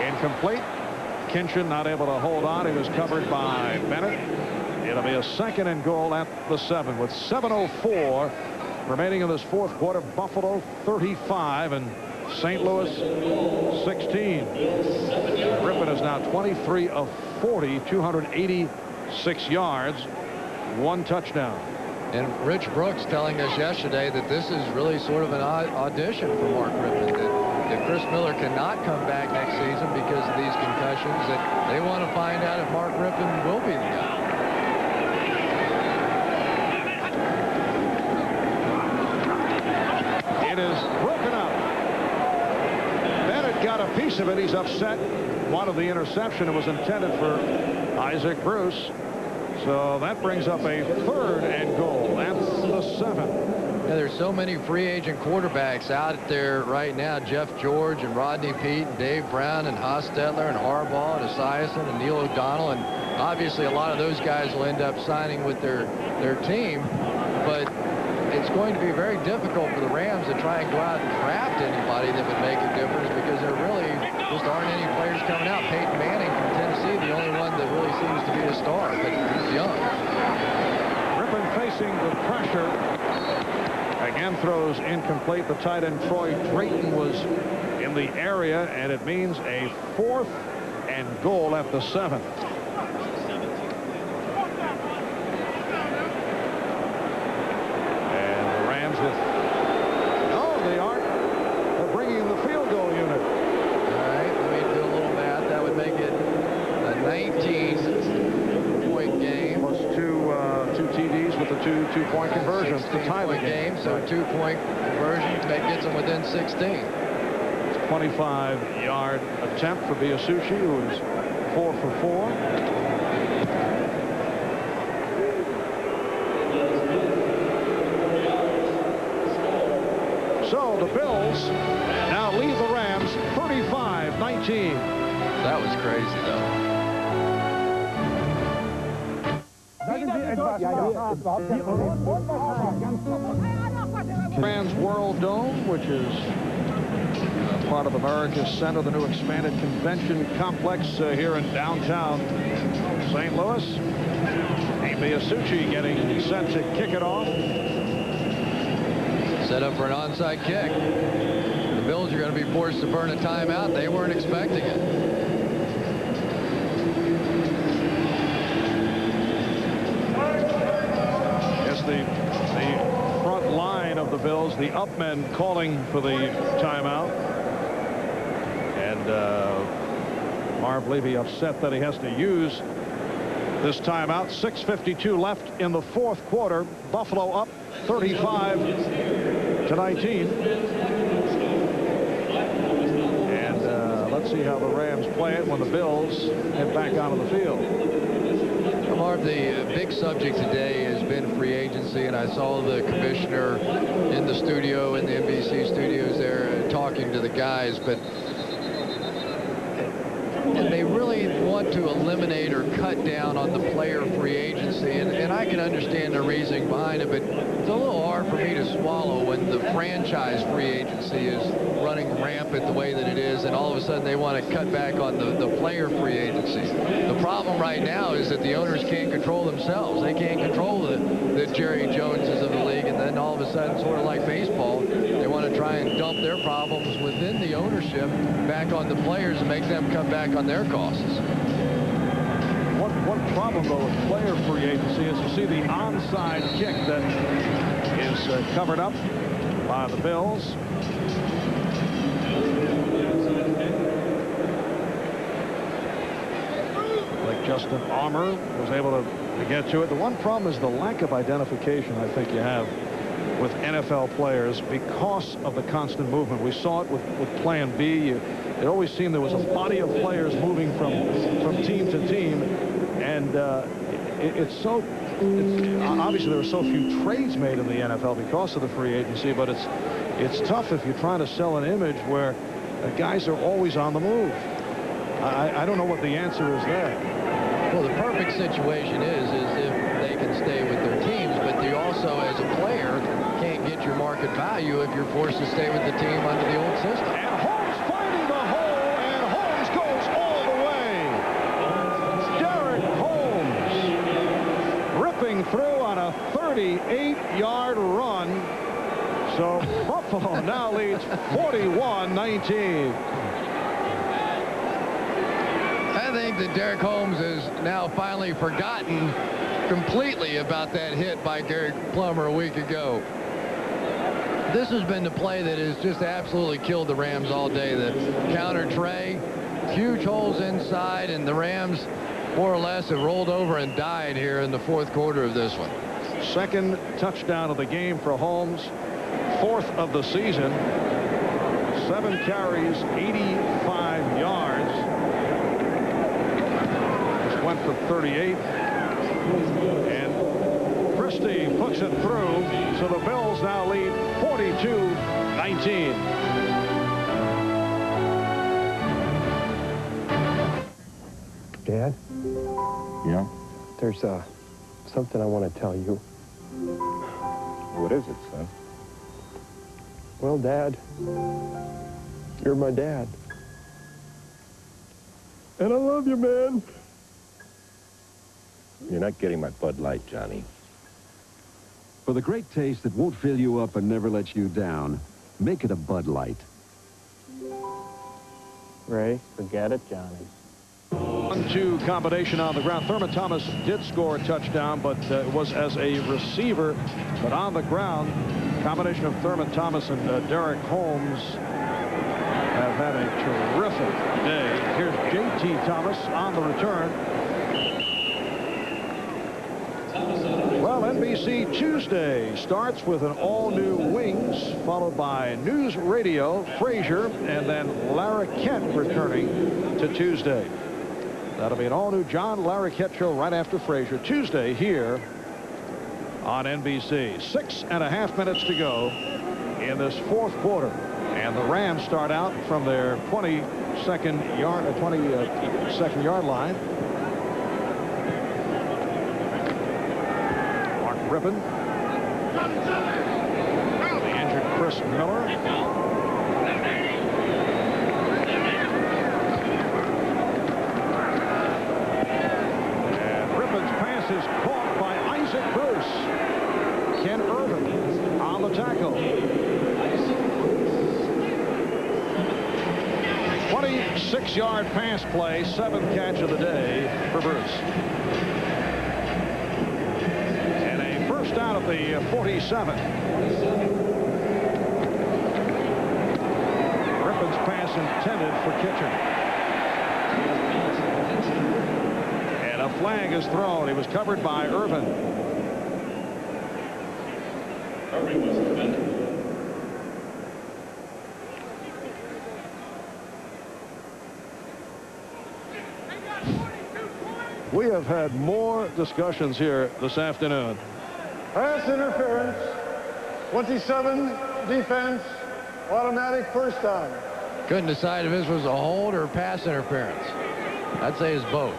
incomplete. Kinchin not able to hold on. He was covered by Bennett. It'll be a 2nd and goal at the 7 with 7:04 remaining in this 4th quarter. Buffalo 35 and St. Louis 16. Rypien is now 23 of 40, 286 yards, 1 touchdown. And Rich Brooks telling us yesterday that this is really sort of an audition for Mark Rypien, that if Chris Miller cannot come back next season because of these concussions, that they want to find out if Mark Rypien will be the guy. It is broken up. Bennett got a piece of it. He's upset. One of the interception that was intended for Isaac Bruce. So that brings up a 3rd and goal at the 7. Yeah, there's so many free agent quarterbacks out there right now. Jeff George and Rodney Peete and Dave Brown and Hostetler and Harbaugh and Esiason and Neil O'Donnell. And obviously a lot of those guys will end up signing with their team. But it's going to be very difficult for the Rams to try and go out and draft anybody that would make a difference, because there really just aren't any players coming out. Peyton Manning from Tennessee, the only one that really seems to be a star, but he's young. Rypien facing the pressure. Again, throws incomplete. The tight end Troy Drayton was in the area, and it means a 4th and goal at the 7. They aren't. They're bringing in the field goal unit. All right, let me do a little math. That would make it a 19-point game. Plus two TDs with the two-point conversions to tie the game. So 2-point conversion gets them within 16. It's a 25-yard attempt for Biasucci, who is 4 for 4. So the Bills now lead the Rams 35-19. That was crazy, though. Rams World Dome, which is part of America's Center, the new expanded convention complex here in downtown St. Louis. Miyasuchi getting set to kick it off. Set up for an onside kick. The Bills are going to be forced to burn a timeout. They weren't expecting it. Yes, the front line of the Bills, the up men calling for the timeout. And Marv Levy upset that he has to use this timeout. 6:52 left in the fourth quarter. Buffalo up 35-19. And let's see how the Rams play it when the Bills head back onto the field. Marv, the big subject today has been free agency, and I saw the commissioner in the studio, in the NBC studios there, talking to the guys, but they really want to eliminate or cut down on the player free agency, and I can understand the reasoning behind it, but it's a little hard for me to swallow when the franchise free agency is running rampant the way that it is, and all of a sudden they want to cut back on the player free agency. The problem right now is that the owners can't control themselves. They can't control the Jerry Joneses of the league, and then all of a sudden, sort of like baseball, they want to try and dump their problems within the ownership back on the players and make them come back on their costs. One problem, though, with player free agency is you see the onside kick that is covered up by the Bills. Like Justin Armour was able to get to it. The one problem is the lack of identification I think you have with NFL players because of the constant movement. We saw it with Plan B. It always seemed there was a body of players moving from team to team, and obviously there are so few trades made in the NFL because of the free agency, but it's tough if you're trying to sell an image where guys are always on the move. I don't know what the answer is there. Well, the perfect situation is if they can stay with their teams, but you also, as a player, can't get your market value if you're forced to stay with the team under the old system. And Holmes finding the hole, and Holmes goes all the way. Derek Holmes ripping through on a 38-yard run. So Buffalo now leads 41-19. I think that Derek Holmes has now finally forgotten completely about that hit by Gary Plummer a week ago. This has been the play that has just absolutely killed the Rams all day. The counter tray, huge holes inside, and the Rams more or less have rolled over and died here in the fourth quarter of this one. Second touchdown of the game for Holmes, fourth of the season. 7 carries, 85 yards. Went for 38, and Christie puts it through, so the Bills now lead 42-19. Dad? Yeah? There's something I want to tell you. What is it, son? Well, Dad, you're my dad. And I love you, man. You're not getting my Bud Light, Johnny. For the great taste that won't fill you up and never lets you down, make it a Bud Light. Ray, forget it, Johnny. 1-2 combination on the ground. Thurman Thomas did score a touchdown, but it was as a receiver. But on the ground, combination of Thurman Thomas and Derek Holmes have had a terrific day. Here's J.T. Thomas on the return. Well, NBC Tuesday starts with an all-new Wings, followed by News Radio, Frazier, and then Larroquette returning to Tuesday. That'll be an all-new John Larroquette show right after Frazier, Tuesday here on NBC. 6.5 minutes to go in this fourth quarter. And the Rams start out from their 22nd yard line. Rippon. The injured Chris Miller. And Rippon's pass is caught tackle. 26-yard pass play, 7th catch of the day for Bruce. And a first down at the 47. Griffin's pass intended for Kitchen. And a flag is thrown. He was covered by Irvin. Irvin was suspended. We have had more discussions here this afternoon. Pass interference, 27, defense, automatic first down. Couldn't decide if this was a hold or pass interference. I'd say it's both.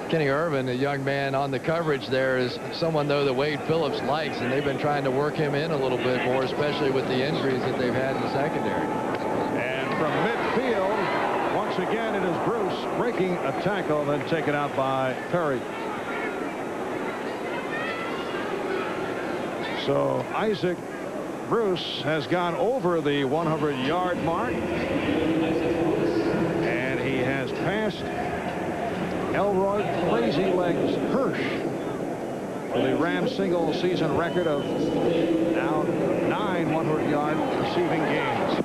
Kenny Irvin, the young man on the coverage there, is someone, though, that Wade Phillips likes, and they've been trying to work him in a little bit more, especially with the injuries that they've had in the secondary. And from midfield, once again, it is Bruce breaking a tackle, then taken out by Perry. So Isaac Bruce has gone over the 100-yard mark, and he has passed Elroy Crazy Legs Hirsch for the Rams single season record of now 9 100-yard receiving games.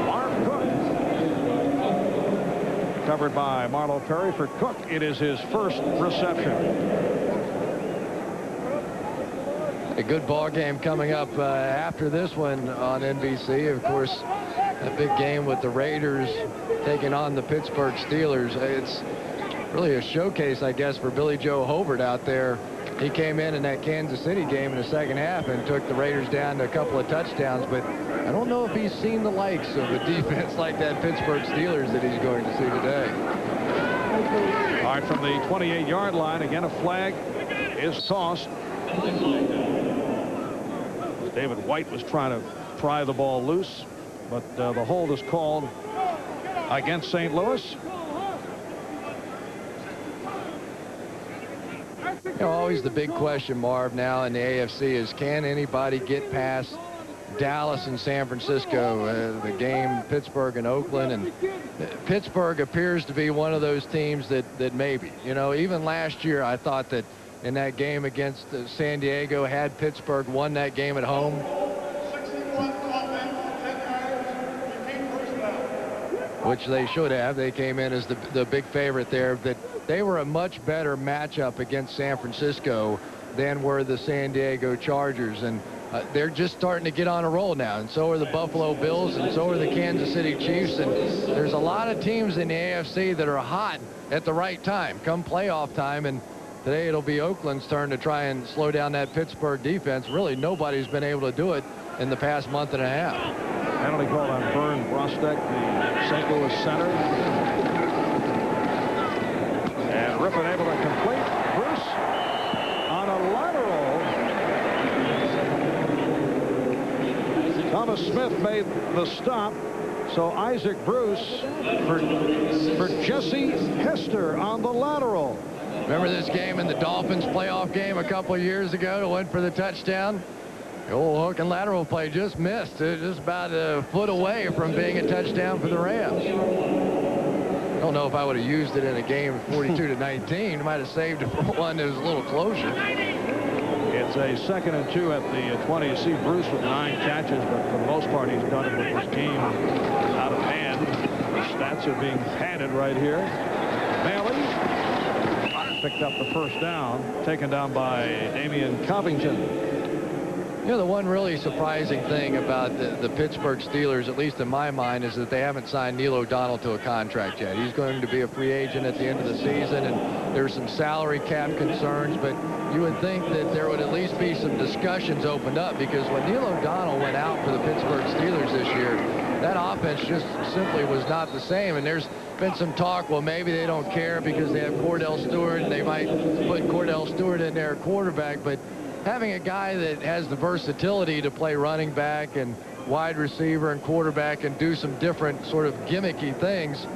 Marv Cook, covered by Marlo Perry. For Cook, it is his first reception. A good ball game coming up after this one on NBC. Of course, a big game with the Raiders taking on the Pittsburgh Steelers. It's really a showcase, I guess, for Billy Joe Hobart out there. He came in that Kansas City game in the second half and took the Raiders down to a couple of touchdowns, but I don't know if he's seen the likes of a defense like that Pittsburgh Steelers that he's going to see today. All right, from the 28-yard line, again, a flag is tossed. David White was trying to pry the ball loose, but the hold is called against St. Louis. You know, always the big question, Marv, now in the AFC is, can anybody get past Dallas and San Francisco? The game, Pittsburgh and Oakland, and Pittsburgh appears to be one of those teams that maybe, you know, even last year I thought that in that game against San Diego, had Pittsburgh won that game at home, which they should have. They came in as the big favorite there, that they were a much better matchup against San Francisco than were the San Diego Chargers. And they're just starting to get on a roll now, and so are the Buffalo Bills, and so are the Kansas City Chiefs. And there's a lot of teams in the AFC that are hot at the right time, come playoff time. And today it'll be Oakland's turn to try and slow down that Pittsburgh defense. Really, nobody's been able to do it in the past month and a half. Penalty called on Vern Brostek, the St. Louis center. And Rippon able to complete. Bruce on a lateral. Thomas Smith made the stop. So Isaac Bruce for Jesse Hester on the lateral. Remember this game in the Dolphins playoff game a couple of years ago that went for the touchdown? The old hook and lateral play just missed. It was just about a foot away from being a touchdown for the Rams. I don't know if I would have used it in a game of 42-19. Might have saved it for one that was a little closer. It's a 2nd and 2 at the 20. You see Bruce with 9 catches, but for the most part, he's done it with his team out of hand. The stats are being padded right here. Bailey picked up the first down, taken down by Damian Covington. You know, the one really surprising thing about the Pittsburgh Steelers, at least in my mind, is that they haven't signed Neil O'Donnell to a contract yet. He's going to be a free agent at the end of the season, and there's some salary cap concerns, but you would think that there would at least be some discussions opened up, because when Neil O'Donnell went out for the Pittsburgh Steelers this year, that offense just simply was not the same. And there's been some talk, well, maybe they don't care because they have Cordell Stewart and they might put Cordell Stewart in their quarterback, but having a guy that has the versatility to play running back and wide receiver and quarterback and do some different sort of gimmicky things,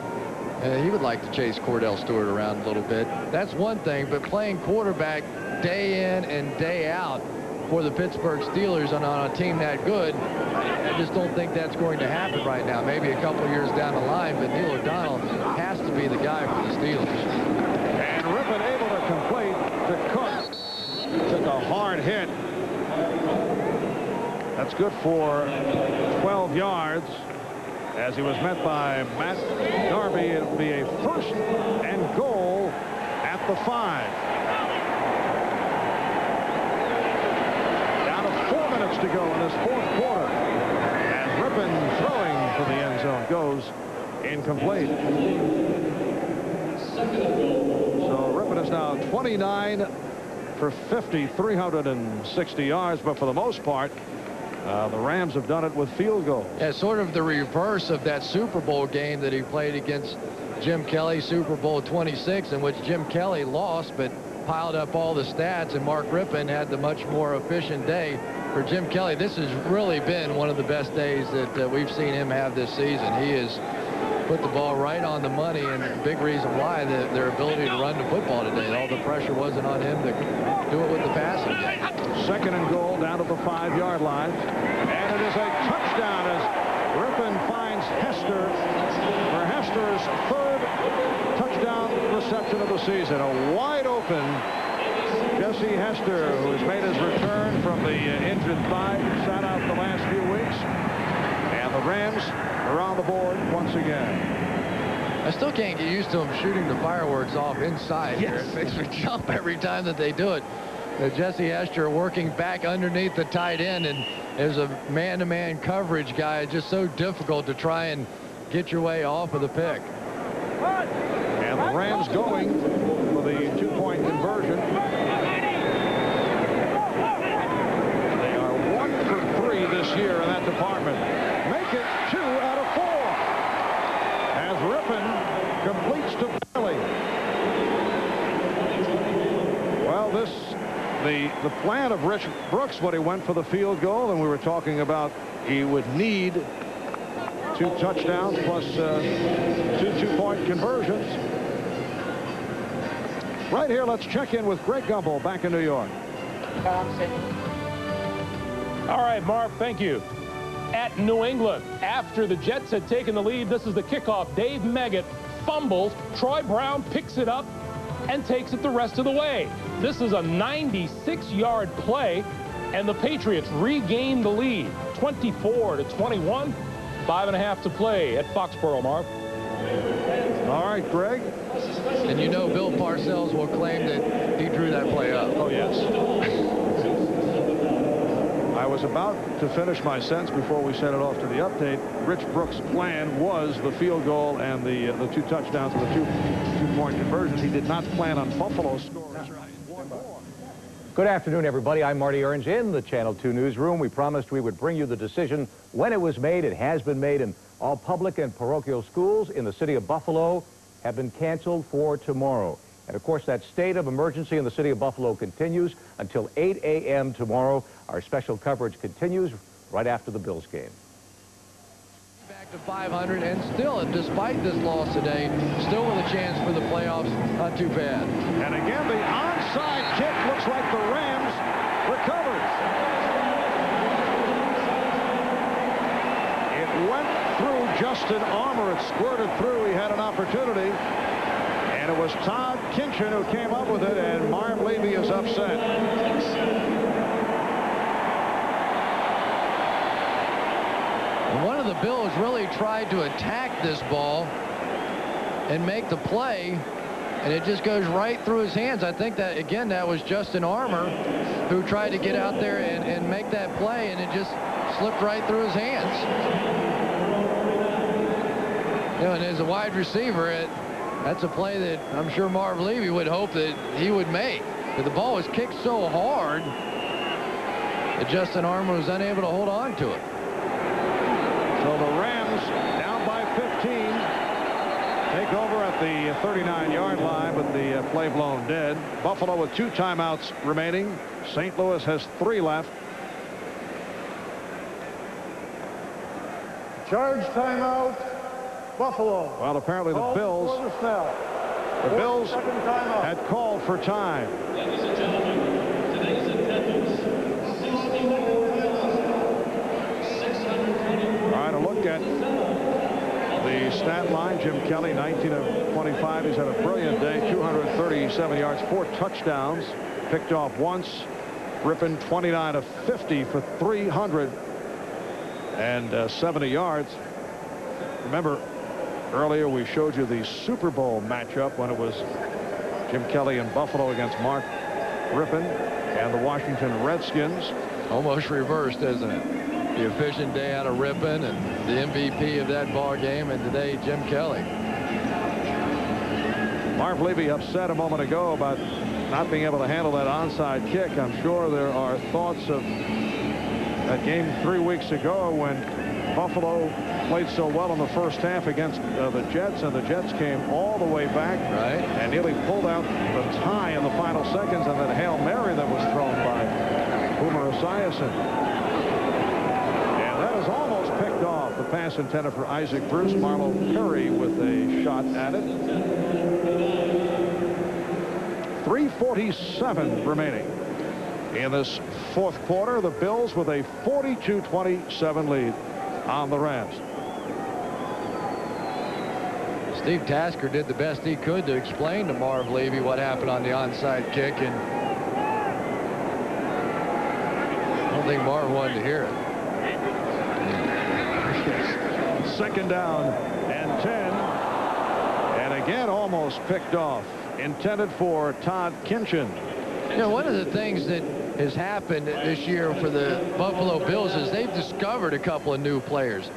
he would like to chase Cordell Stewart around a little bit. That's one thing, but playing quarterback day in and day out for the Pittsburgh Steelers on a team that good, I just don't think that's going to happen right now. Maybe a couple years down the line, but Neil O'Donnell has to be the guy for the Steelers. And Rypien able to complete to Cook. Took a hard hit. That's good for 12 yards. As he was met by Matt Darby, it'll be a 1st and goal at the 5. Down to 4 minutes to go in this 4th quarter. And Rypien throwing for the end zone goes incomplete. So Rypien is now 29 for 50, 360 yards, but for the most part, the Rams have done it with field goals. Yeah, sort of the reverse of that Super Bowl game that he played against Jim Kelly, Super Bowl 26, in which Jim Kelly lost but piled up all the stats, and Mark Rypien had the much more efficient day. For Jim Kelly, this has really been one of the best days that we've seen him have this season. He has put the ball right on the money, and a big reason why their ability to run the football today. All the pressure wasn't on him to do it with the passing game. 2nd and goal down to the 5-yard line. And it is a touchdown as Rypien finds Hester for Hester's 3rd touchdown reception of the season. A wide open Jesse Hester, who's made his return from the injured thigh, sat out the last few weeks. And the Rams are on the board once again. I still can't get used to him shooting the fireworks off inside. Yes. It makes me jump every time that they do it. Jesse Hester working back underneath the tight end, and as a man-to-man coverage guy, it's just so difficult to try and get your way off of the pick. And the Rams going for the 2-point conversion. They are 1 for 3 this year in that department. Make it 2 out of 4 as Rypien completes to Bailey. Well, the plan of Rich Brooks when he went for the field goal, and we were talking about he would need 2 touchdowns plus 2 2-point conversions. Right here, let's check in with Greg Gumbel back in New York. All right, Marv, thank you. At New England, after the Jets had taken the lead, this is the kickoff. Dave Meggett fumbles. Troy Brown picks it up and takes it the rest of the way. This is a 96-yard play, and the Patriots regain the lead, 24-21. 5.5 to play at Foxborough, Marv. All right, Greg. And you know Bill Parcells will claim that he drew that play up. Oh, yes. I was about to finish my sentence before we sent it off to the update. Rich Brooks' plan was the field goal and the 2 touchdowns and the 2-point conversions. He did not plan on Buffalo scoring. Good afternoon, everybody. I'm Marty Ernst in the Channel 2 newsroom. We promised we would bring you the decision when it was made. It has been made, and all public and parochial schools in the city of Buffalo have been canceled for tomorrow. And, of course, that state of emergency in the city of Buffalo continues until 8 a.m. tomorrow. Our special coverage continues right after the Bills game. Back to 500, and still, despite this loss today, still with a chance for the playoffs. Not too bad. And again, the onside kick looks like the Rams recovered. It went through Justin Armour. It squirted through. He had an opportunity. And it was Todd Kinchin who came up with it, and Marv Levy is upset. And one of the Bills really tried to attack this ball and make the play, and it just goes right through his hands. I think that, again, that was Justin Armour who tried to get out there and make that play, and it just slipped right through his hands. You know, and as a wide receiver, that's a play that I'm sure Marv Levy would hope that he would make. But the ball was kicked so hard that Justin Armour was unable to hold on to it. So the Rams, down by 15, take over at the 39-yard line, but the play blown dead. Buffalo with 2 timeouts remaining. St. Louis has 3 left. Charge timeout. Buffalo. Well, apparently the Bills had called for time. Ladies and gentlemen, today's attendance, 624. All right, a look at the stat line. Jim Kelly, 19 of 25. He's had a brilliant day. 237 yards, 4 touchdowns. Picked off once. Rypien, 29 of 50 for 370 yards. Remember, earlier we showed you the Super Bowl matchup when it was Jim Kelly in Buffalo against Mark Rypien and the Washington Redskins. Almost reversed, isn't it? The efficient day out of Rypien and the MVP of that ball game, and today Jim Kelly. Marv Levy upset a moment ago about not being able to handle that onside kick. I'm sure there are thoughts of that game 3 weeks ago when Buffalo played so well in the first half against the Jets, and the Jets came all the way back and nearly pulled out the tie in the final seconds, and then Hail Mary that was thrown by Boomer Esiason. And that is almost picked off. The pass intended for Isaac Bruce. Marlo Perry with a shot at it. 3:47 remaining in this fourth quarter. The Bills with a 42-27 lead on the Rams. Steve Tasker did the best he could to explain to Marv Levy what happened on the onside kick, and I don't think Marv wanted to hear it. Second down and 10. And again, almost picked off. Intended for Todd Kinchin. You know, one of the things that has happened this year for the Buffalo Bills is they've discovered a couple of new players.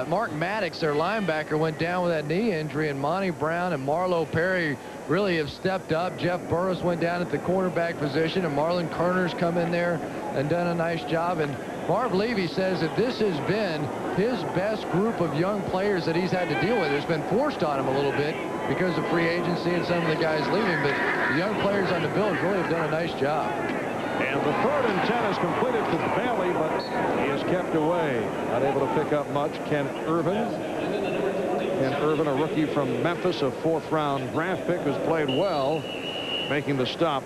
Mark Maddox, their linebacker, went down with that knee injury, and Monty Brown and Marlo Perry really have stepped up. Jeff Burris went down at the cornerback position, and Marlon Kerner's come in there and done a nice job. And Marv Levy says that this has been his best group of young players that he's had to deal with. It's been forced on him a little bit because of free agency and some of the guys leaving, but the young players on the Bills really have done a nice job. And the 3rd and 10 is completed to Bailey, but he is kept away. Not able to pick up much. Ken Irvin, a rookie from Memphis, a 4th-round draft pick, who's played well, making the stop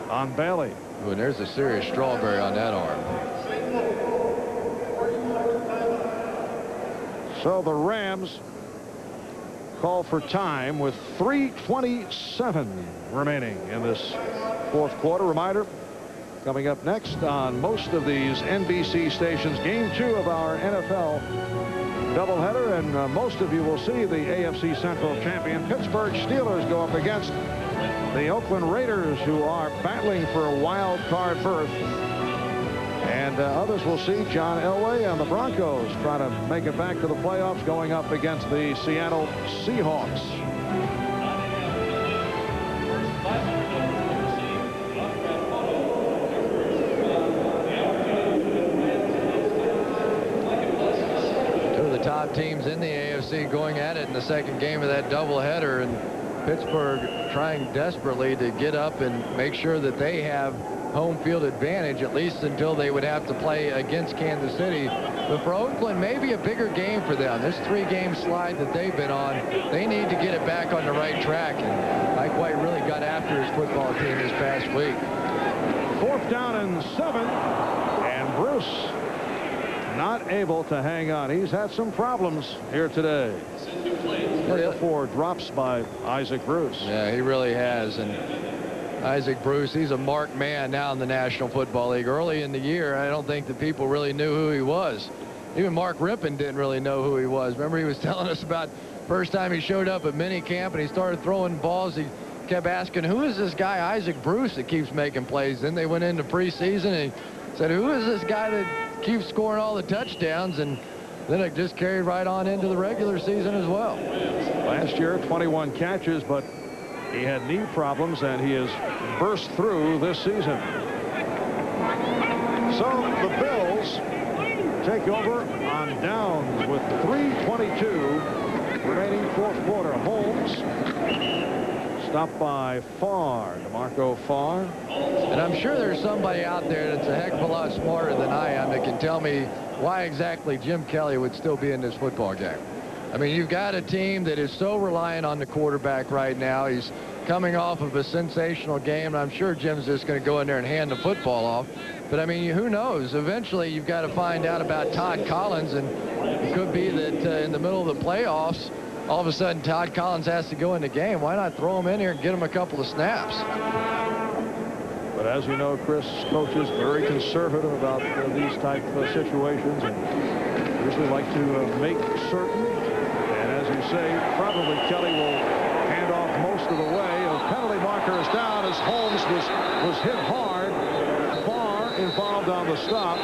on Bailey. Ooh, and there's a serious strawberry on that arm. So the Rams call for time with 3:27 remaining in this fourth quarter. Reminder, coming up next on most of these NBC stations, game 2 of our NFL doubleheader, and most of you will see the AFC Central champion Pittsburgh Steelers go up against the Oakland Raiders, who are battling for a wild card berth. And others will see John Elway and the Broncos trying to make it back to the playoffs, going up against the Seattle Seahawks. Two of the top teams in the AFC going at it in the second game of that doubleheader, and Pittsburgh trying desperately to get up and make sure that they have home field advantage, at least until they would have to play against Kansas City. But for Oakland, maybe a bigger game for them. This 3-game slide that they've been on, they need to get it back on the right track. And Mike White really got after his football team this past week. 4th down and 7, and Bruce not able to hang on. He's had some problems here today. 3 or 4 drops by Isaac Bruce. Yeah, he really has. And Isaac Bruce, he's a marked man now in the National Football League. Early in the year, I don't think the people really knew who he was. Even Mark Rypien didn't really know who he was. Remember, he was telling us about first time he showed up at minicamp and he started throwing balls. He kept asking, who is this guy Isaac Bruce that keeps making plays? Then they went into preseason and he said, who is this guy that keeps scoring all the touchdowns? And then it just carried right on into the regular season as well. Last year, 21 catches, but he had knee problems, and he has burst through this season. So the Bills take over on downs with 3:22 remaining fourth quarter. Holmes stopped by Farr, DeMarco Farr. And I'm sure there's somebody out there that's a heck of a lot smarter than I am that can tell me why exactly Jim Kelly would still be in this football game. I mean, you've got a team that is so reliant on the quarterback right now. He's coming off of a sensational game, and I'm sure Jim's just going to go in there and hand the football off. But, I mean, who knows? Eventually, you've got to find out about Todd Collins, and it could be that in the middle of the playoffs, all of a sudden Todd Collins has to go in the game. Why not throw him in here and get him a couple of snaps? But as you know, Chris, coaches very conservative about these type of situations and usually like to make certain. And as you say, probably Kelly will hand off most of the way. A penalty marker is down as Holmes was hit hard. Farr involved on the stop.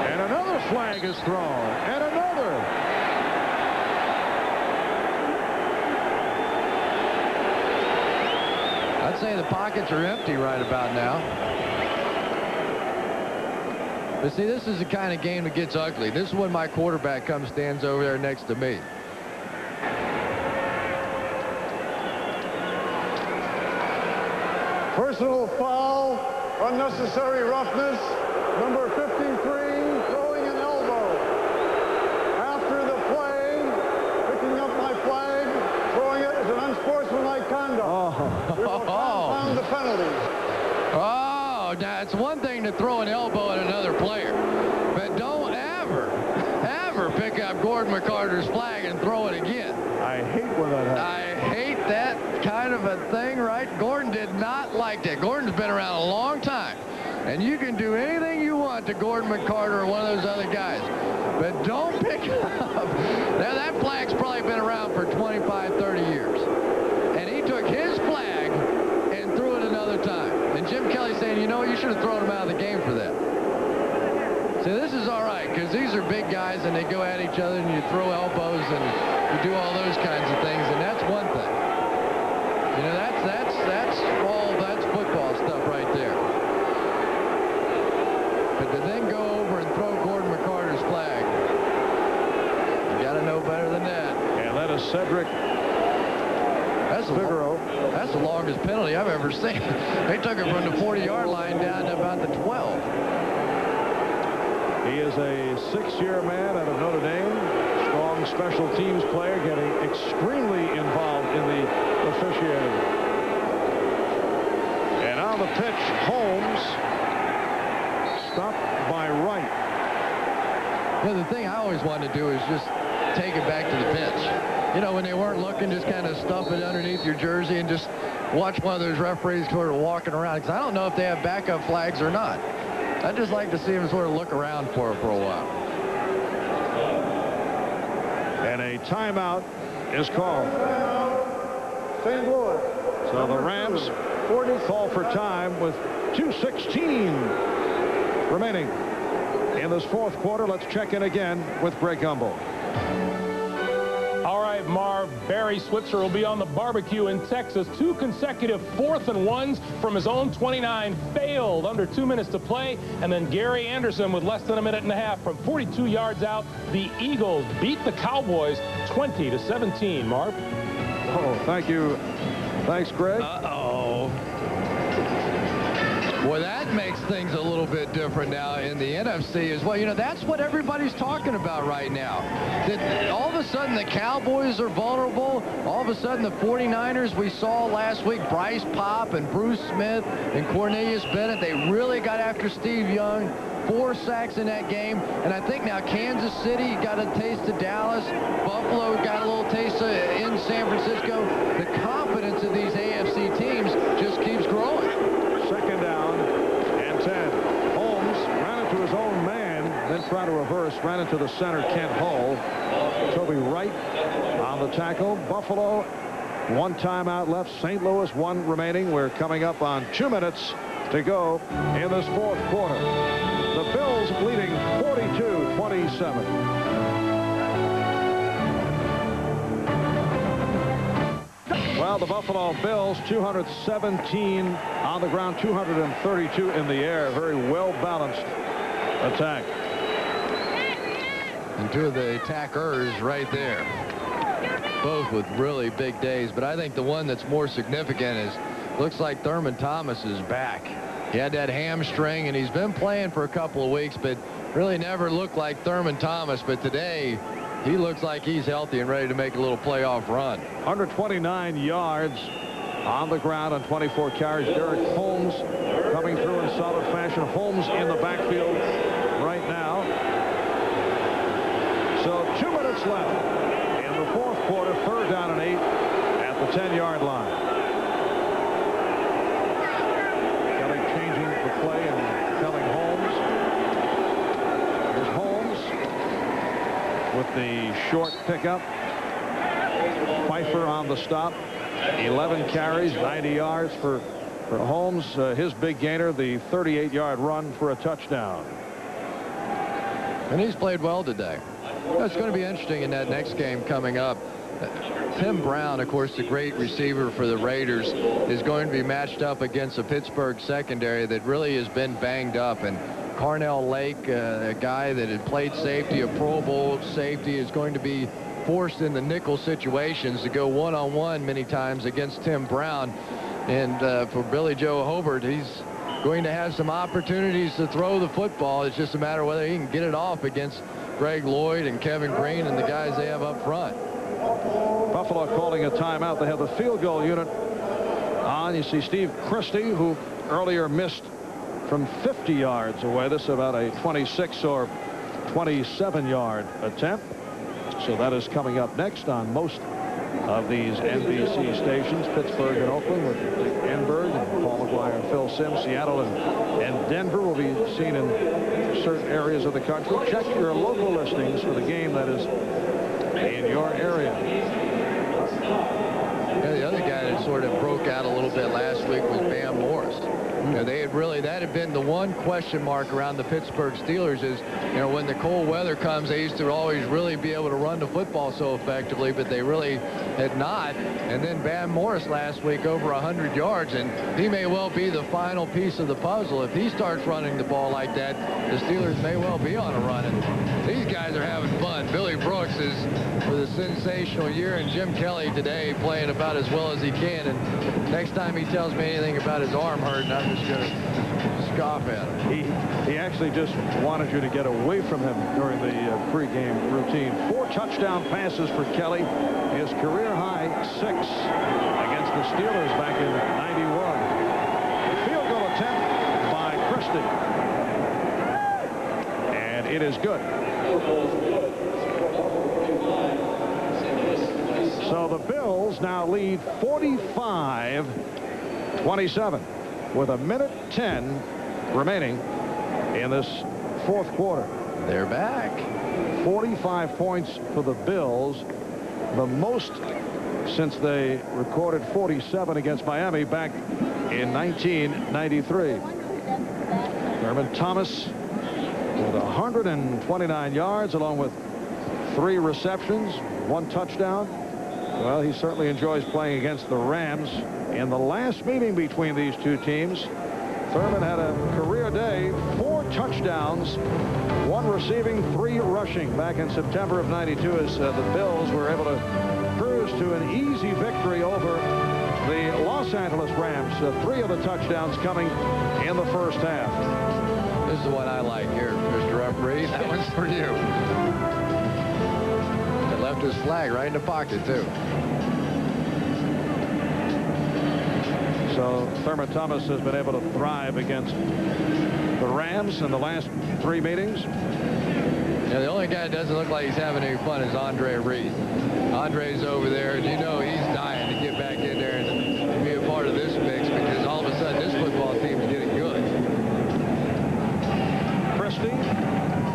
And another flag is thrown. And another. I'd say the pockets are empty right about now. But see, this is the kind of game that gets ugly. This is when my quarterback stands over there next to me. Personal foul, unnecessary roughness, number 53, throwing an elbow. After the play, picking up my flag, throwing it as an unsportsmanlike conduct. We will compound the penalty. Oh, now it's one thing to throw an elbow at another player, but don't ever pick up Gordon McCarter's flag and throw it again. I hate when that happens. I hate that kind of a thing, right? Gordon did not like that. Gordon's been around a long time, and you can do anything you want to Gordon McCarter or one of those other guys, but don't pick up. Now, that flag's probably been around for 25, 30 years, and he took his flag and threw it another time. And Jim Kelly saying, you know, you should have thrown him out of the game for that. See, this is all right, because these are big guys, and they go at each other, and you throw elbows, and you do all those kinds of things, and that's one thing. You know, that's football stuff right there. But to then go over and throw Gordon McCarter's flag, you got to know better than that. And that is Cedric Figueroa. That's the longest penalty I've ever seen. They took it from the 40-yard line down to about the 12. He is a 6-year man out of Notre Dame. Strong special teams player, getting extremely involved in the officiating. And on the pitch, Holmes stopped by Wright. You know, the thing I always wanted to do is just take it back to the pitch. You know, when they weren't looking, just kind of stuff it underneath your jersey and just watch one of those referees sort of walking around. Because I don't know if they have backup flags or not. I'd just like to see him sort of look around for a while. And a timeout is called. St. Louis. So the Rams call for time with 2:16 remaining in this fourth quarter. Let's check in again with Greg Gumbel. All right, Marv, Barry Switzer will be on the barbecue in Texas. 2 consecutive 4th and 1s from his own 29 failed under 2 minutes to play. And then Gary Anderson with less than a minute and a half from 42 yards out. The Eagles beat the Cowboys 20-17, Marv. Oh, thank you. Thanks, Greg. Uh-oh. Well, that makes things a little bit different now in the NFC as well. You know, that's what everybody's talking about right now. That all of a sudden the Cowboys are vulnerable. All of a sudden the 49ers we saw last week, Bryce Popp and Bruce Smith and Cornelius Bennett, they really got after Steve Young. 4 sacks in that game. And I think now Kansas City got a taste of Dallas. Buffalo got a little taste in San Francisco. The confidence of these AFC teams just keeps growing. Second down and 10. Holmes ran into his own man, then tried to reverse, ran into the center, Kent Hull. Toby Wright on the tackle. Buffalo, 1 timeout left. St. Louis, 1 remaining. We're coming up on 2 minutes to go in this fourth quarter. The Bills leading 42-27. Well, the Buffalo Bills, 217 on the ground, 232 in the air. Very well-balanced attack. And 2 of the attackers right there. Both with really big days. But I think the one that's more significant is, looks like Thurman Thomas is back. He had that hamstring, and he's been playing for a couple of weeks, but really never looked like Thurman Thomas, but today he looks like he's healthy and ready to make a little playoff run. 129 yards on the ground on 24 carries. Derek Holmes coming through in solid fashion. Holmes in the backfield right now. So 2 minutes left in the fourth quarter. 3rd down and 8 at the 10-yard line. Kelly changing the play and telling Holmes. Here's Holmes with the short pickup. Pfeiffer on the stop. 11 carries, 90 yards for Holmes. His big gainer, the 38-yard run for a touchdown. And he's played well today. It's going to be interesting in that next game coming up. Tim Brown, of course, the great receiver for the Raiders, is going to be matched up against a Pittsburgh secondary that really has been banged up. And Carnell Lake, a guy that had played safety, a Pro Bowl safety, is going to be forced in the nickel situations to go one-on-one many times against Tim Brown. And for Billy Joe Hobart, he's going to have some opportunities to throw the football. It's just a matter of whether he can get it off against Greg Lloyd and Kevin Green and the guys they have up front. Buffalo calling a timeout. They have the field goal unit on. You see Steve Christie, who earlier missed from 50 yards away. This is about a 26 or 27-yard attempt. So that is coming up next on most of these NBC stations. Pittsburgh and Oakland with Dick Enberg and Paul McGuire and Phil Simms. Seattle and Denver will be seen in certain areas of the country. Check your local listings for the game that is in your area. Yeah, the other guy that sort of broke out a little bit last week was Bam Morris. You know, that had been the one question mark around the Pittsburgh Steelers is, you know, when the cold weather comes, they used to always really be able to run the football so effectively, but they really had not. And then Bam Morris last week over 100 yards, and he may well be the final piece of the puzzle. If he starts running the ball like that, the Steelers may well be on a run. And these guys are having fun. Billy Brooks is with a sensational year, and Jim Kelly today playing about as well as he can. And next time he tells me anything about his arm hurting, I'm just going to scoff at him. He actually just wanted you to get away from him during the pregame routine. 4 touchdown passes for Kelly. His career high 6 against the Steelers back in '91. Field goal attempt by Christie. And it is good. So the Bills now lead 45-27 with 1:10 remaining in this fourth quarter. They're back. 45 points for the Bills, the most since they recorded 47 against Miami back in 1993. Thurman Thomas with 129 yards along with 3 receptions, 1 touchdown. Well, he certainly enjoys playing against the Rams. In the last meeting between these two teams, Thurman had a career day, 4 touchdowns, 1 receiving, 3 rushing back in September of '92 as the Bills were able to cruise to an easy victory over the Los Angeles Rams. 3 of the touchdowns coming in the first half. This is the one I like here, Mr. Referee. That one's for you. They left his flag right in the pocket, too. So Thurman Thomas has been able to thrive against the Rams in the last 3 meetings. Yeah, the only guy that doesn't look like he's having any fun is Andre Reed. Andre's over there, and you know he's dying to get back in there and be a part of this mix because all of a sudden this football team is getting good. Christie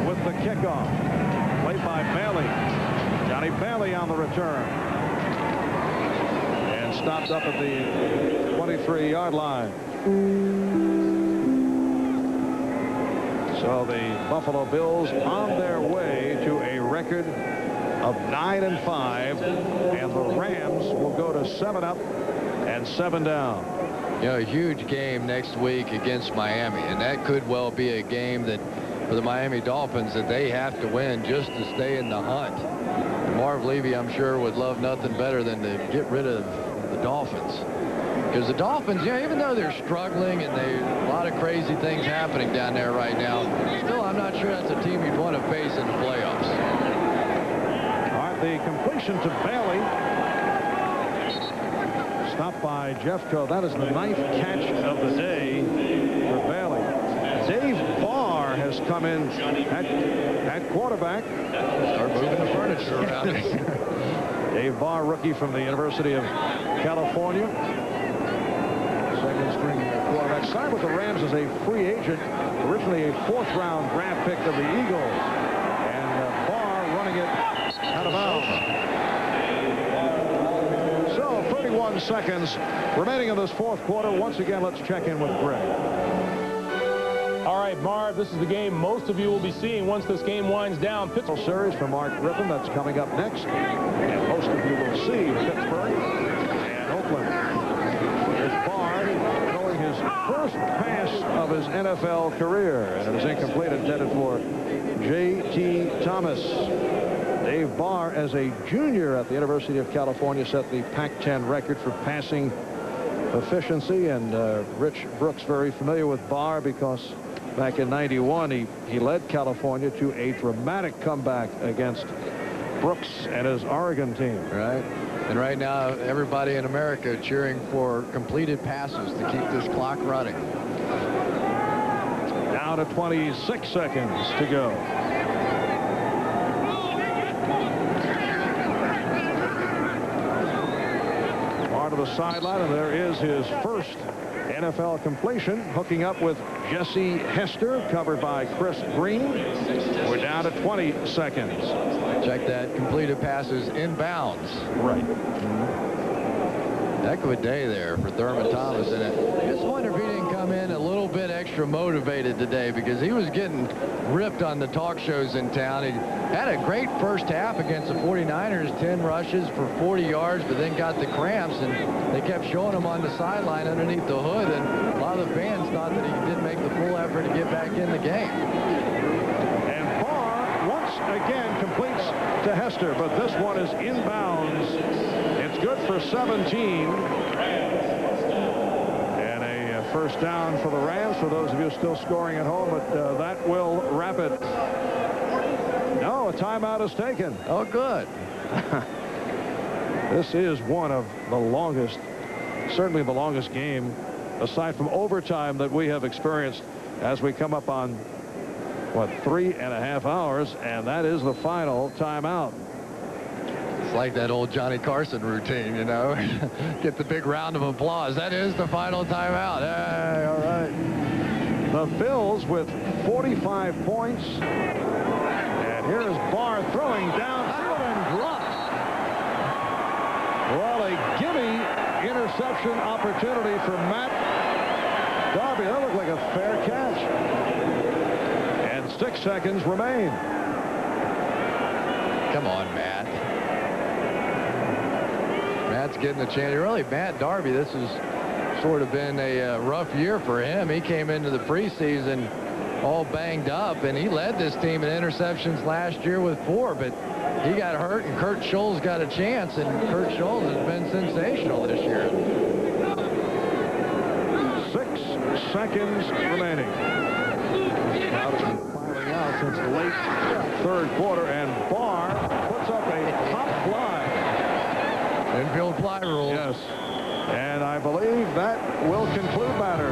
with the kickoff. Played by Bailey. Johnny Bailey on the return. And stopped up at the 23-yard line. So the Buffalo Bills on their way to a record of 9-5, and the Rams will go to 7 up and 7 down. You know, a huge game next week against Miami, and that could well be a game that for the Miami Dolphins that they have to win just to stay in the hunt. And Marv Levy, I'm sure, would love nothing better than to get rid of the Dolphins. Because the Dolphins, even though they're struggling and a lot of crazy things happening down there right now, still I'm not sure that's a team you'd want to face in the playoffs. All right, the completion to Bailey. Stopped by Jeffco. That is the 9th catch of the day for Bailey. Dave Barr has come in at quarterback. Start moving the furniture around. Dave Barr, rookie from the University of California. Second string quarterback. Signed with the Rams as a free agent. Originally a 4th-round draft pick of the Eagles. And Barr running it out of bounds. 31 seconds remaining in this 4th quarter. Once again, let's check in with Greg. All right, Marv, this is the game most of you will be seeing once this game winds down. Pittsburgh series for Mark Griffin. That's coming up next. And most of you will see Pittsburgh and Oakland. Here's Barr throwing his first pass of his NFL career. And it was incomplete, intended for J.T. Thomas. Dave Barr, as a junior at the University of California, set the Pac-10 record for passing efficiency. And Rich Brooks very familiar with Barr because back in '91 he led California to a dramatic comeback against Brooks and his Oregon team. Right. And right now everybody in America cheering for completed passes to keep this clock running. Down to 26 seconds to go. To the sideline, and there is his first NFL completion, hooking up with Jesse Hester, covered by Chris Green. We're down to 20 seconds. Check that. Completed passes inbounds. Right. Heck of a day there for Thurman Thomas. And I just wonder if he didn't come in a little bit extra motivated today, because he was getting ripped on the talk shows in town. He had a great first half against the 49ers, 10 rushes for 40 yards, but then got the cramps, and they kept showing him on the sideline underneath the hood, and a lot of the fans thought that he didn't make the full effort to get back in the game. And Barr once again completes to Hester, but this one is inbounds. It's good for 17. And a first down for the Rams, for those of you still scoring at home, but that will wrap it. No, a timeout is taken. Oh, good. This is one of the longest, certainly the longest game, aside from overtime, that we have experienced as we come up on, what, 3.5 hours, and that is the final timeout. It's like that old Johnny Carson routine, you know. Get the big round of applause. That is the final timeout. Hey, all right. The Bills with 45 points. And here is Barr throwing downfield and dropped. Well, a gimme interception opportunity for Matt Darby. That looked like a fair catch. And 6 seconds remain. Come on, Matt. Matt's getting a chance. Really, Matt Darby, this has sort of been a rough year for him. He came into the preseason all banged up, and he led this team in interceptions last year with 4, but he got hurt, and Kurt Scholes got a chance, and Kurt Scholes has been sensational this year. 6 seconds remaining. Crowd has been filing out since the late 3rd quarter, and Barr puts up a top fly. Infield fly rule. Yes. And I believe that will conclude matters.